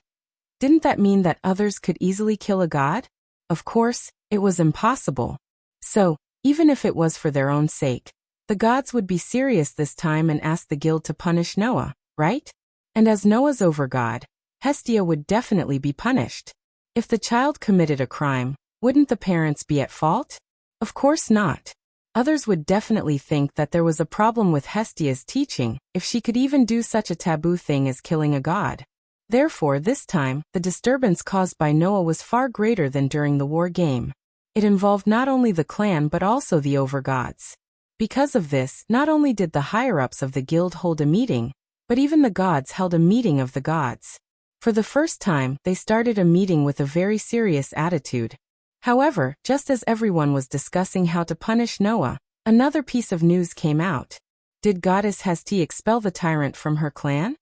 didn't that mean that others could easily kill a god? Of course, it was impossible. So, even if it was for their own sake, the gods would be serious this time and ask the guild to punish Noah, right? And as Noah's overgod, Hestia would definitely be punished. If the child committed a crime, wouldn't the parents be at fault? Of course not. Others would definitely think that there was a problem with Hestia's teaching, if she could even do such a taboo thing as killing a god. Therefore, this time, the disturbance caused by Noah was far greater than during the war game. It involved not only the clan but also the overgods. Because of this, not only did the higher-ups of the guild hold a meeting, but even the gods held a meeting of the gods. For the first time, they started a meeting with a very serious attitude. However, just as everyone was discussing how to punish Noah, another piece of news came out. Did goddess Hestia expel the tyrant from her clan?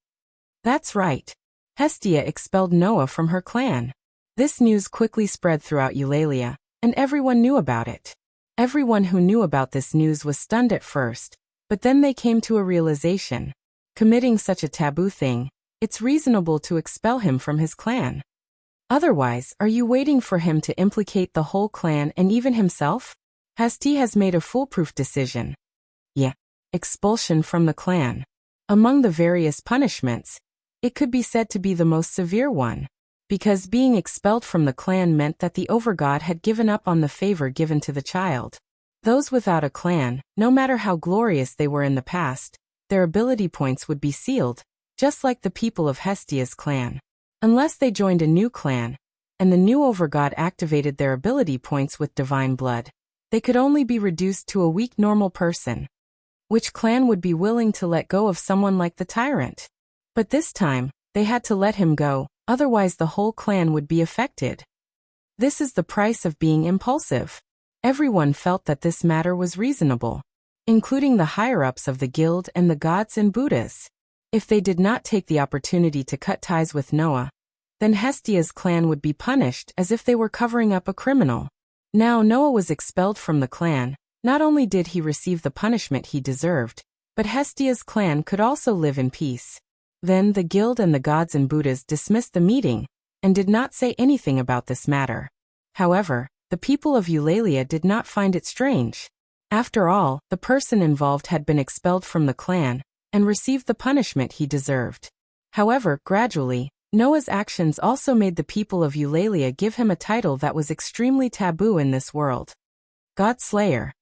That's right. Hestia expelled Noah from her clan. This news quickly spread throughout Eulalia, and everyone knew about it. Everyone who knew about this news was stunned at first, but then they came to a realization. Committing such a taboo thing, it's reasonable to expel him from his clan. Otherwise, are you waiting for him to implicate the whole clan and even himself? Hestia has made a foolproof decision. Yeah, expulsion from the clan. Among the various punishments, it could be said to be the most severe one, because being expelled from the clan meant that the overgod had given up on the favor given to the child. Those without a clan, no matter how glorious they were in the past, their ability points would be sealed, just like the people of Hestia's clan. Unless they joined a new clan, and the new overgod activated their ability points with divine blood, they could only be reduced to a weak normal person. Which clan would be willing to let go of someone like the tyrant? But this time, they had to let him go, otherwise the whole clan would be affected. This is the price of being impulsive. Everyone felt that this matter was reasonable, including the higher-ups of the guild and the gods and Buddhas. If they did not take the opportunity to cut ties with Noah, then Hestia's clan would be punished as if they were covering up a criminal. Now Noah was expelled from the clan. Not only did he receive the punishment he deserved, but Hestia's clan could also live in peace. Then the guild and the gods and Buddhas dismissed the meeting, and did not say anything about this matter. However, the people of Eulalia did not find it strange. After all, the person involved had been expelled from the clan, and received the punishment he deserved. However, gradually, Noah's actions also made the people of Eulalia give him a title that was extremely taboo in this world. God Slayer.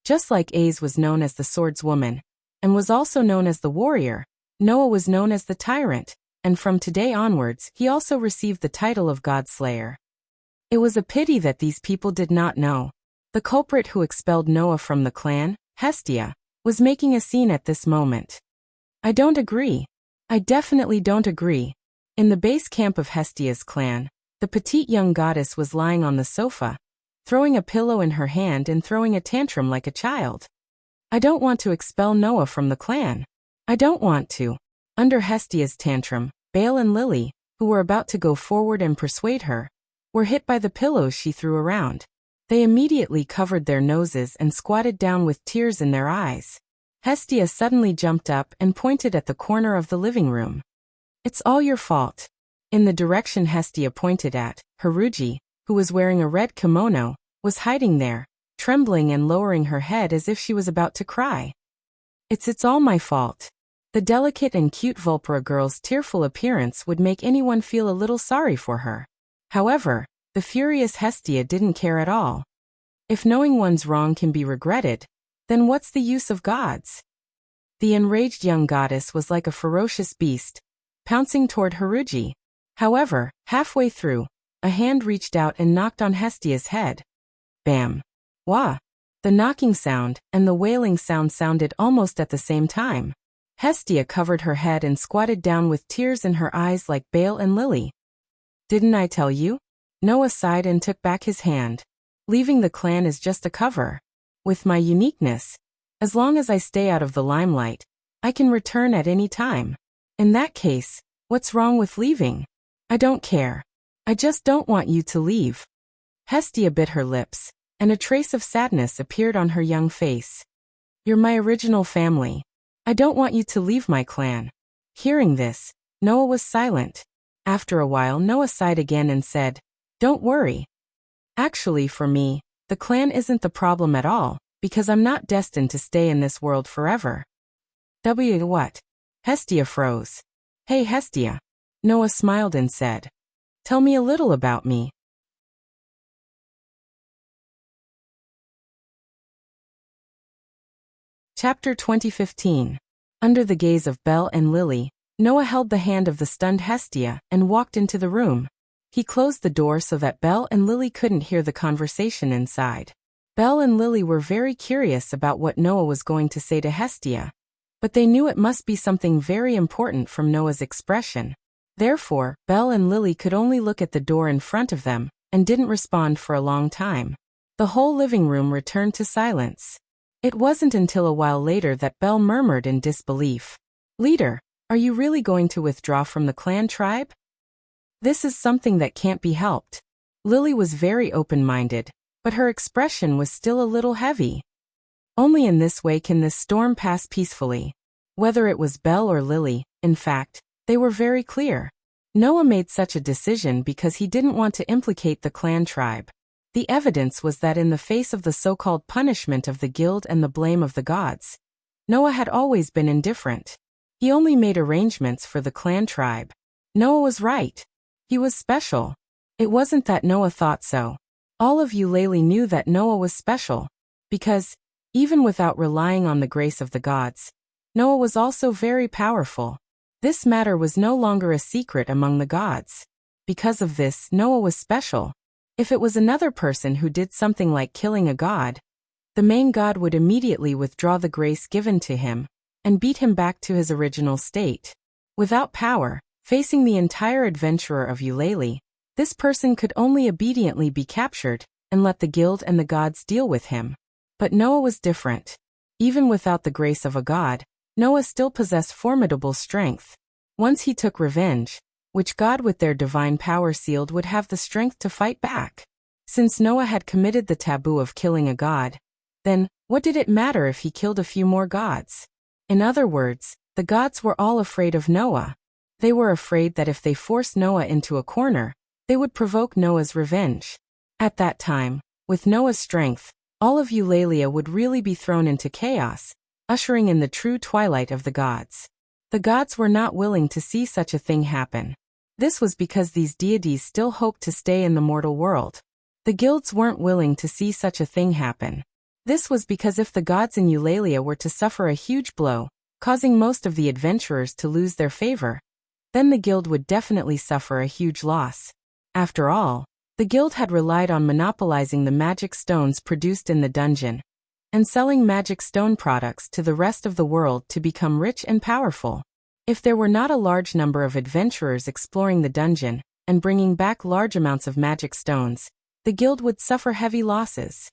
Just like Az was known as the swordswoman, and was also known as the warrior, Noah was known as the tyrant, and from today onwards he also received the title of God Slayer. It was a pity that these people did not know. The culprit who expelled Noah from the clan, Hestia, was making a scene at this moment. I don't agree. I definitely don't agree. In the base camp of Hestia's clan, the petite young goddess was lying on the sofa, throwing a pillow in her hand and throwing a tantrum like a child. I don't want to expel Noah from the clan. I don't want to. Under Hestia's tantrum, Baal and Lily, who were about to go forward and persuade her, were hit by the pillows she threw around. They immediately covered their noses and squatted down with tears in their eyes. Hestia suddenly jumped up and pointed at the corner of the living room. It's all your fault. In the direction Hestia pointed at, Haruji, who was wearing a red kimono, was hiding there, trembling and lowering her head as if she was about to cry. It's all my fault. The delicate and cute Vulpera girl's tearful appearance would make anyone feel a little sorry for her. However, the furious Hestia didn't care at all. If knowing one's wrong can be regretted, then what's the use of gods? The enraged young goddess was like a ferocious beast, pouncing toward Haruji. However, halfway through, a hand reached out and knocked on Hestia's head. Bam! Wah! The knocking sound and the wailing sound sounded almost at the same time. Hestia covered her head and squatted down with tears in her eyes like Baal and Lily. Didn't I tell you? Noah sighed and took back his hand. Leaving the clan is just a cover. With my uniqueness, as long as I stay out of the limelight, I can return at any time. In that case, what's wrong with leaving? I don't care. I just don't want you to leave. Hestia bit her lips, and a trace of sadness appeared on her young face. You're my original family. I don't want you to leave my clan. Hearing this, Noah was silent. After a while, Noah sighed again and said, Don't worry. Actually, for me, the clan isn't the problem at all, because I'm not destined to stay in this world forever. What? Hestia froze. Hey Hestia. Noah smiled and said, Tell me a little about me. Chapter 2015. Under the gaze of Belle and Lily, Noah held the hand of the stunned Hestia and walked into the room. He closed the door so that Belle and Lily couldn't hear the conversation inside. Belle and Lily were very curious about what Noah was going to say to Hestia, but they knew it must be something very important from Noah's expression. Therefore, Belle and Lily could only look at the door in front of them and didn't respond for a long time. The whole living room returned to silence. It wasn't until a while later that Belle murmured in disbelief. Leader, are you really going to withdraw from the clan tribe? This is something that can't be helped. Lily was very open-minded, but her expression was still a little heavy. Only in this way can this storm pass peacefully. Whether it was Belle or Lily, in fact, they were very clear. Noah made such a decision because he didn't want to implicate the clan tribe. The evidence was that in the face of the so-called punishment of the guild and the blame of the gods, Noah had always been indifferent. He only made arrangements for the clan tribe. Noah was right. He was special. It wasn't that Noah thought so. All of Eulalie knew that Noah was special, because, even without relying on the grace of the gods, Noah was also very powerful. This matter was no longer a secret among the gods. Because of this, Noah was special. If it was another person who did something like killing a god, the main god would immediately withdraw the grace given to him and beat him back to his original state. Without power, facing the entire adventurer of Eulalie, this person could only obediently be captured and let the guild and the gods deal with him. But Noah was different. Even without the grace of a god, Noah still possessed formidable strength. Once he took revenge, which God with their divine power sealed would have the strength to fight back. Since Noah had committed the taboo of killing a god, then, what did it matter if he killed a few more gods? In other words, the gods were all afraid of Noah. They were afraid that if they forced Noah into a corner, they would provoke Noah's revenge. At that time, with Noah's strength, all of Eulalia would really be thrown into chaos, ushering in the true twilight of the gods. The gods were not willing to see such a thing happen. This was because these deities still hoped to stay in the mortal world. The guilds weren't willing to see such a thing happen. This was because if the gods in Eulalia were to suffer a huge blow, causing most of the adventurers to lose their favor, then the guild would definitely suffer a huge loss. After all, the guild had relied on monopolizing the magic stones produced in the dungeon, and selling magic stone products to the rest of the world to become rich and powerful. If there were not a large number of adventurers exploring the dungeon and bringing back large amounts of magic stones, the guild would suffer heavy losses.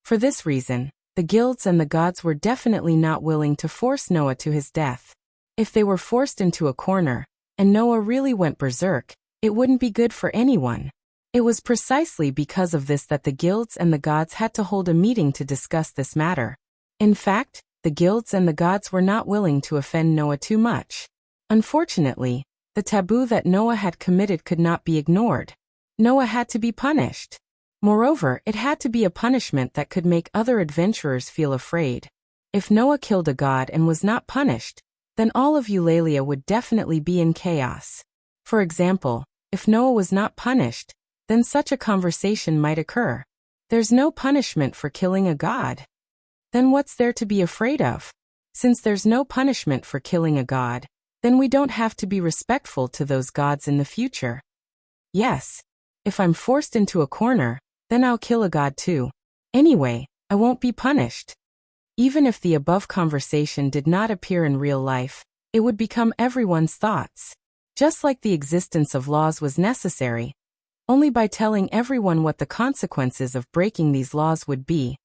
For this reason, the guilds and the gods were definitely not willing to force Noah to his death. If they were forced into a corner, and Noah really went berserk, it wouldn't be good for anyone. It was precisely because of this that the guilds and the gods had to hold a meeting to discuss this matter. In fact, the guilds and the gods were not willing to offend Noah too much. Unfortunately, the taboo that Noah had committed could not be ignored. Noah had to be punished. Moreover, it had to be a punishment that could make other adventurers feel afraid. If Noah killed a god and was not punished, then all of Eulalia would definitely be in chaos. For example, if Noah was not punished, then such a conversation might occur. There's no punishment for killing a god. Then what's there to be afraid of? Since there's no punishment for killing a god, then we don't have to be respectful to those gods in the future. Yes. If I'm forced into a corner, then I'll kill a god too. Anyway, I won't be punished. Even if the above conversation did not appear in real life, it would become everyone's thoughts. Just like the existence of laws was necessary, only by telling everyone what the consequences of breaking these laws would be,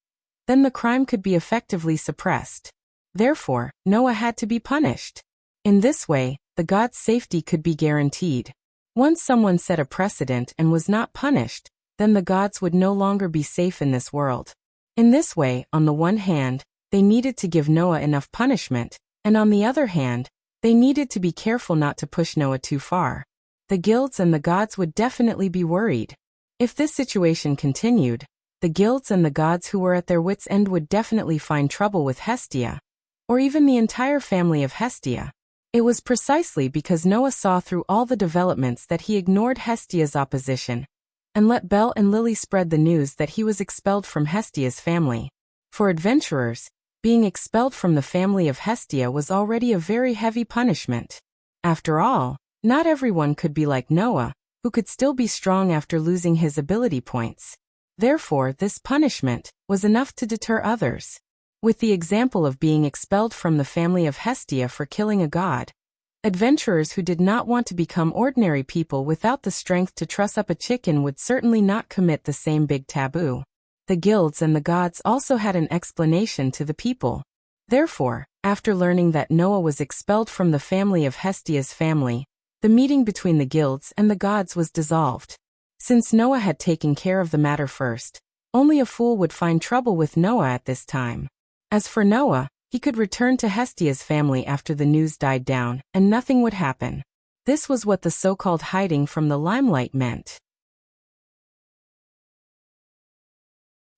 then the crime could be effectively suppressed. Therefore, Noah had to be punished. In this way, the god's safety could be guaranteed. Once someone set a precedent and was not punished, then the gods would no longer be safe in this world. In this way, on the one hand, they needed to give Noah enough punishment, and on the other hand, they needed to be careful not to push Noah too far. The guilds and the gods would definitely be worried. If this situation continued, the guilds and the gods who were at their wits' end would definitely find trouble with Hestia, or even the entire family of Hestia. It was precisely because Noah saw through all the developments that he ignored Hestia's opposition, and let Bel and Lily spread the news that he was expelled from Hestia's family. For adventurers, being expelled from the family of Hestia was already a very heavy punishment. After all, not everyone could be like Noah, who could still be strong after losing his ability points. Therefore, this punishment was enough to deter others. With the example of being expelled from the family of Hestia for killing a god, adventurers who did not want to become ordinary people without the strength to truss up a chicken would certainly not commit the same big taboo. The guilds and the gods also had an explanation to the people. Therefore, after learning that Noah was expelled from the family of Hestia's family, the meeting between the guilds and the gods was dissolved. Since Noah had taken care of the matter first, only a fool would find trouble with Noah at this time. As for Noah, he could return to Hestia's family after the news died down, and nothing would happen. This was what the so-called hiding from the limelight meant.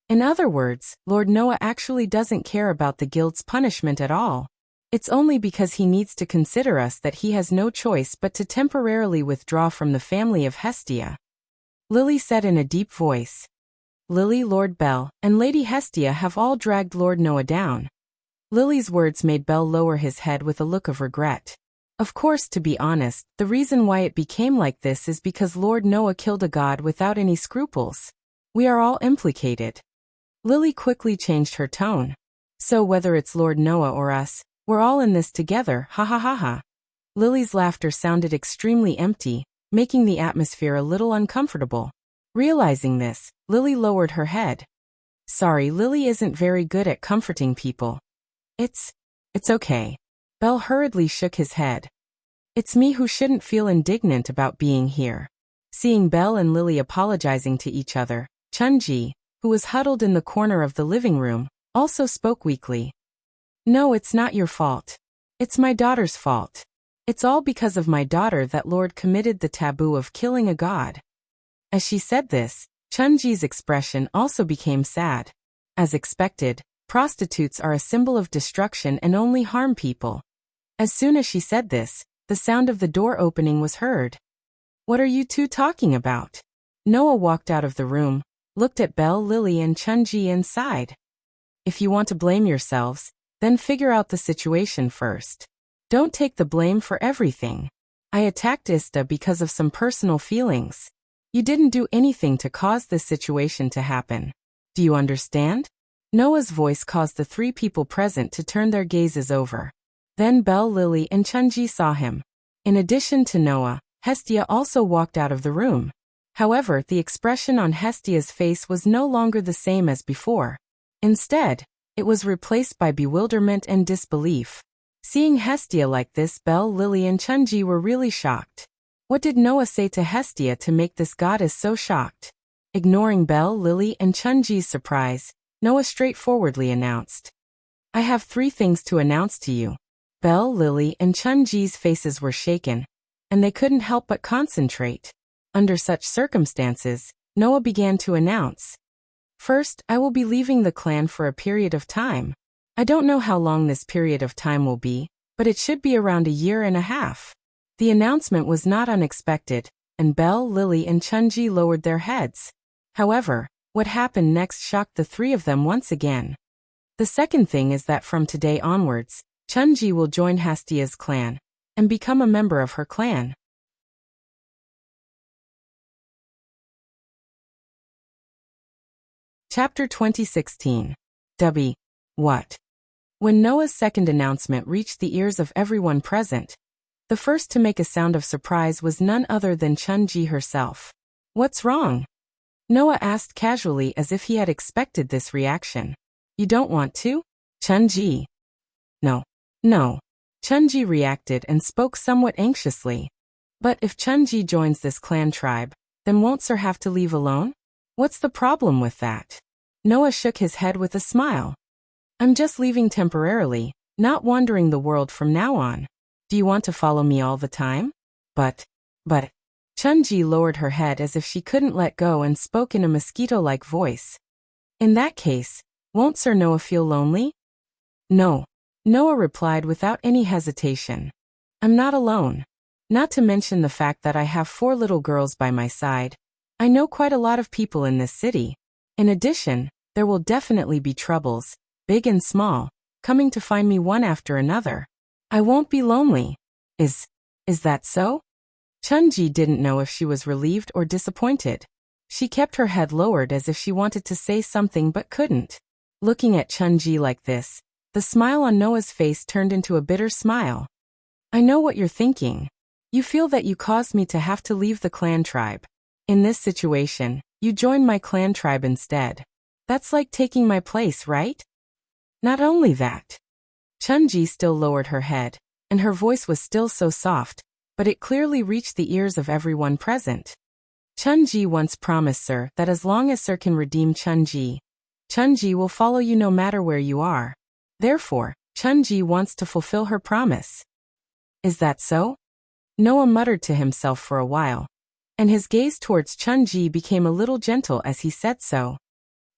In other words, Lord Noah actually doesn't care about the guild's punishment at all. It's only because he needs to consider us that he has no choice but to temporarily withdraw from the family of Hestia. Lily said in a deep voice. Lily, Lord Bel, and Lady Hestia have all dragged Lord Noah down. Lily's words made Bel lower his head with a look of regret. Of course, to be honest, the reason why it became like this is because Lord Noah killed a god without any scruples. We are all implicated. Lily quickly changed her tone. So whether it's Lord Noah or us, we're all in this together, ha ha ha ha. Lily's laughter sounded extremely empty, making the atmosphere a little uncomfortable. Realizing this, Lily lowered her head. Sorry, Lily isn't very good at comforting people. It's okay. Bel hurriedly shook his head. It's me who shouldn't feel indignant about being here. Seeing Bel and Lily apologizing to each other, Chunji, who was huddled in the corner of the living room, also spoke weakly. No, it's not your fault. It's my daughter's fault. It's all because of my daughter that Lord committed the taboo of killing a god. As she said this, Chunji's expression also became sad. As expected, prostitutes are a symbol of destruction and only harm people. As soon as she said this, the sound of the door opening was heard. What are you two talking about? Noah walked out of the room, looked at Bel, Lily, and Chunji and sighed. If you want to blame yourselves, then figure out the situation first. Don't take the blame for everything. I attacked Ista because of some personal feelings. You didn't do anything to cause this situation to happen. Do you understand? Noah's voice caused the three people present to turn their gazes over. Then Bel, Lily, and Chunji saw him. In addition to Noah, Hestia also walked out of the room. However, the expression on Hestia's face was no longer the same as before. Instead, it was replaced by bewilderment and disbelief. Seeing Hestia like this, Bel, Lily, and Chunji were really shocked. What did Noah say to Hestia to make this goddess so shocked? Ignoring Bel, Lily, and Chunji's surprise, Noah straightforwardly announced. I have 3 things to announce to you. Bel, Lily, and Chunji's faces were shaken, and they couldn't help but concentrate. Under such circumstances, Noah began to announce. First, I will be leaving the clan for a period of time. I don't know how long this period of time will be, but it should be around 1.5 years. The announcement was not unexpected, and Belle, Lily, and Chunji lowered their heads. However, what happened next shocked the three of them once again. The second thing is that from today onwards, Chunji will join Hestia's clan and become a member of her clan. Chapter 2016. W. What? When Noah's second announcement reached the ears of everyone present, the first to make a sound of surprise was none other than Chunji herself. What's wrong? Noah asked casually as if he had expected this reaction. You don't want to? Chunji. No. Chunji reacted and spoke somewhat anxiously. But if Chunji joins this clan tribe, then won't Sir have to leave alone? What's the problem with that? Noah shook his head with a smile. I'm just leaving temporarily, not wandering the world from now on. Do you want to follow me all the time? But. Chunji lowered her head as if she couldn't let go and spoke in a mosquito-like voice. In that case, won't Sir Noah feel lonely? No. Noah replied without any hesitation. I'm not alone. Not to mention the fact that I have 4 little girls by my side. I know quite a lot of people in this city. In addition, there will definitely be troubles, big and small, coming to find me one after another. I won't be lonely. Is that so? Chunji didn't know if she was relieved or disappointed. She kept her head lowered as if she wanted to say something but couldn't. Looking at Chunji like this, the smile on Noah's face turned into a bitter smile. I know what you're thinking. You feel that you caused me to have to leave the clan tribe. In this situation, you join my clan tribe instead. That's like taking my place, right? Not only that. Chunji still lowered her head, and her voice was still so soft, but it clearly reached the ears of everyone present. Chunji once promised Sir that as long as Sir can redeem Chunji will follow you no matter where you are. Therefore, Chunji wants to fulfill her promise. Is that so? Noah muttered to himself for a while, and his gaze towards Chunji became a little gentle as he said so.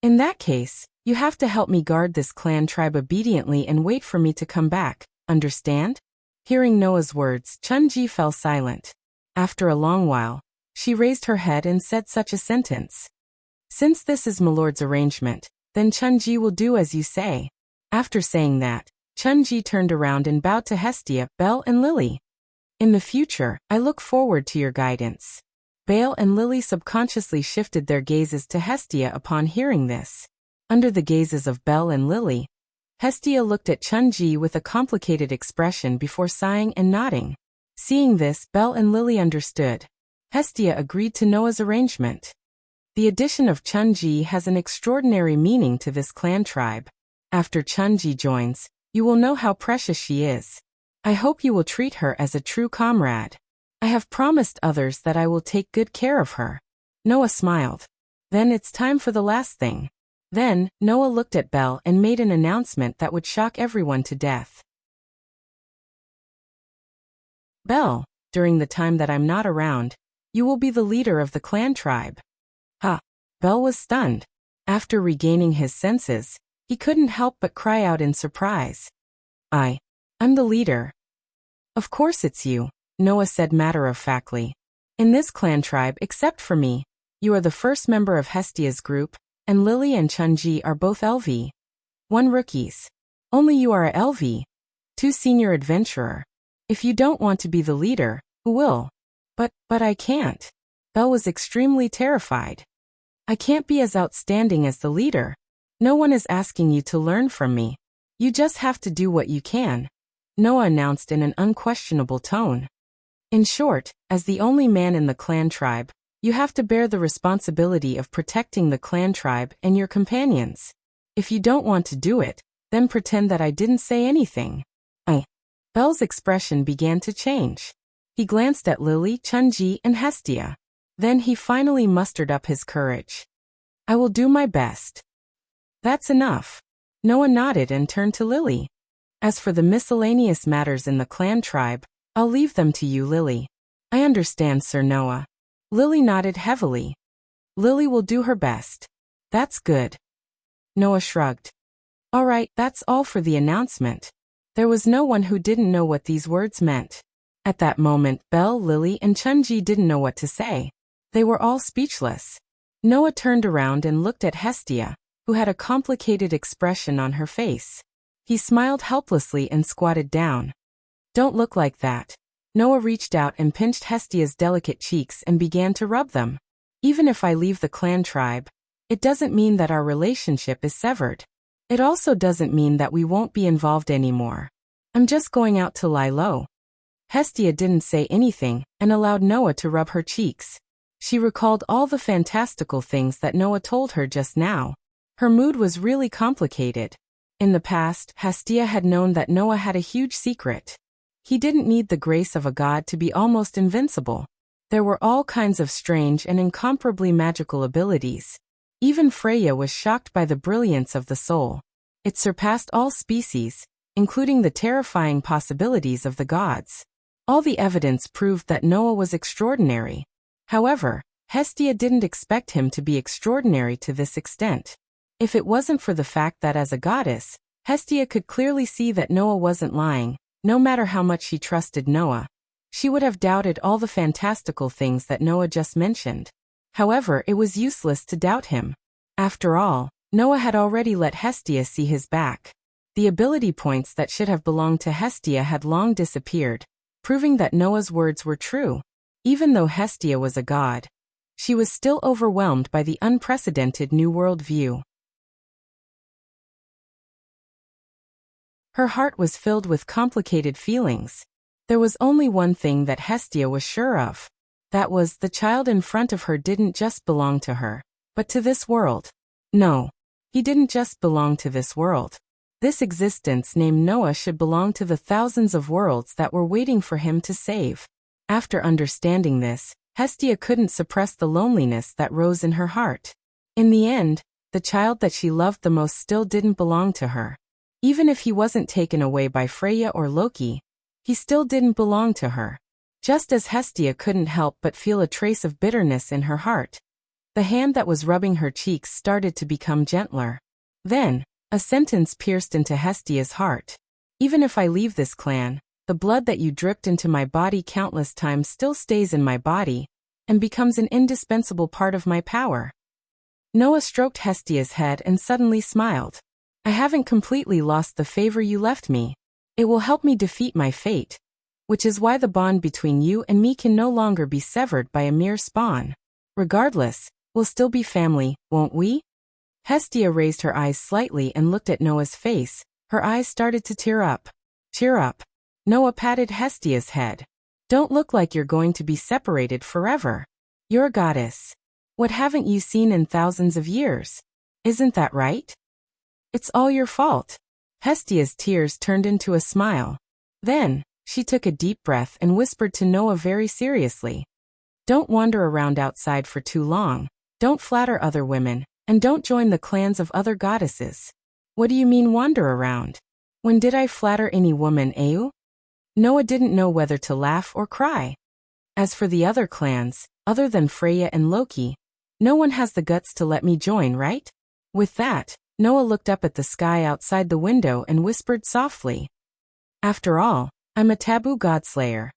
In that case, you have to help me guard this clan tribe obediently and wait for me to come back, understand? Hearing Noah's words, Chunji fell silent. After a long while, she raised her head and said such a sentence. Since this is Milord's arrangement, then Chunji will do as you say. After saying that, Chunji turned around and bowed to Hestia, Belle, and Lily. In the future, I look forward to your guidance. Belle and Lily subconsciously shifted their gazes to Hestia upon hearing this. Under the gazes of Belle and Lily, Hestia looked at Chunji with a complicated expression before sighing and nodding. Seeing this, Belle and Lily understood. Hestia agreed to Noah's arrangement. The addition of Chunji has an extraordinary meaning to this clan tribe. After Chunji joins, you will know how precious she is. I hope you will treat her as a true comrade. I have promised others that I will take good care of her. Noah smiled. Then it's time for the last thing. Then, Noah looked at Belle and made an announcement that would shock everyone to death. Belle, during the time that I'm not around, you will be the leader of the clan tribe. Ha! Belle was stunned. After regaining his senses, he couldn't help but cry out in surprise. I'm the leader. Of course it's you, Noah said matter-of-factly. In this clan tribe, except for me, you are the first member of Hestia's group, and Lily and Chunji are both LV. 1 rookies. Only you are a LV. 2 senior adventurer. If you don't want to be the leader, who will? But I can't. Belle was extremely terrified. I can't be as outstanding as the leader. No one is asking you to learn from me. You just have to do what you can, Noah announced in an unquestionable tone. In short, as the only man in the clan tribe, you have to bear the responsibility of protecting the clan tribe and your companions. If you don't want to do it, then pretend that I didn't say anything. Belle's expression began to change. He glanced at Lily, Chunji, and Hestia. Then he finally mustered up his courage. I will do my best. That's enough. Noah nodded and turned to Lily. As for the miscellaneous matters in the clan tribe, I'll leave them to you, Lily. I understand, Sir Noah. Lily nodded heavily. Lily will do her best. That's good. Noah shrugged. All right, that's all for the announcement. There was no one who didn't know what these words meant. At that moment, Belle, Lily, and Chunji didn't know what to say. They were all speechless. Noah turned around and looked at Hestia, who had a complicated expression on her face. He smiled helplessly and squatted down. "Don't look like that." Noah reached out and pinched Hestia's delicate cheeks and began to rub them. "Even if I leave the clan tribe, it doesn't mean that our relationship is severed. It also doesn't mean that we won't be involved anymore. I'm just going out to lie low." Hestia didn't say anything and allowed Noah to rub her cheeks. She recalled all the fantastical things that Noah told her just now. Her mood was really complicated. In the past, Hestia had known that Noah had a huge secret. He didn't need the grace of a god to be almost invincible. There were all kinds of strange and incomparably magical abilities. Even Freya was shocked by the brilliance of the soul. It surpassed all species, including the terrifying possibilities of the gods. All the evidence proved that Noah was extraordinary. However, Hestia didn't expect him to be extraordinary to this extent. If it wasn't for the fact that as a goddess, Hestia could clearly see that Noah wasn't lying. No matter how much she trusted Noah, she would have doubted all the fantastical things that Noah just mentioned. However, it was useless to doubt him. After all, Noah had already let Hestia see his back. The ability points that should have belonged to Hestia had long disappeared, proving that Noah's words were true. Even though Hestia was a god, she was still overwhelmed by the unprecedented New World view. Her heart was filled with complicated feelings. There was only one thing that Hestia was sure of. That was, the child in front of her didn't just belong to her, but to this world. No, he didn't just belong to this world. This existence named Noah should belong to the thousands of worlds that were waiting for him to save. After understanding this, Hestia couldn't suppress the loneliness that rose in her heart. In the end, the child that she loved the most still didn't belong to her. Even if he wasn't taken away by Freya or Loki, he still didn't belong to her. Just as Hestia couldn't help but feel a trace of bitterness in her heart, the hand that was rubbing her cheeks started to become gentler. Then, a sentence pierced into Hestia's heart. "Even if I leave this clan, the blood that you dripped into my body countless times still stays in my body and becomes an indispensable part of my power." Noah stroked Hestia's head and suddenly smiled. "I haven't completely lost the favor you left me. It will help me defeat my fate, which is why the bond between you and me can no longer be severed by a mere spawn. Regardless, we'll still be family, won't we?" Hestia raised her eyes slightly and looked at Noah's face. Her eyes started to tear up. "Cheer up." Noah patted Hestia's head. "Don't look like you're going to be separated forever. You're a goddess. What haven't you seen in thousands of years? Isn't that right? It's all your fault." Hestia's tears turned into a smile. Then, she took a deep breath and whispered to Noah very seriously. "Don't wander around outside for too long. Don't flatter other women, and don't join the clans of other goddesses." "What do you mean wander around? When did I flatter any woman, Au?" Noah didn't know whether to laugh or cry. "As for the other clans, other than Freya and Loki, no one has the guts to let me join, right?" With that, Noah looked up at the sky outside the window and whispered softly, "After all, I'm a taboo godslayer."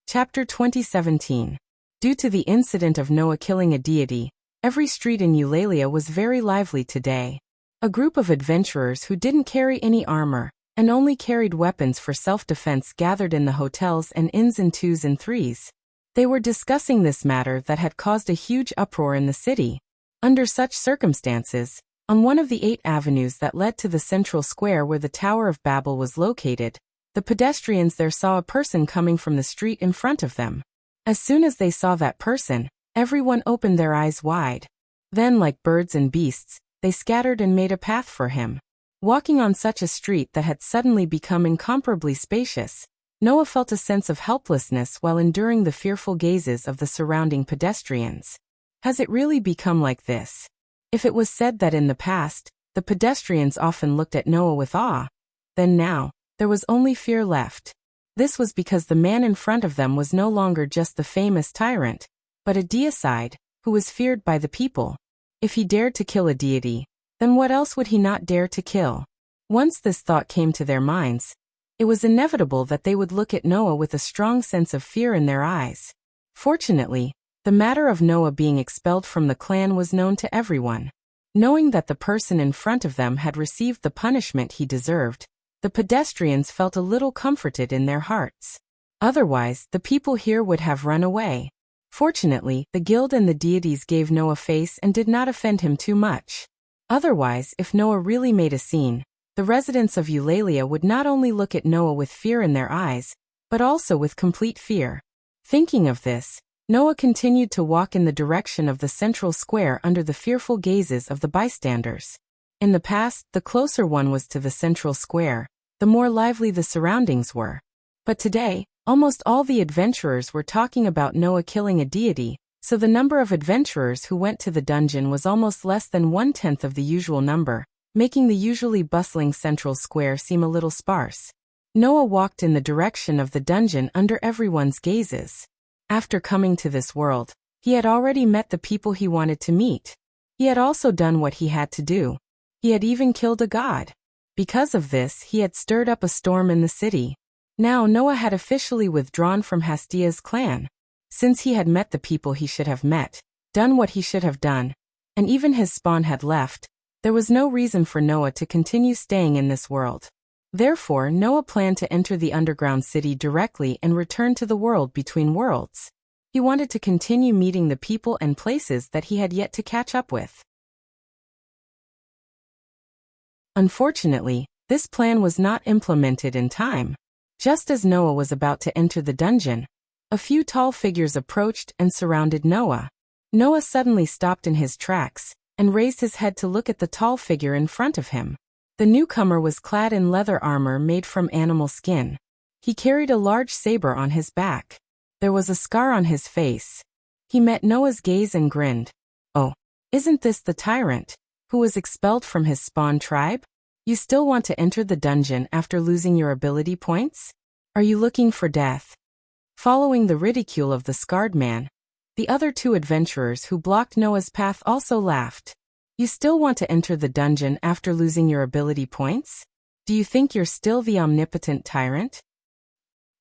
Chapter 2017. Due to the incident of Noah killing a deity, every street in Eulalia was very lively today. A group of adventurers who didn't carry any armor and only carried weapons for self-defense gathered in the hotels and inns in twos and threes. They were discussing this matter that had caused a huge uproar in the city. Under such circumstances, on one of the 8 avenues that led to the central square where the Tower of Babel was located, the pedestrians there saw a person coming from the street in front of them. As soon as they saw that person, everyone opened their eyes wide. Then, like birds and beasts, they scattered and made a path for him. Walking on such a street that had suddenly become incomparably spacious, Noah felt a sense of helplessness while enduring the fearful gazes of the surrounding pedestrians. Has it really become like this? If it was said that in the past, the pedestrians often looked at Noah with awe, then now, there was only fear left. This was because the man in front of them was no longer just the famous tyrant, but a deicide, who was feared by the people. If he dared to kill a deity, then what else would he not dare to kill? Once this thought came to their minds, it was inevitable that they would look at Noah with a strong sense of fear in their eyes. Fortunately, the matter of Noah being expelled from the clan was known to everyone. Knowing that the person in front of them had received the punishment he deserved, the pedestrians felt a little comforted in their hearts. Otherwise, the people here would have run away. Fortunately, the guild and the deities gave Noah face and did not offend him too much. Otherwise, if Noah really made a scene, the residents of Eulalia would not only look at Noah with fear in their eyes, but also with complete fear. Thinking of this, Noah continued to walk in the direction of the central square under the fearful gazes of the bystanders. In the past, the closer one was to the central square, the more lively the surroundings were. But today, almost all the adventurers were talking about Noah killing a deity, so the number of adventurers who went to the dungeon was almost less than 1/10 of the usual number, making the usually bustling central square seem a little sparse. Noah walked in the direction of the dungeon under everyone's gazes. After coming to this world, he had already met the people he wanted to meet. He had also done what he had to do. He had even killed a god. Because of this, he had stirred up a storm in the city. Now Noah had officially withdrawn from Hastia's clan. Since he had met the people he should have met, done what he should have done, and even his spawn had left, there was no reason for Noah to continue staying in this world. Therefore, Noah planned to enter the underground city directly and return to the world between worlds. He wanted to continue meeting the people and places that he had yet to catch up with. Unfortunately, this plan was not implemented in time. Just as Noah was about to enter the dungeon, a few tall figures approached and surrounded Noah. Noah suddenly stopped in his tracks and raised his head to look at the tall figure in front of him. The newcomer was clad in leather armor made from animal skin. He carried a large saber on his back. There was a scar on his face. He met Noah's gaze and grinned. "Oh, isn't this the tyrant who was expelled from his spawn tribe? You still want to enter the dungeon after losing your ability points? Are you looking for death?" Following the ridicule of the scarred man, the other two adventurers who blocked Noah's path also laughed. "You still want to enter the dungeon after losing your ability points? Do you think you're still the omnipotent tyrant?"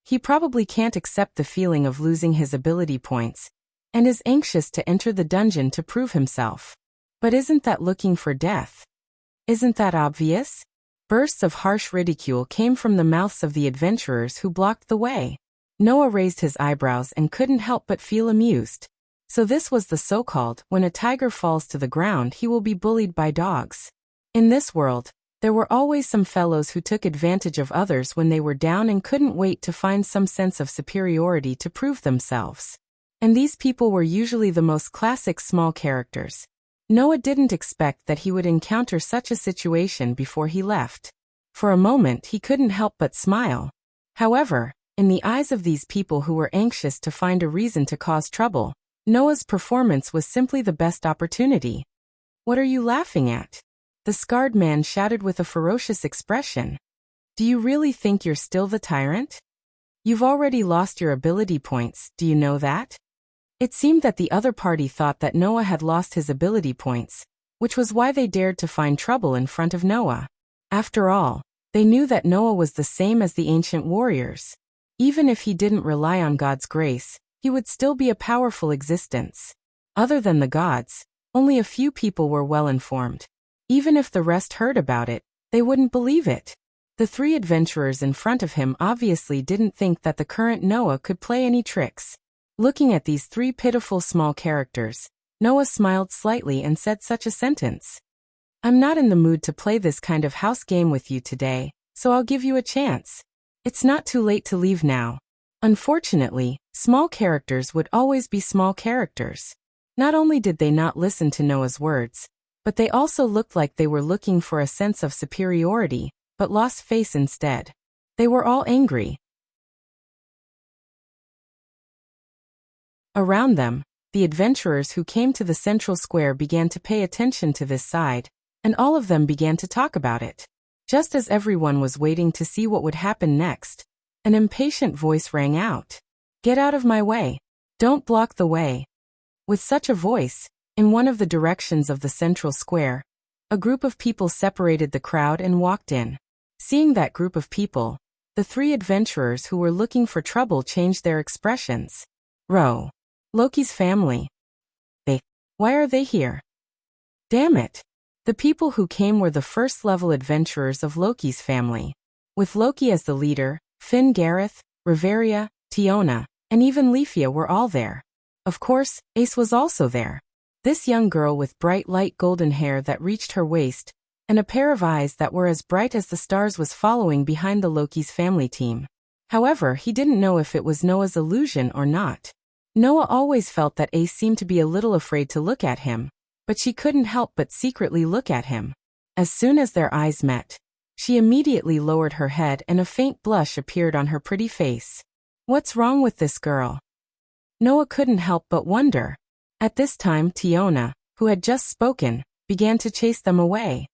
He probably can't accept the feeling of losing his ability points, and is anxious to enter the dungeon to prove himself. But isn't that looking for death? Isn't that obvious? Bursts of harsh ridicule came from the mouths of the adventurers who blocked the way. Noah raised his eyebrows and couldn't help but feel amused. So this was the so-called, when a tiger falls to the ground he will be bullied by dogs. In this world, there were always some fellows who took advantage of others when they were down and couldn't wait to find some sense of superiority to prove themselves. And these people were usually the most classic small characters. Noah didn't expect that he would encounter such a situation before he left. For a moment he couldn't help but smile. However, in the eyes of these people who were anxious to find a reason to cause trouble, Noah's performance was simply the best opportunity. "What are you laughing at?" the scarred man shouted with a ferocious expression. "Do you really think you're still the tyrant? You've already lost your ability points, do you know that?" It seemed that the other party thought that Noah had lost his ability points, which was why they dared to find trouble in front of Noah. After all, they knew that Noah was the same as the ancient warriors. Even if he didn't rely on God's grace, he would still be a powerful existence. Other than the gods, only a few people were well informed. Even if the rest heard about it, they wouldn't believe it. The three adventurers in front of him obviously didn't think that the current Noah could play any tricks. Looking at these three pitiful small characters, Noah smiled slightly and said such a sentence. "I'm not in the mood to play this kind of house game with you today, so I'll give you a chance. It's not too late to leave now." Unfortunately, small characters would always be small characters. Not only did they not listen to Noah's words, but they also looked like they were looking for a sense of superiority, but lost face instead. They were all angry. Around them, the adventurers who came to the central square began to pay attention to this side, and all of them began to talk about it. Just as everyone was waiting to see what would happen next, an impatient voice rang out. "Get out of my way! Don't block the way!" With such a voice, in one of the directions of the central square, A group of people separated the crowd and walked in. Seeing that group of people, the three adventurers who were looking for trouble changed their expressions. Ro. Loki's family. Why are they here? Damn it. The people who came were the first-level adventurers of Loki's family. With Loki as the leader, Finn, Gareth, Riveria, Tiona, and even Leafia were all there. Of course, Ace was also there. This young girl with bright light golden hair that reached her waist, and a pair of eyes that were as bright as the stars was following behind the Loki's family team. However, he didn't know if it was Noah's illusion or not. Noah always felt that Ace seemed to be a little afraid to look at him, but she couldn't help but secretly look at him. As soon as their eyes met, she immediately lowered her head and a faint blush appeared on her pretty face. What's wrong with this girl? Noah couldn't help but wonder. At this time, Tiona, who had just spoken, began to chase them away.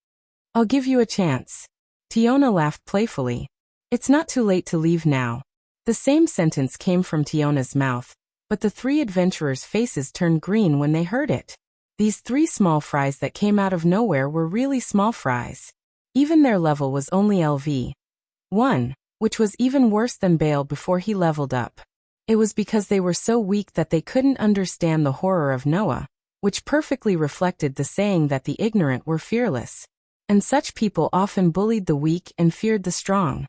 I'll give you a chance. Tiona laughed playfully. It's not too late to leave now. The same sentence came from Tiona's mouth, but the three adventurers' faces turned green when they heard it. These three small fries that came out of nowhere were really small fries. Even their level was only LV1, which was even worse than Bale before he leveled up. It was because they were so weak that they couldn't understand the horror of Noah, which perfectly reflected the saying that the ignorant were fearless. And such people often bullied the weak and feared the strong.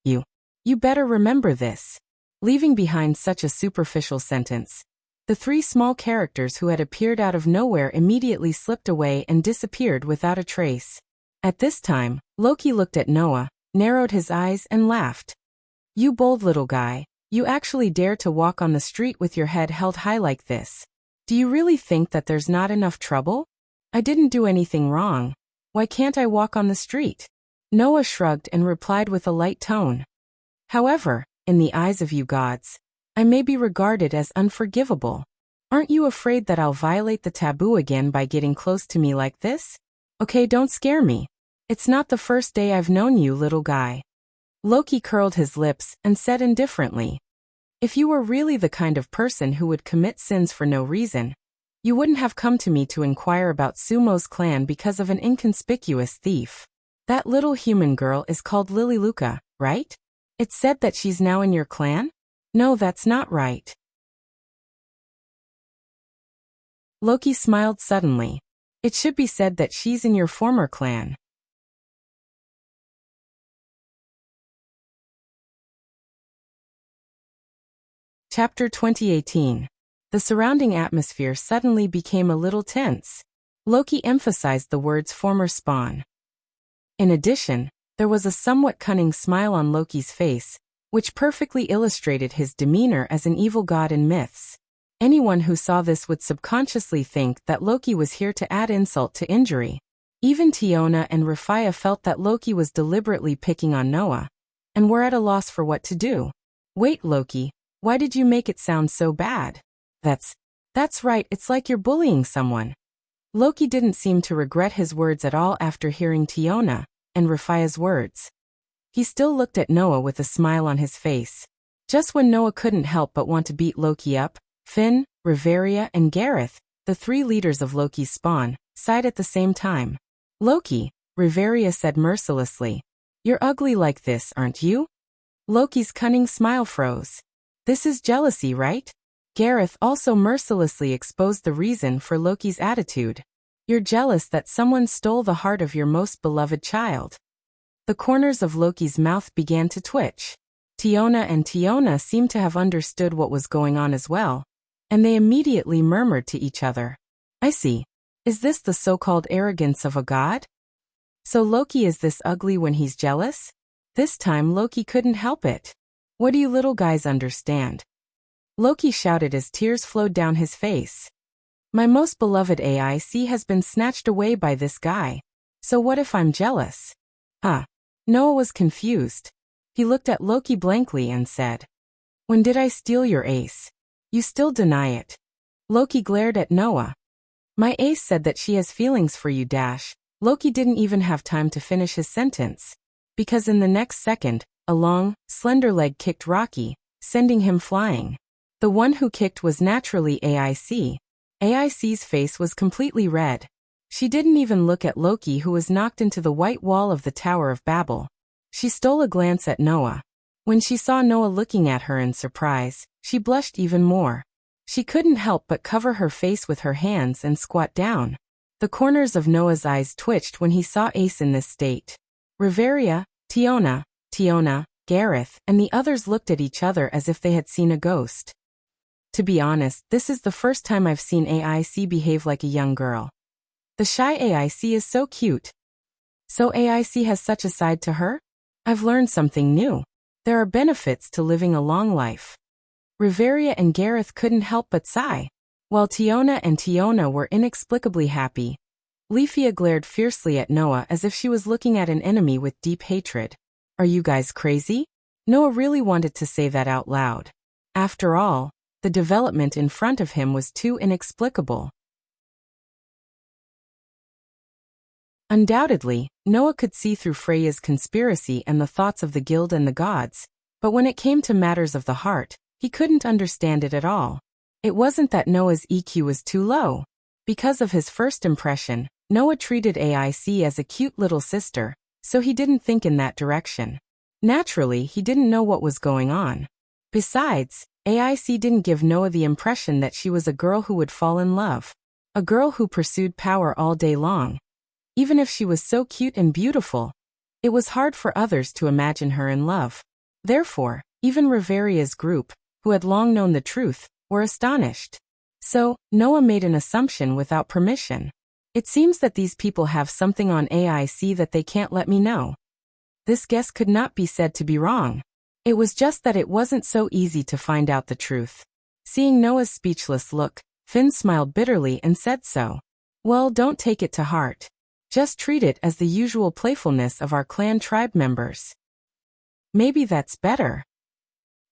You better remember this. Leaving behind such a superficial sentence, the three small characters who had appeared out of nowhere immediately slipped away and disappeared without a trace. At this time, Loki looked at Noah, narrowed his eyes and laughed. You bold little guy, you actually dare to walk on the street with your head held high like this. Do you really think that there's not enough trouble? I didn't do anything wrong. Why can't I walk on the street? Noah shrugged and replied with a light tone. However, in the eyes of you gods, I may be regarded as unforgivable. Aren't you afraid that I'll violate the taboo again by getting close to me like this? Okay, don't scare me. It's not the first day I've known you, little guy. Loki curled his lips and said indifferently. If you were really the kind of person who would commit sins for no reason, you wouldn't have come to me to inquire about Sumo's clan because of an inconspicuous thief. That little human girl is called Lilyluka, right? It's said that she's now in your clan? No, that's not right. Loki smiled suddenly. It should be said that she's in your former clan. Chapter 2018. The surrounding atmosphere suddenly became a little tense. Loki emphasized the words former spawn. In addition, there was a somewhat cunning smile on Loki's face, which perfectly illustrated his demeanor as an evil god in myths. Anyone who saw this would subconsciously think that Loki was here to add insult to injury. Even Tiona and Rafia felt that Loki was deliberately picking on Noah, and were at a loss for what to do. Wait, Loki, why did you make it sound so bad? That's right, it's like you're bullying someone. Loki didn't seem to regret his words at all after hearing Tiona and Rafia's words. He still looked at Noah with a smile on his face. Just when Noah couldn't help but want to beat Loki up, Finn, Riveria, and Gareth, the three leaders of Loki's spawn, sighed at the same time. Loki, Riveria said mercilessly. You're ugly like this, aren't you? Loki's cunning smile froze. This is jealousy, right? Gareth also mercilessly exposed the reason for Loki's attitude. You're jealous that someone stole the heart of your most beloved child. The corners of Loki's mouth began to twitch. Tiona and Tiona seemed to have understood what was going on as well, and they immediately murmured to each other. I see. Is this the so-called arrogance of a god? So Loki is this ugly when he's jealous? This time Loki couldn't help it. What do you little guys understand? Loki shouted as tears flowed down his face. My most beloved AIC has been snatched away by this guy. So what if I'm jealous? Noah was confused. He looked at Loki blankly and said, When did I steal your ace? You still deny it. Loki glared at Noah. My ace said that she has feelings for you. Loki didn't even have time to finish his sentence, because in the next second, a long, slender leg kicked Rocky, sending him flying. The one who kicked was naturally AIC. AIC's face was completely red. She didn't even look at Loki, who was knocked into the white wall of the Tower of Babel. She stole a glance at Noah. When she saw Noah looking at her in surprise, she blushed even more. She couldn't help but cover her face with her hands and squat down. The corners of Noah's eyes twitched when he saw Ace in this state. Riveria, Tiona, Gareth, and the others looked at each other as if they had seen a ghost. To be honest, this is the first time I've seen AIC behave like a young girl. The shy AIC is so cute. So AIC has such a side to her? I've learned something new. There are benefits to living a long life. Riveria and Gareth couldn't help but sigh. While Tiona were inexplicably happy, Leafia glared fiercely at Noah as if she was looking at an enemy with deep hatred. Are you guys crazy? Noah really wanted to say that out loud. After all, the development in front of him was too inexplicable. Undoubtedly, Noah could see through Freya's conspiracy and the thoughts of the guild and the gods, but when it came to matters of the heart, he couldn't understand it at all. It wasn't that Noah's EQ was too low. Because of his first impression, Noah treated AIC as a cute little sister, so he didn't think in that direction. Naturally, he didn't know what was going on. Besides, AIC didn't give Noah the impression that she was a girl who would fall in love. A girl who pursued power all day long. Even if she was so cute and beautiful, it was hard for others to imagine her in love. Therefore, even Riveria's group, who had long known the truth, were astonished. So, Noah made an assumption without permission. It seems that these people have something on AIC that they can't let me know. This guess could not be said to be wrong. It was just that it wasn't so easy to find out the truth. Seeing Noah's speechless look, Finn smiled bitterly and said so. Well, don't take it to heart. Just treat it as the usual playfulness of our clan tribe members. Maybe that's better.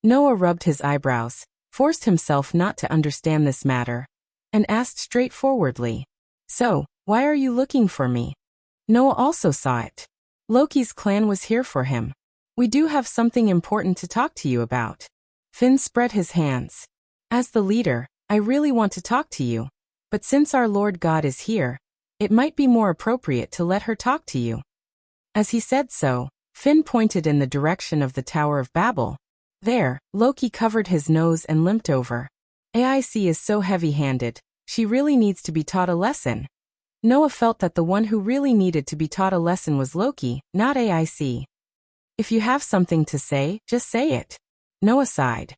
Noah rubbed his eyebrows, forced himself not to understand this matter, and asked straightforwardly. So, why are you looking for me? Noah also saw it. Loki's clan was here for him. We do have something important to talk to you about. Finn spread his hands. As the leader, I really want to talk to you. But since our Lord God is here, it might be more appropriate to let her talk to you. As he said so, Finn pointed in the direction of the Tower of Babel. There, Loki covered his nose and limped over. AIC is so heavy-handed, she really needs to be taught a lesson. Noah felt that the one who really needed to be taught a lesson was Loki, not AIC. If you have something to say, just say it. Noah sighed.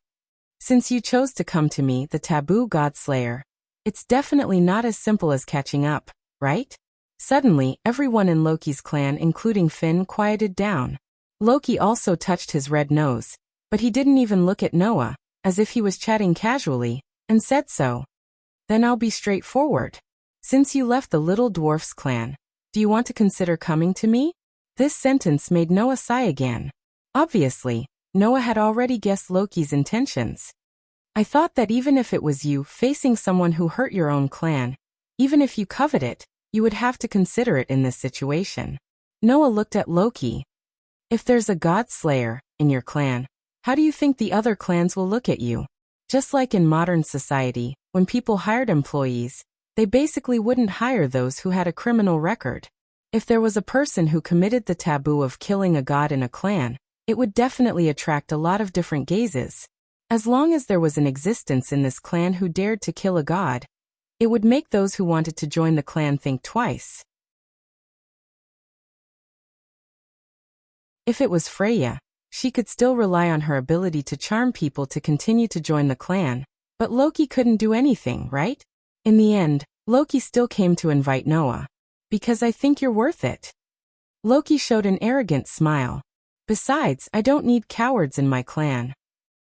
Since you chose to come to me, the taboo god slayer, it's definitely not as simple as catching up, right? Suddenly, everyone in Loki's clan, including Finn, quieted down. Loki also touched his red nose, but he didn't even look at Noah, as if he was chatting casually, and said so. Then I'll be straightforward. Since you left the little dwarf's clan, do you want to consider coming to me? This sentence made Noah sigh again. Obviously, Noah had already guessed Loki's intentions. I thought that even if it was you facing someone who hurt your own clan, even if you covet it, you would have to consider it in this situation. Noah looked at Loki. If there's a god slayer in your clan, how do you think the other clans will look at you? Just like in modern society, when people hired employees, they basically wouldn't hire those who had a criminal record. If there was a person who committed the taboo of killing a god in a clan, it would definitely attract a lot of different gazes. As long as there was an existence in this clan who dared to kill a god, it would make those who wanted to join the clan think twice. If it was Freya, she could still rely on her ability to charm people to continue to join the clan, but Loki couldn't do anything, right? In the end, Loki still came to invite Noah. Because I think you're worth it. Loki showed an arrogant smile. Besides, I don't need cowards in my clan.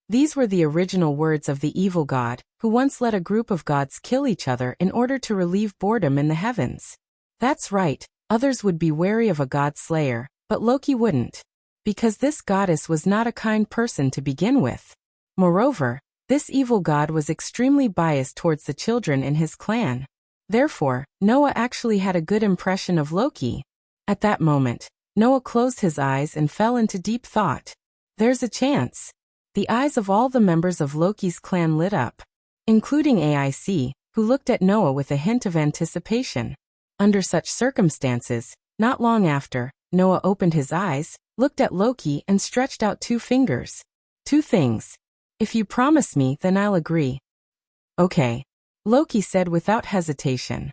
These were the original words of the evil god, who once let a group of gods kill each other in order to relieve boredom in the heavens. That's right, others would be wary of a god slayer, but Loki wouldn't. Because this goddess was not a kind person to begin with. Moreover, this evil god was extremely biased towards the children in his clan. Therefore, Noah actually had a good impression of Loki. At that moment, Noah closed his eyes and fell into deep thought. There's a chance. The eyes of all the members of Loki's clan lit up, including AIC, who looked at Noah with a hint of anticipation. Under such circumstances, not long after, Noah opened his eyes, looked at Loki and stretched out 2 fingers. 2 things. If you promise me, then I'll agree. Okay. Loki said without hesitation.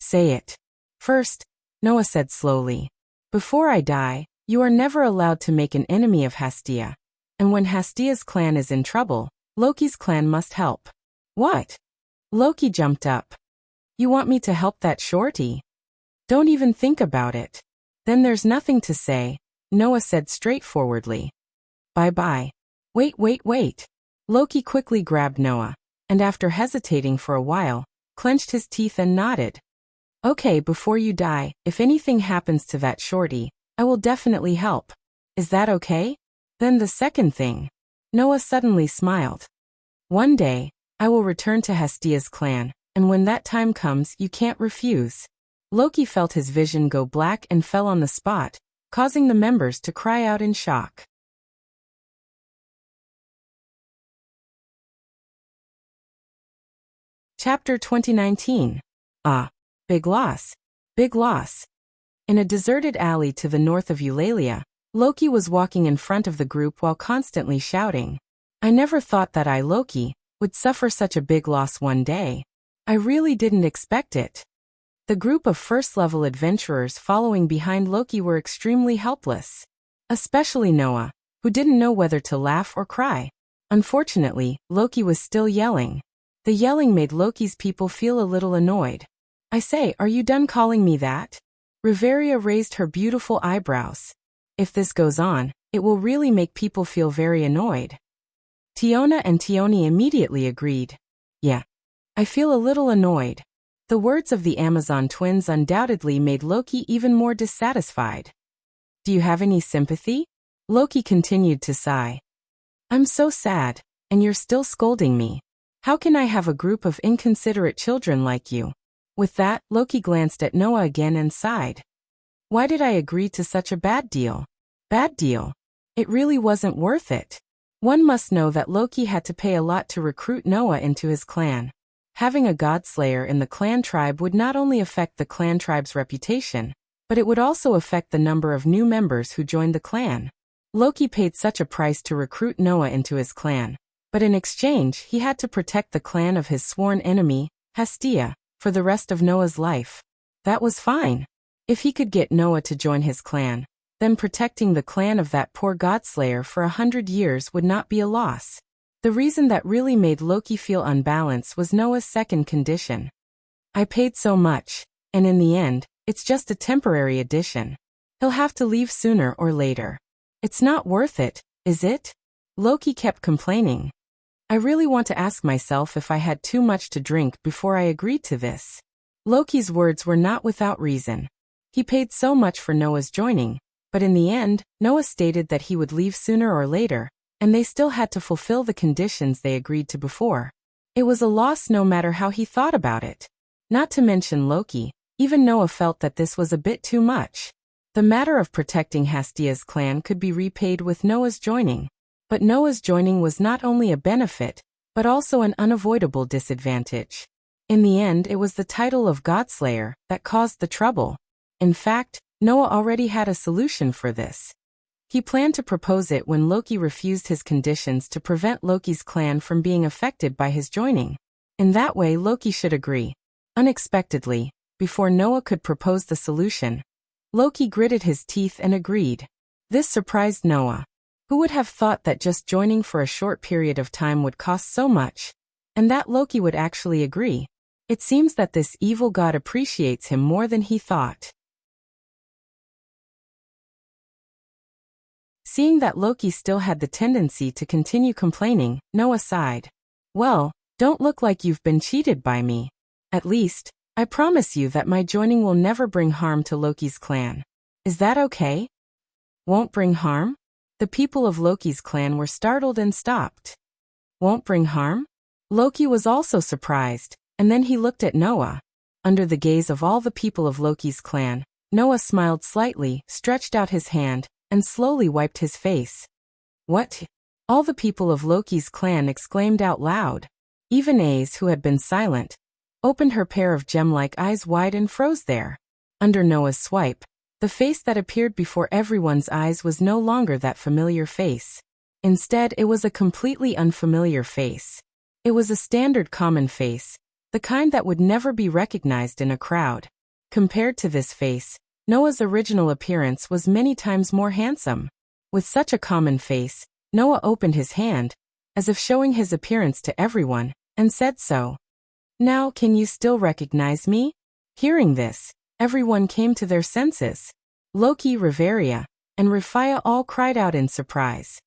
Say it. First, Noah said slowly. Before I die, you are never allowed to make an enemy of Hastia. And when Hastia's clan is in trouble, Loki's clan must help. What? Loki jumped up. You want me to help that shorty? Don't even think about it. Then there's nothing to say, Noah said straightforwardly. Bye-bye. Wait. Loki quickly grabbed Noah, and after hesitating for a while, clenched his teeth and nodded. Okay, before you die, if anything happens to that shorty, I will definitely help. Is that okay? Then the second thing. Noah suddenly smiled. One day, I will return to Hastia's clan, and when that time comes, you can't refuse. Loki felt his vision go black and fell on the spot, causing the members to cry out in shock. Chapter 2019. Big loss. Big loss. In a deserted alley to the north of Eulalia, Loki was walking in front of the group while constantly shouting. I never thought that I, Loki, would suffer such a big loss one day. I really didn't expect it. The group of first-level adventurers following behind Loki were extremely helpless. Especially Noah, who didn't know whether to laugh or cry. Unfortunately, Loki was still yelling. The yelling made Loki's people feel a little annoyed. I say, are you done calling me that? Riveria raised her beautiful eyebrows. If this goes on, it will really make people feel very annoyed. Tiona and Tioni immediately agreed. Yeah. I feel a little annoyed. The words of the Amazon twins undoubtedly made Loki even more dissatisfied. Do you have any sympathy? Loki continued to sigh. I'm so sad, and you're still scolding me. How can I have a group of inconsiderate children like you? With that, Loki glanced at Noah again and sighed. Why did I agree to such a bad deal? Bad deal? It really wasn't worth it. One must know that Loki had to pay a lot to recruit Noah into his clan. Having a godslayer in the clan tribe would not only affect the clan tribe's reputation, but it would also affect the number of new members who joined the clan. Loki paid such a price to recruit Noah into his clan, but in exchange he had to protect the clan of his sworn enemy, Hastia, for the rest of Noah's life. That was fine. If he could get Noah to join his clan, then protecting the clan of that poor godslayer for 100 years would not be a loss. The reason that really made Loki feel unbalanced was Noah's second condition. I paid so much, and in the end, it's just a temporary addition. He'll have to leave sooner or later. It's not worth it, is it? Loki kept complaining. I really want to ask myself if I had too much to drink before I agreed to this. Loki's words were not without reason. He paid so much for Noah's joining, but in the end, Noah stated that he would leave sooner or later, and they still had to fulfill the conditions they agreed to before. It was a loss no matter how he thought about it. Not to mention Loki, even Noah felt that this was a bit too much. The matter of protecting Hastia's clan could be repaid with Noah's joining. But Noah's joining was not only a benefit, but also an unavoidable disadvantage. In the end, it was the title of Godslayer that caused the trouble. In fact, Noah already had a solution for this. He planned to propose it when Loki refused his conditions to prevent Loki's clan from being affected by his joining. In that way, Loki should agree. Unexpectedly, before Noah could propose the solution, Loki gritted his teeth and agreed. This surprised Noah. Who would have thought that just joining for a short period of time would cost so much? And that Loki would actually agree. It seems that this evil god appreciates him more than he thought. Seeing that Loki still had the tendency to continue complaining, Noah sighed. Well, don't look like you've been cheated by me. At least, I promise you that my joining will never bring harm to Loki's clan. Is that okay? Won't bring harm? The people of Loki's clan were startled and stopped. Won't bring harm? Loki was also surprised, and then he looked at Noah. Under the gaze of all the people of Loki's clan, Noah smiled slightly, stretched out his hand, and slowly wiped his face. What? All the people of Loki's clan exclaimed out loud. Even Ace, who had been silent, opened her pair of gem-like eyes wide and froze there. Under Noah's swipe, the face that appeared before everyone's eyes was no longer that familiar face. Instead, it was a completely unfamiliar face. It was a standard common face, the kind that would never be recognized in a crowd. Compared to this face, Noah's original appearance was many times more handsome. With such a common face, Noah opened his hand, as if showing his appearance to everyone, and said so. "Now, can you still recognize me?" Hearing this, everyone came to their senses. Loki, Riveria, and Rafia all cried out in surprise.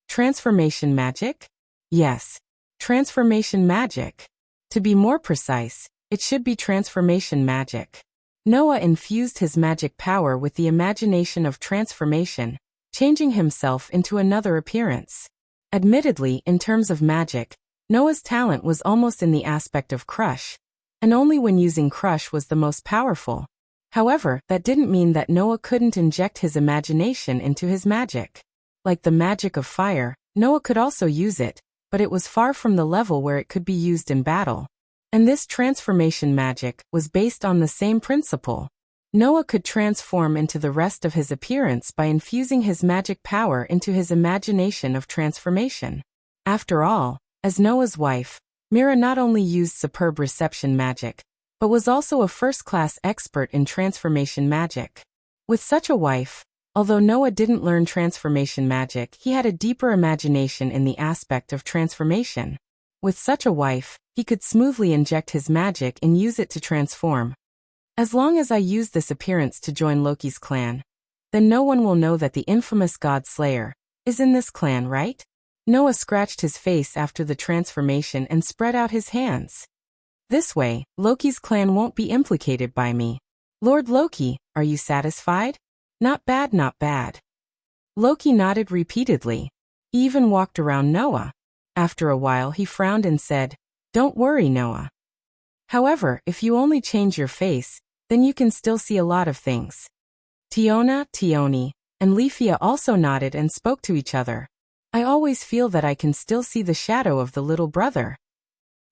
Transformation magic? Yes, transformation magic. To be more precise, it should be transformation magic. Noah infused his magic power with the imagination of transformation, changing himself into another appearance. Admittedly, in terms of magic, Noah's talent was almost in the aspect of crush, and only when using crush was the most powerful. However, that didn't mean that Noah couldn't inject his imagination into his magic. Like the magic of fire, Noah could also use it, but it was far from the level where it could be used in battle. And this transformation magic was based on the same principle. Noah could transform into the rest of his appearance by infusing his magic power into his imagination of transformation. After all, as Noah's wife, Mira not only used superb reception magic, but was also a first-class expert in transformation magic. With such a wife, although Noah didn't learn transformation magic, he had a deeper imagination in the aspect of transformation. With such a wife, he could smoothly inject his magic and use it to transform. As long as I use this appearance to join Loki's clan, then no one will know that the infamous God Slayer is in this clan, right? Noah scratched his face after the transformation and spread out his hands. This way, Loki's clan won't be implicated by me. Lord Loki, are you satisfied? Not bad, not bad. Loki nodded repeatedly. He even walked around Noah. After a while he frowned and said, "Don't worry, Noah. However, if you only change your face, then you can still see a lot of things." Tiona, Tioni, and Leafia also nodded and spoke to each other. "I always feel that I can still see the shadow of the little brother.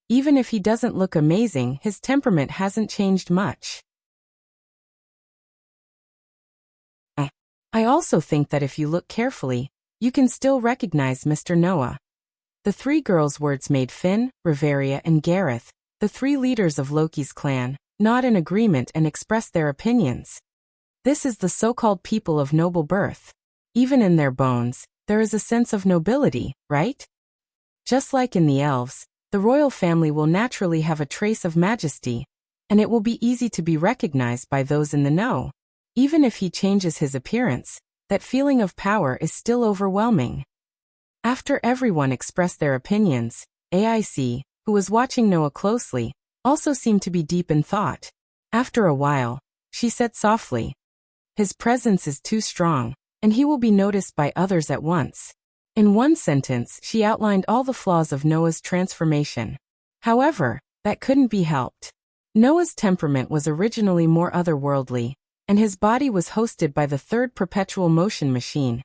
Even if he doesn't look amazing, his temperament hasn't changed much. I also think that if you look carefully, you can still recognize Mr. Noah." The three girls' words made Finn, Riveria, and Gareth, the three leaders of Loki's clan, nod in agreement and express their opinions. This is the so-called people of noble birth. Even in their bones, there is a sense of nobility, right? Just like in the elves, the royal family will naturally have a trace of majesty, and it will be easy to be recognized by those in the know. Even if he changes his appearance, that feeling of power is still overwhelming. After everyone expressed their opinions, AIC, who was watching Noah closely, also seemed to be deep in thought. After a while, she said softly, "His presence is too strong, and he will be noticed by others at once." In one sentence, she outlined all the flaws of Noah's transformation. However, that couldn't be helped. Noah's temperament was originally more otherworldly, and his body was hosted by the third perpetual motion machine,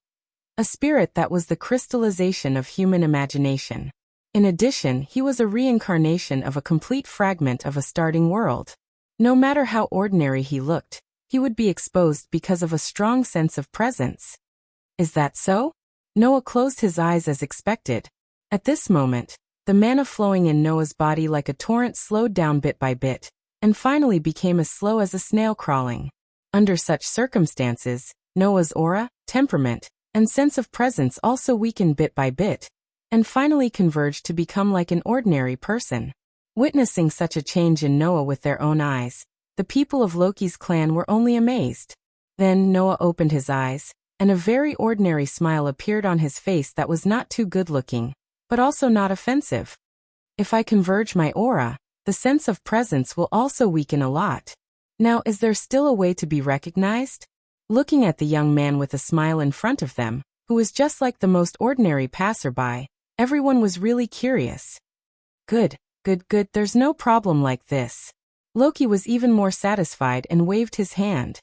a spirit that was the crystallization of human imagination. In addition, he was a reincarnation of a complete fragment of a starting world. No matter how ordinary he looked, he would be exposed because of a strong sense of presence. Is that so? Noah closed his eyes as expected. At this moment, the mana flowing in Noah's body like a torrent slowed down bit by bit, and finally became as slow as a snail crawling. Under such circumstances, Noah's aura, temperament, and sense of presence also weakened bit by bit, and finally converged to become like an ordinary person. Witnessing such a change in Noah with their own eyes, the people of Loki's clan were only amazed. Then Noah opened his eyes, and a very ordinary smile appeared on his face that was not too good-looking, but also not offensive. If I converge my aura, the sense of presence will also weaken a lot. Now, is there still a way to be recognized? Looking at the young man with a smile in front of them, who was just like the most ordinary passerby, everyone was really curious. Good, there's no problem like this. Loki was even more satisfied and waved his hand.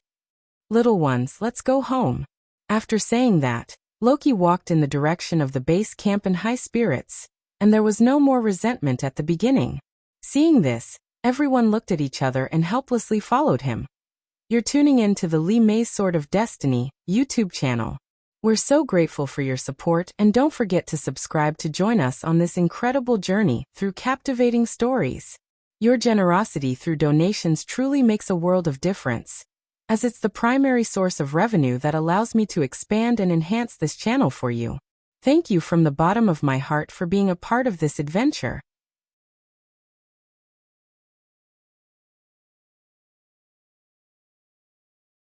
Little ones, let's go home. After saying that, Loki walked in the direction of the base camp in high spirits, and there was no more resentment at the beginning. Seeing this, Everyone looked at each other and helplessly followed him. You're tuning in to the Lee May's Sword of Destiny YouTube channel. We're so grateful for your support, and don't forget to subscribe to join us on this incredible journey through captivating stories. Your generosity through donations truly makes a world of difference, as it's the primary source of revenue that allows me to expand and enhance this channel for you. Thank you from the bottom of my heart for being a part of this adventure.